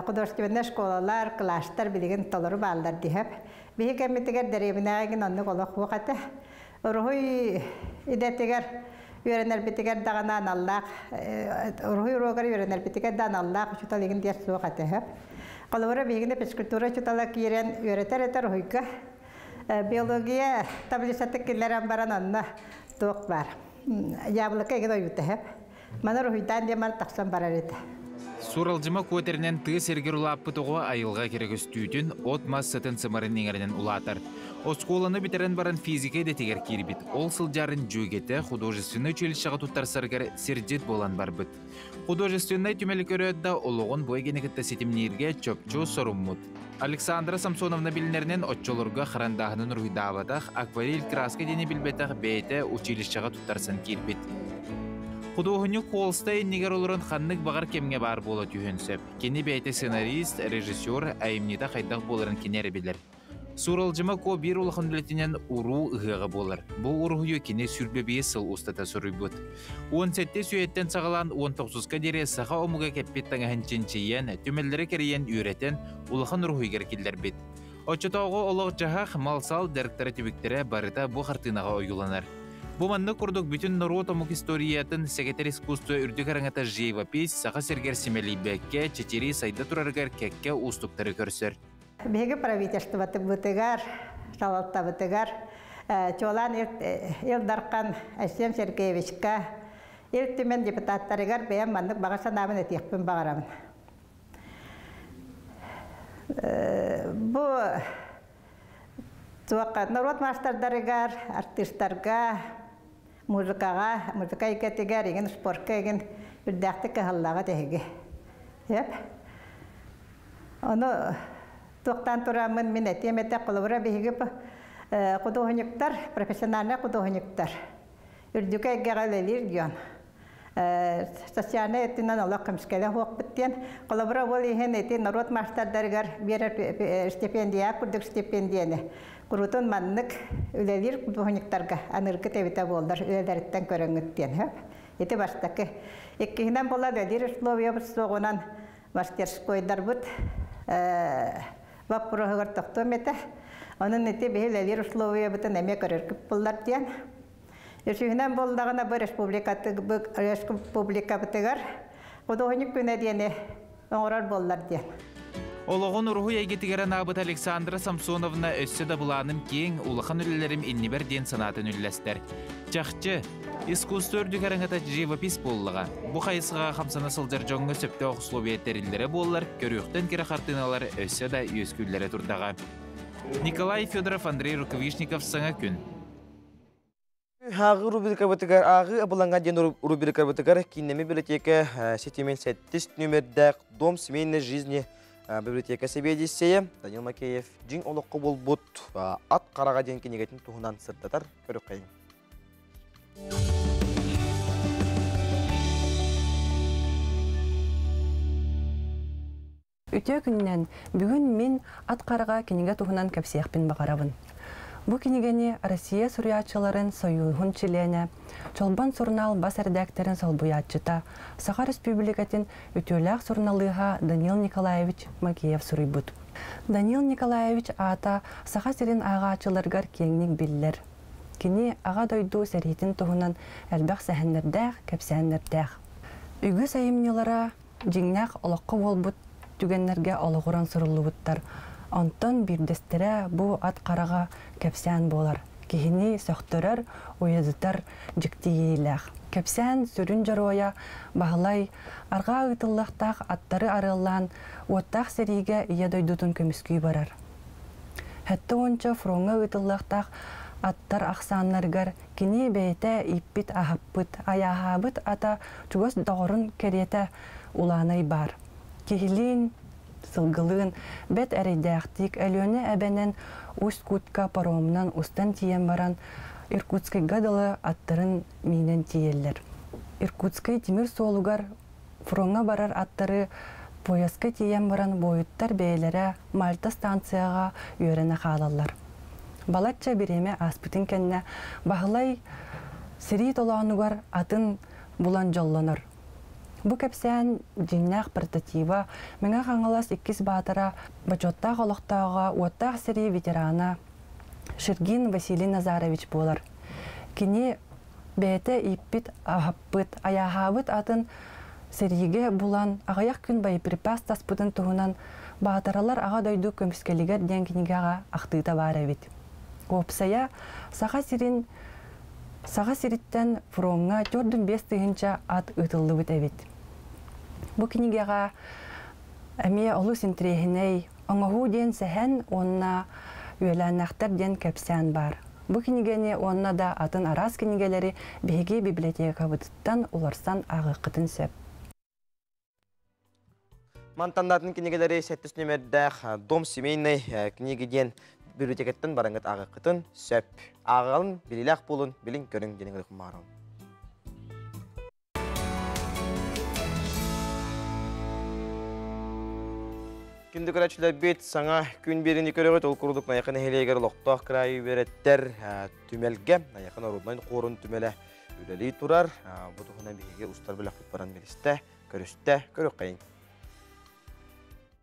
Художественный школалар, класстар билеген толору балдар дихеп. Бихи кемитигер деребинагин онны колох вакаты. Урхуй идетигер үйренер битигер дагана наллах. Урхуй рогар үйренер битигер дан аллах чуталеген дерс вакаты хеп. Колора бигине физкультура чутала кирен үйретер урхуйга. Биология таблицаты киллерен баран онны тук бар. Яблыка ген ойуты хеп. Мана урхуйдан демар таксан барар еді. Суралжыма көтерінен тыы сергер улаппытыға айылға керегістүйдін от массатын сымарын еңерінен улатар. Осколаны бітерен баран физика детегер кирбит. Ол сылжарын жөгеті художественный училищаға туттарсаргар сердет болан барбыт. Художественный түмелі көрөдді олығын бойгенекітті сетімнерге чөпчу соруммут. Александра Самсоновна билнерінен отчолырға қарандағының руйдавадақ акварель краска дені білбетақ бейті училищаға туттарсан кирбит. Художник Холстейн негер олырын ханнык бағар кемге бар болы түйінсіп. Кені бәйті сценарист, режиссер, әйімнеті қайдақ болырын кенері білір. Суралжыма ко бір улықын білетінен уру ұғығы болыр. Бұл ұрғыю кені сүрбебейі сыл ұстата сұрый бұд. 17 сүйеттен сағалан 19-қа дере саға омуға кәппеттің әхінченчейен, түмелдері керейен үйретен улықын ұрғыйгер келдер бет. Очытауғы олық жағақ малсал дәріктері түбіктері барыта бұл қартынаға ойыланар. Бу манны курдук бүтүн наротомук историятын секретарь искусство үрдүгәрәңәтә живопись саха сергер семелибекке четири сайда тураргар кекке устуктары көрсөр. Беге правительство бутыгар, салатта бутыгар, чолан Илдаркан Асем Сергеевичка, илтимен депутаттарыгар бәям маннык багаса намын этекпин багарамын. Бу туакка народ мастардарыгар, артисттарга, музыкага, музыка икетигер, еген спортка еген үрдәкті кахаллага теге. Оны тоқтан турамын мен әтемете қолыбыра бейгіп құдығынықтар, профессиональный құдығынықтар. Үрдікі әгеғалелер дүйен. Социальный әтінен олақ қымскелі хоқ біттен. Қолыбыра ол еген әті народ мастардарыгар бір стипендия, күрдік стипендияны. Құрутын маннық үлелер құдығынықтарға анырғы тәбіті болдар, үлелеріттен көріңіттен. Еті бастақы. Еккігінен болады әлер условия бұд соғынан мастерскойдар бұд. Ваппұрығығыр тоқтым еті. Оның еті бейіл әлер условия бұдын әме көріркіп болдар дейін. Өсігінен болдағына бұл республика бұтығар құдығынық күні дейіне оңырар болдар дейін. Олығын ұрғы егетігерін абыт Александра Самсоновна өссі да бұланым кейін улыған үлілерім иннебер ден санатын үлілестер. Чақчы, искусство үрдігеріңі живопись болыға. Бұ қайысыға қамсаны сылдар жоңғы сөпті оқысловиеттерілері болылар, көріқтен кері қартыналар өссі да өскүлері тұрдаға. Николай Федоров, Андрей Рукавишников, Саңа күн. Ағы рубрика бұтығар, ағы бұланға ден рубрика бұтығар, кинеме библиотека сетемен 7 нөмірдәк дом семейной жизни библиотека себедесея. Данил Макеев жин олыққы бол бұт ат қараға ден кенегетін тұғынан сырдатар көріп қайын. Үтө күннен бүгін мен ат қараға кенеге тұғынан кәпсияқпен бағарабын. Бу кинигени Россия сурьячыларын союзун чилене, чолбан сурнал бас редакторын солбуятчыта, Саха Республикатын үтөләк сурналыға Данил Николаевич Макеев сурыйбут. Данил Николаевич ата Саха сирин ағачыларгар кеңник биллер. Кини аға дойду сәретін тұғынан әлбәқ сәхіннердәқ, кәпсәннердәқ. Үгі сайымнелара жиңнәқ олыққы болбут түгеннерге олығыран сұрылыбыттар. Онтон бирдестере бу ат қараға кәпсән болар. Кихини сөқтөрөр, уязытар жіктейеләқ. Кәпсән сүрін жароя бағылай арға ұйтыллақтақ аттары арылан оттақ сериге ие дойдутын көміскүй барар. Хәтті онча фронға ұйтыллақтақ аттар ақсаннаргар кини бәйті иппит ахаппыт, аяхабыт ата чугас доғырын кереті уланай бар. Кихилин сылгылын бәт әрейдәқтік әлөне әбәнен Усть-Кутка паромынан устан тиен баран Иркутскай гадалы аттарын минен тиеллер. Иркутскай тимир солугар фронға барар аттары пояска тиен баран бойыттар бәйлері Мальта станцияға үйрені қалалар. Балатча биреме аспытын кәнне бағылай сирит оланугар атын булан жолланыр. Бу кәпсән жиннәк портатива меңа қаңылас 2 батыра бачоттақ олықтауға оттақ сири ветерана Шергин Василий Назарович болар. Кини бәйті иппит ахаппыт, аяхабыт атын сириге булан ағаяқ күн байприпас таспытын туғынан батыралар аға дойду көміскелігер ден кенегеға ақтыйта бар әбет. Опсая саға сириттен фронға 4-5 тыгынча ат ұтылды бұт әбет. Бу кинигега әме олу синтрехиней оңоху ден сәһән онна үеләнәхтәр ден кәпсән бар. Бу кинигене онна да атын арас кинигеләре беге библиотека бутыттан уларсан агы кытын сөп. Мантандатын кинигеләре 7 нөмердә дом семейный книгиден библиотекаттан бараңгыт агы кытын сөп. Агылын билиләк булын, билин көрүң денең кумарым. Күнді көрәтшілер бет саңа күн беріні көрігіт ол құрудық найақын әйелегер лоқтақ крайы береттер түмелге, найақын оруднайын қорын түмелі өлелей тұрар. Бұтығынан бекеге ұстар білі құт баран мерісті, көрісті, көрік қайын.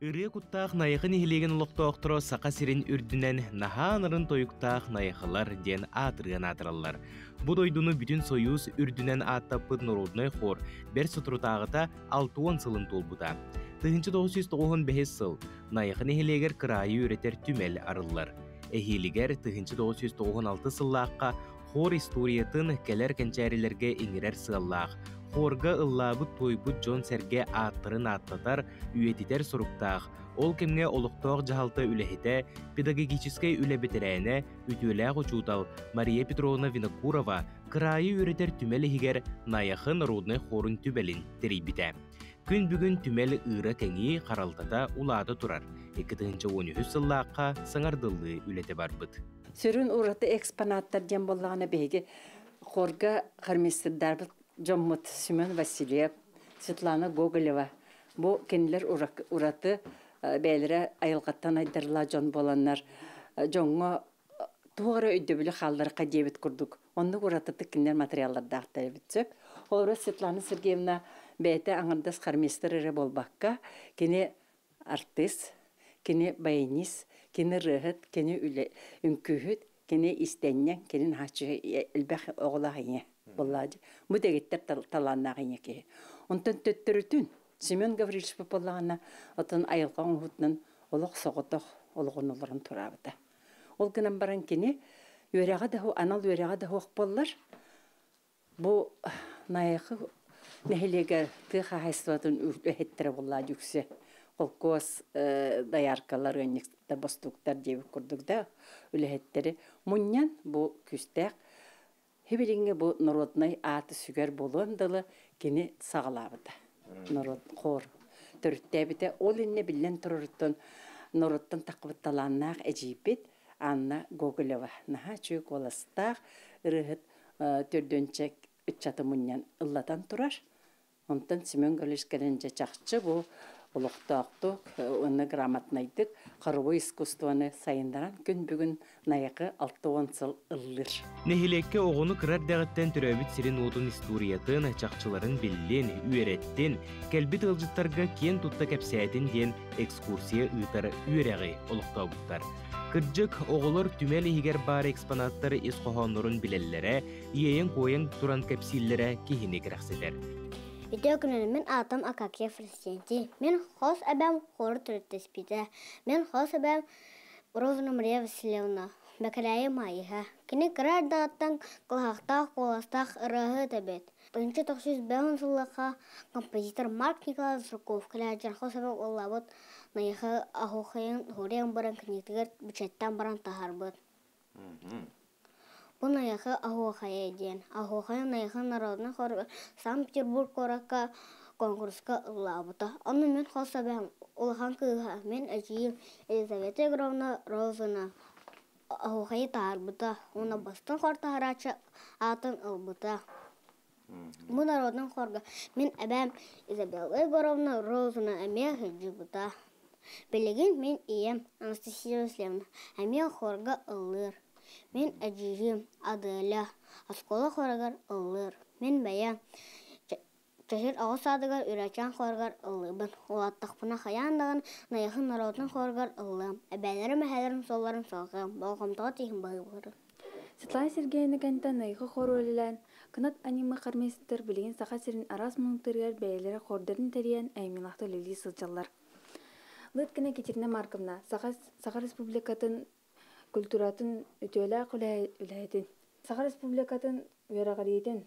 Үрі құттақ найақын әйелеген лоқтақтыры сақа сирен үрдінен наханырын тойықтақ найақылар ден атырған атыралар. Бұл ойдуны бүтін союз үрдінен аттапыд нұруднай қор, бәр сұтырутағыта 6 сылын толбыда. 1995 сыл найықын әхелегер қырайы өретер түмел арылар. Әхелегер 1996 сыллаққа хор историятын кәлер кәнчәрелерге еңірер сығаллақ. Хорға ыллабыт тойбыт Джон Серге аттырын аттатар үйетитер сұруқтақ. Ол кемге олықтоқ жағалты үләхеті педагогическай үләбетерәйіне үтіләқ ұчутал Мария Петровна Винокурова қырайы өретер түмел егер найықын роднай хорын түбелін терейбіті. Күн бүгін түмәлі ұйра кәңе қаралтата улады тұрар. 2013 сыллаққа сыңардылы үлеті бар бұд. Сүрін ұраты экспонаттар дем болғаны бейге қорға қарместірдар бұд Жоммут Семен Васильев, Светлана Гоголева. Бұл кенілер ұраты бәлірі айылғаттан айдырла жон боланар. Жоңға туғыры өйдөбілі қалдары қадебет күрдік. Онды ұраты кенілер материалларды ақтар бітсөк. Олары Светлана Сергеевна бәйті аңырдас қарместірі болбаққа, кені артист, кені баянист, кені рығыт, кені үнкүйіт, кені истеннен, кені хачы үлбәқ оғылағыне болады. Бұл дегеттер таланнағыне ке. Онтан төттірітін, Семен Гаврилович болағына, отын айылған ұғытның олық соғытық олығын оларын тұрабыда. Ол күнін баран кені, анал өреға да хоқ болар. Бұл найықы нәхелегер тұға хайсыватын өттері болады үксе. Қолқос даяркалар өннектер бастуқтар дебі күрдікді өліхеттері. Мұннан бұл күстәк, хебеліңе бұл народнай аты сүгер болуындылы кені сағалабыды. Народ қор түрттәбіді. Ол інне білен тұрырыттың народтың тақыбытталаннақ әжейбет Анна Гоголева. Наға чөк оластақ ұрығыт түрдөнчек үтчаты мұннан ұллатан тұрар. Онтан Семен Гаврилович кәрінже чақчы бұл ұлықтақтық, оны грамотнайдық, қаруы искусствоны сайындаран күн бүгін найақы 6-10 сыл ұллыр. Нехилекке оғыны қырар дәғіттен түрәбіт сирен отын историятын, чақчыларын білден, үйереттен, кәлбіт ұлжыттарға кен тұтта кәпсәйтін ден экскурсия ұйтары үйерәғи ұлықтауыттар. Кырджык оғылыр түмәлі егер бар экспонаттары исқоғанырын білелері, иейін қойын тұран кәпсиллері кейіне керақсетер. Видео күнін мен атам Акакия Фрестенти. Мен қос әбәм қоры түріттеспейді. Мен қос әбәм Розана Мария Васильевна. Бәкірәйі майыға. Кені қырар дағаттан қылғақтақ, қоластақ ұрағы тәбет. 1905 жылыға композитор Марк Николай Зруков кіләжер қос әбәм олабыд найығы ахуқайын ғориян баран кінектігер бюджеттен баран тағар бұд. Бұл найығы ахуқайы ден. Ахуқайы найығы народының қорғы Санкт-Петербург қораққа конкурсқа ұлабыды. Оны мен қос әбәм ұлған күйға мен әжейім Елизавета Игоровна Розана ахуқайы тағар бұды. Оны бастың қорта харачы атын ұлбыды. Бұл народның қорғы мен әбәм Изабелла Егоровна Розана әме ғыджы бұды. Білеген мен ием Анастасия Васильевна әме қорға ұлыр. Мен әжейім Аделя Аскола қорағар ұлыр. Мен бәя Чахир ағыс адығар үрәчан қорғар ұлыбын. Олаттақпына қаяндағын найықын народның қорғар ұлым. Әбәлері мәхәлерім соларым салғым. Балғамтаға тейін бағы болырым. Светлана Сергеевна кәнті найығы қор өлілән, кынат аниме қарместер білген сақа серін арас мұңтырғар бәйелері қордарын тәриян әйменақты лили сылжалар. Лыткіне Катерина Марковна, Сақа Республикатын культуратын үтөлі үләйетін. Сақа Республикатын верағаретін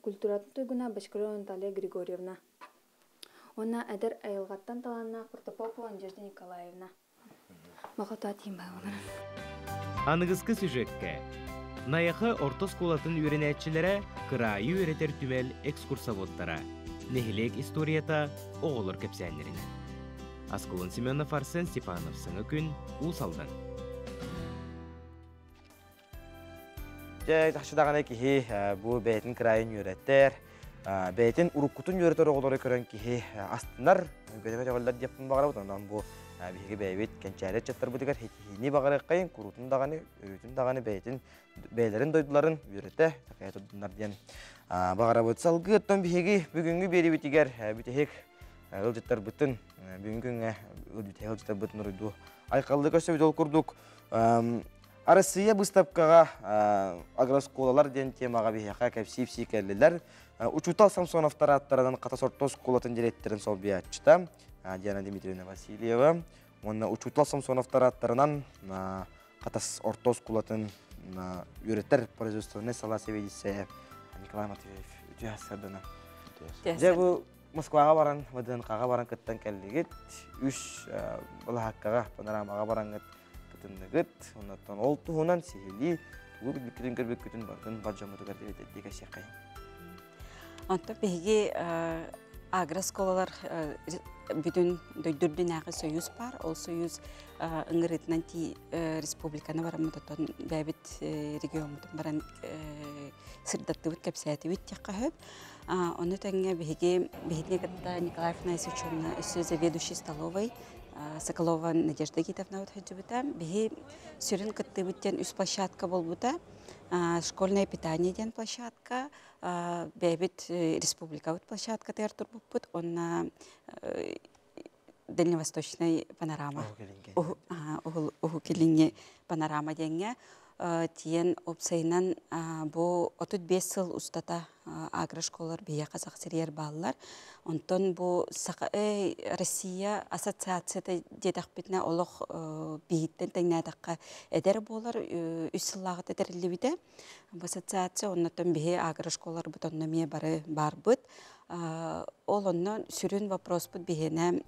культуратын тұйгына Башкирова Наталья Григорьевна. Она әдір айылғаттан таланна Құртопопова Надежда Николаевна. Мақата тиім бағылар. Анығызқы сюжетке. Наяқы орта сколатын үйренәтчілері қырайы үйретер түмел экскурсоводтара. Нехилек историята оғылыр кепсәнеріне. Асколын Семенов Арсен Степанов сыңы күн ұсалдан. Тақшыдағаны кихи бұл бәйтін қырайын үйреттер. Бәйтін ұрыққытын үйретер оғылары көрін кихи астынар. Көтебет оғылдар деппін бағара бұд. Ондан бұл бейгі бәйбет кәнчәрет жаттар бұдығар. Хейні бағары қайын, құрутын дағаны, үрітін дағаны бәйтін бәйлерін дойдыларын үйретті. Тақайы тұдынар ден бағара бұд. Салғы өттен бейгі бүгінгі бері бітігер бітігек ылжыттар бұтын. Бүгінгі ылжыттар ылжыттар бұтын ұрыду. Айқалды көсі өт ол күрдік. Арасыя бұстапқаға агросколалар ден темаға бейхақа кәпсіп кәлілер. Учутал Самсоновтар аттарынан қата сортос колатын директорын сол биятчыта. Диана Дмитриевна Васильева. Онна Учутал Самсоновтар аттарынан қатас ортос колатын үйреттер производственный сала севедисі Николай Матвеев үті асырдына. Же бұл Москваға баран, ВДНК-ға баран кіттен кәлігет. Үш бұлаққаға, панорамаға баран кіттіндігіт. Оннаттан ол тұғынан сейілі тұғы бүккетін көрбеккетін бардың баджамыды көрдегі шеқай. Онта беге агросколалар бүтін дөйдүрден ағы союз бар. Ол союз ыңырытынан ти республиканы барамыдатон бәбіт регионмытын баран сырдаттыбыт кәпсәтібіт текқа хөп. Оны тәңе беге кітті Николай Афанасьевичевна заведующий столовой Соколова Надежда Гитовна өтхөджібіті. Беге сүрін кітті бүттен үс площадка бол бұта. Школьное питание ден площадка, бәбіт республика площадка тәр тұрбыппыт, онна дальневосточный панорама. Уху келінге панорама денге. Тиен опсайынан бұл 35 сыл ұстата агрошколар бейе қазақ сірер балылар. Онтон бұл Россия ассоциацияда дедақ бітіне олық бейіттен тәңнәдіққа әдер болар үсіллағы тәдірілі біді. Бұл ассоциация оннаттан бейе агрошколар бұтонна ме бар бұд. Ол оннан сүрін вопрос бұд бейіне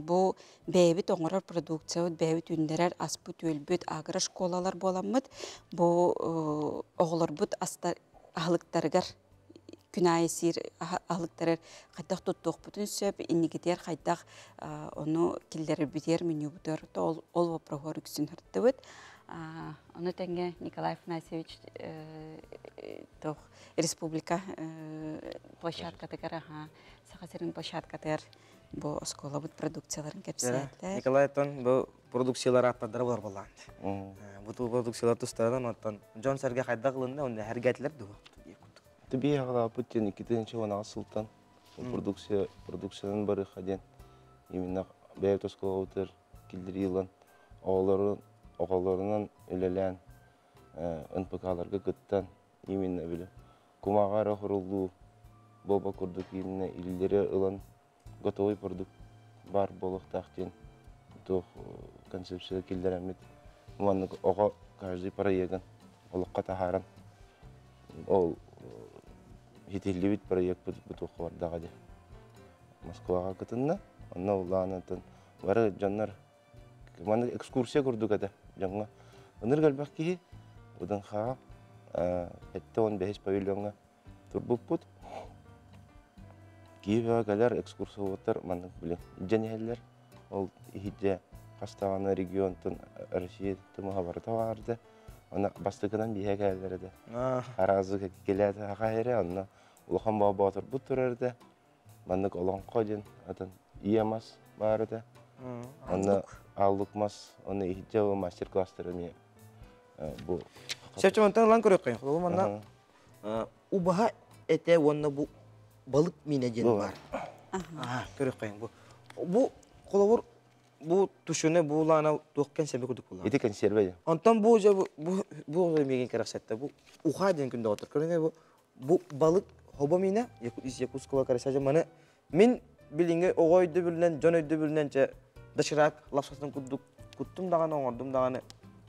бұл бәйбіт оңырар продукция, бәйбіт үндерер аспыт өлбіт агрошколалар боламыд. Бұл оғылар бұд ағылықтарығар күнайы сир ағылықтарыр қайдақ тұттық бұтын сөп, инегетер қайдақ оны келдері бітер меню бұтыр. Ол вопроғыр үксін хүртті бұд. Оны тәңге Николай Афанасьевич республика площадкатығар, сақасырын площадкатығар бұл оскола бұд продукцияларын кәпсәді. Николай Тон бұл продукциялар аттадары болар боланды. Бұл продукциялар тұстарынан оттан Джон сәрге қайдақ ұлында, онда әргәтілер дөу. Тебе ағала бұттен 2-ші онаға сылтан продукцияның бары қаден. Именно бәйбіт оскола ұтыр келдер елін оғаларынан өлелән НПК-ларға күттен. Именно білі. Кумағара құрылу болба күрдік именно илдері ұлан готовый продукт бар болық тақтен. Тұқ концепция келдер әмет. Мұнық оға каждый проектін олыққа тахаран. Ол жетелі бит проект бұтуқ бардаға де. Москваға күтінна, онна ұлағанатын. Бары жаннар, маны экскурсия күрдік әді жаңға. Оныр қалбақ кейі, бұдан қаға, әтті 15 павильонға тұрбық бұд. Кейі қалар экскурсоваттар, маны білін, және әлілер. Ол ехидде қастағаны регионтын Россия тұмыға барыта барды. Она бастыкынан бие кәлдерді. Аразы келеді ағайыры, оны ұлған баба отыр бұт тұрарды. Мандық олған қойден, атын иемас барды. Оны алдықмас, оны ехидде мастер-кластыры ме бұл. Сәпчемантан ұлан көрек қайын. Ол маңна ұбаға әте онына бұл балық менеден бар. Көрек қайын. Бұл қолауыр bu tuşunu bu lana dokkan sebe kuduk bulan. Itu konserve ya. Ondan bu megen karaksette bu uhaden günde otur. Körüne bu balık hobamine Yakuskova karışaca mana min bilinge oğoydu bilinen, jonoydu bilinence dışırak lafsasını kuttum dağına oğurdum dağına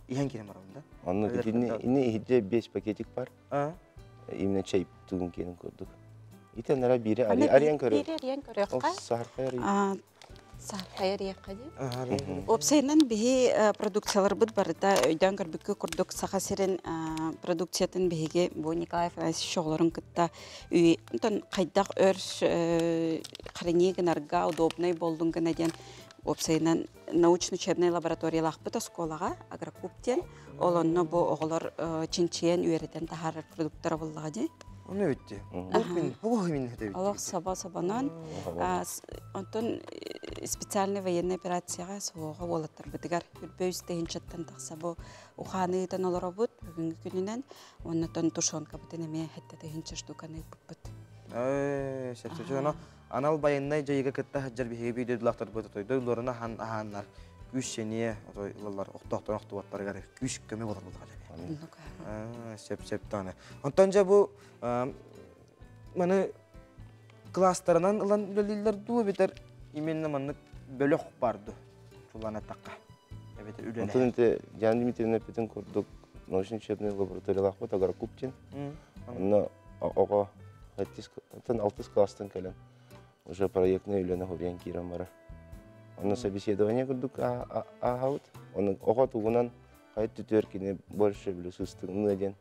ihan kine var onda. Onun inni ihide 5 paketik var. İmne çay tuğun kenin kurduk. Итенләре бире ариен көрө. Бире ариен көрө. Сархайр. Сархайр якады. Опсайнан бихи продукциялар бит барыта өйдән көрбүккө курдук сахасерин продукциятын бихиге бу Николай Францисович шоглорун кытта үй тон кайдак өр хранигенарга удобный болдун гына ден опсайнан научно-учебная лабораториялах бит осколага агрокуптен олонно бу оголор чинчиен үйрөтен тахар продукттар буллагы. Onu bitti. Bugün Allah sabah-sabahdan ondan специальный военный операцияга соога болаттар битигер үрбөйстен чаттан такса бу уханыйдан олар бут бүгүнкү күнүнөн оннотон тушонка бутен эме хетте тегинче штуканы бут. Шептечено анал байыннай жайга кытта хаджар бихи бидедлактар бут тойдой лорына ханнар күшшение ойлар октоктон октубаттар гар күш көмө болот булга. Сеп-септаны. Онтонжа бу маны класстарынан ылан үлелилер дуу бетер именно маны бөлөк барды. Чулана такка. Эбетер үлеле. Онтонте Ян Дмитриевна петен курдук научно-учебный лабораториялах бут агар куптин. Онно ого 6 класстан келен. Уже проектный үлене хобиян кирам бара. Онно собеседование курдук агаут. Онно ого тугунан Хайт тютеркине больше блюсустың ден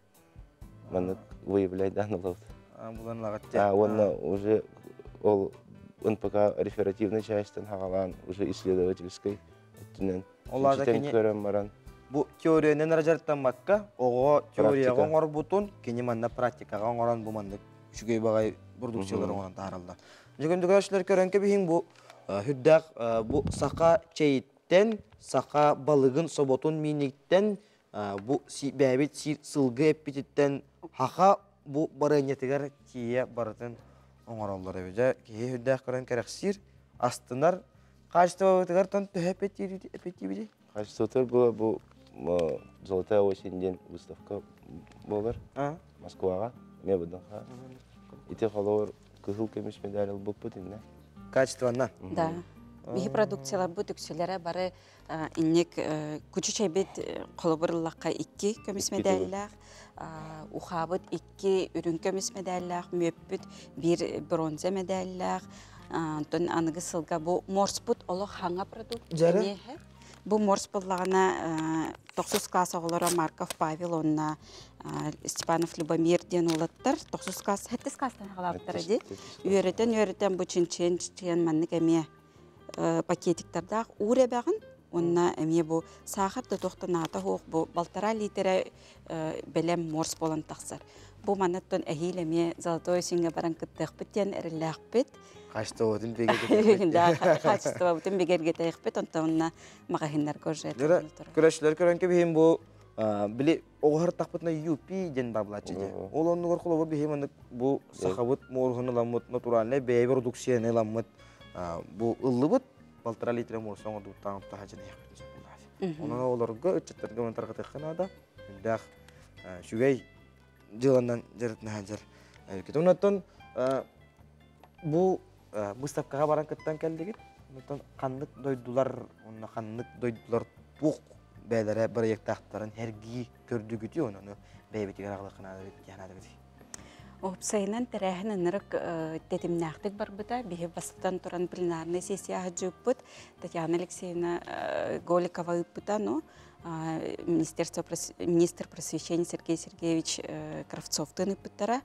маны выявлять данных. Булан лагатте. Он уже ол НПК реферативной части хагалан уже исследовательской. Оларда кене бу теорияны наражарттан макка, ого теорияга оңор бутун, кене манна практикага оңоран бу манды күчүгөй багай продукциялар оңоран таралды. Жөгөндө көрөшлөр көрөнкө бихин бу хүддак бу сака чейттен сака балыгын соботун миниктен бу бәбит сылгы эппититтен хака бу барынетигер тие бартын оңороллар эбеже кие хүддак көрөн керексир астынар качтыбытыгар тон төһөпетиби. Качтыбытыр бу золотая осень выставка болар. Москвага мебыдынга. Ите холор кызыл кемеш медаль алып бутинне. Качествонна. Да. Бихи продукциялар бу төксөлөрө бары иннек күчү чайбет колобурлакка 2 көмүс медальлар, ухабыт 2 үрүн көмүс медальлар, мөппүт 1 бронза медальлар, тон аныгы сылга бу морспут оло хаңа продукт. Бу морспутлагына 9 класс оголора Марков Павел, онна Степанов Любомир ден улаттар, 9 класс, 7 класстан халаптар ди. Үйрөтөн бу чинчен маннык эме пакетиктердах уре багын, онна эме бу сахарда тоқтаната хоқ бу балтара литере белем морс болан тақсар. Бу манаттон эхил эме золотой синге баран кыттық бит, эриллах бит. Качтыбытын бегерге. Да, качтыбытын бегерге тайық бит, онна мағахиннар көржет. Көрөшлөр көрөнкө бихим бу били оғар тақпытына юпи ден баблачы де. Ол онны көрқылы бихим бу сахабыт морғыны ламыт, натуральный бей продукцияны ламыт. Бу ыллыбыт балтара литре морсоңа дуттан тахажын яқпет. Онан оларга өтчеттерге монтарға таққанада дақ шүгей жыландан жарытына хажар. Онаттан бу выставкаға баран кыттан келдігіт. Онаттан қандық дойдулар, онна қандық дойдулар туқ бәйлері проекттақтарын әргі көрдігіті онаны бәйбетігер ағылықынады бет. Опсайнан тәрәхін ынырық тетімнәқтік бар бұта, бейі бастан тұран пленарный сессияға жүппіт, Татьяна Алексеевна Голикова үппіта, министр просвещения Сергей Сергеевич Кравцовтың үппіттара.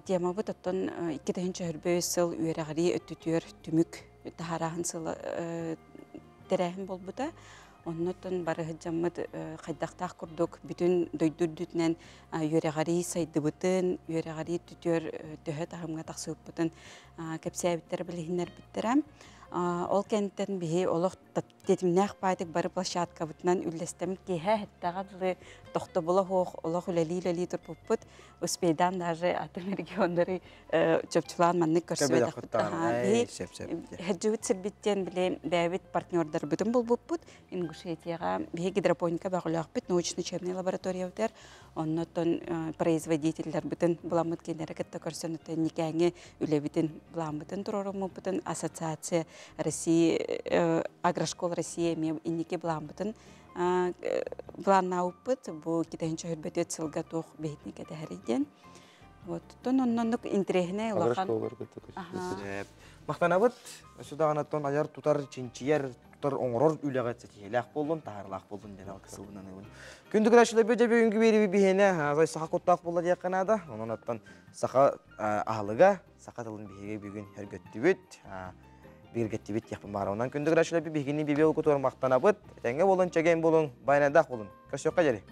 Тема бұт оттан 2-ші үрбөй сыл үйерағари өттүтер түмік тахарағын сыл тәрәхін бол бұта. Оннотон барығы жаммыд қайдақтақ күрдік бүтін дөйдүрдүтінен үйерағари сайдыбытын, үйерағари түтер төхі тағымға тақсы өппітін кәпсі әбіттері білігінер біттірім. Ол кәнттен бігі олық тетімнәқ байдық бары площадка бұтынан үлестем кейі әттіғадылы тоқты бұлы хоқ, олық үләлі тұрпыппыт, ұспейдан даже атым региондары жөпчілан манны көрсібет ақпыт. Хәджуіт сірбіттен біле бәйбіт партнердар бұтын бұл бұппыт, Ингушетияға бігі гидропоника бағылы ақпыт, научно-учебный лаборатория өтер, оннотон производительдер бұтын бұламыт кейлері кітті көрсен өтен некәңе үләбітін бұламытын тұрорымы бұтын ассоциация Россия, Агрошкол Россия мен иннеке бұламытын бұланна ұппыт, бұл кетен чөхірбет өтсілға тоқ бейтіне кәді әрейден. Вот, тон онноннук интерехне улахан. Мақтанабыт, өсудағанаттан аяр тутар чинчияр, тутар оңырор үләғат сәтиеләқ болын, тағарлақ болын ден алқысылынан өйін. Күндік рәшілі бөде бүйінгі бері бейіне, азай сақа көттақ болы дейқанада, онын аттан сақа ағылыға, сақа тылын бейге бүгін әргөтті бөт, бергетті бет яқпын бары. Онан күндік рәшілі бейгені бейбе ұқытуар мақтанабыт, тәңге болын, чәген болын, байнадақ болын. Көсіоққа жәрі.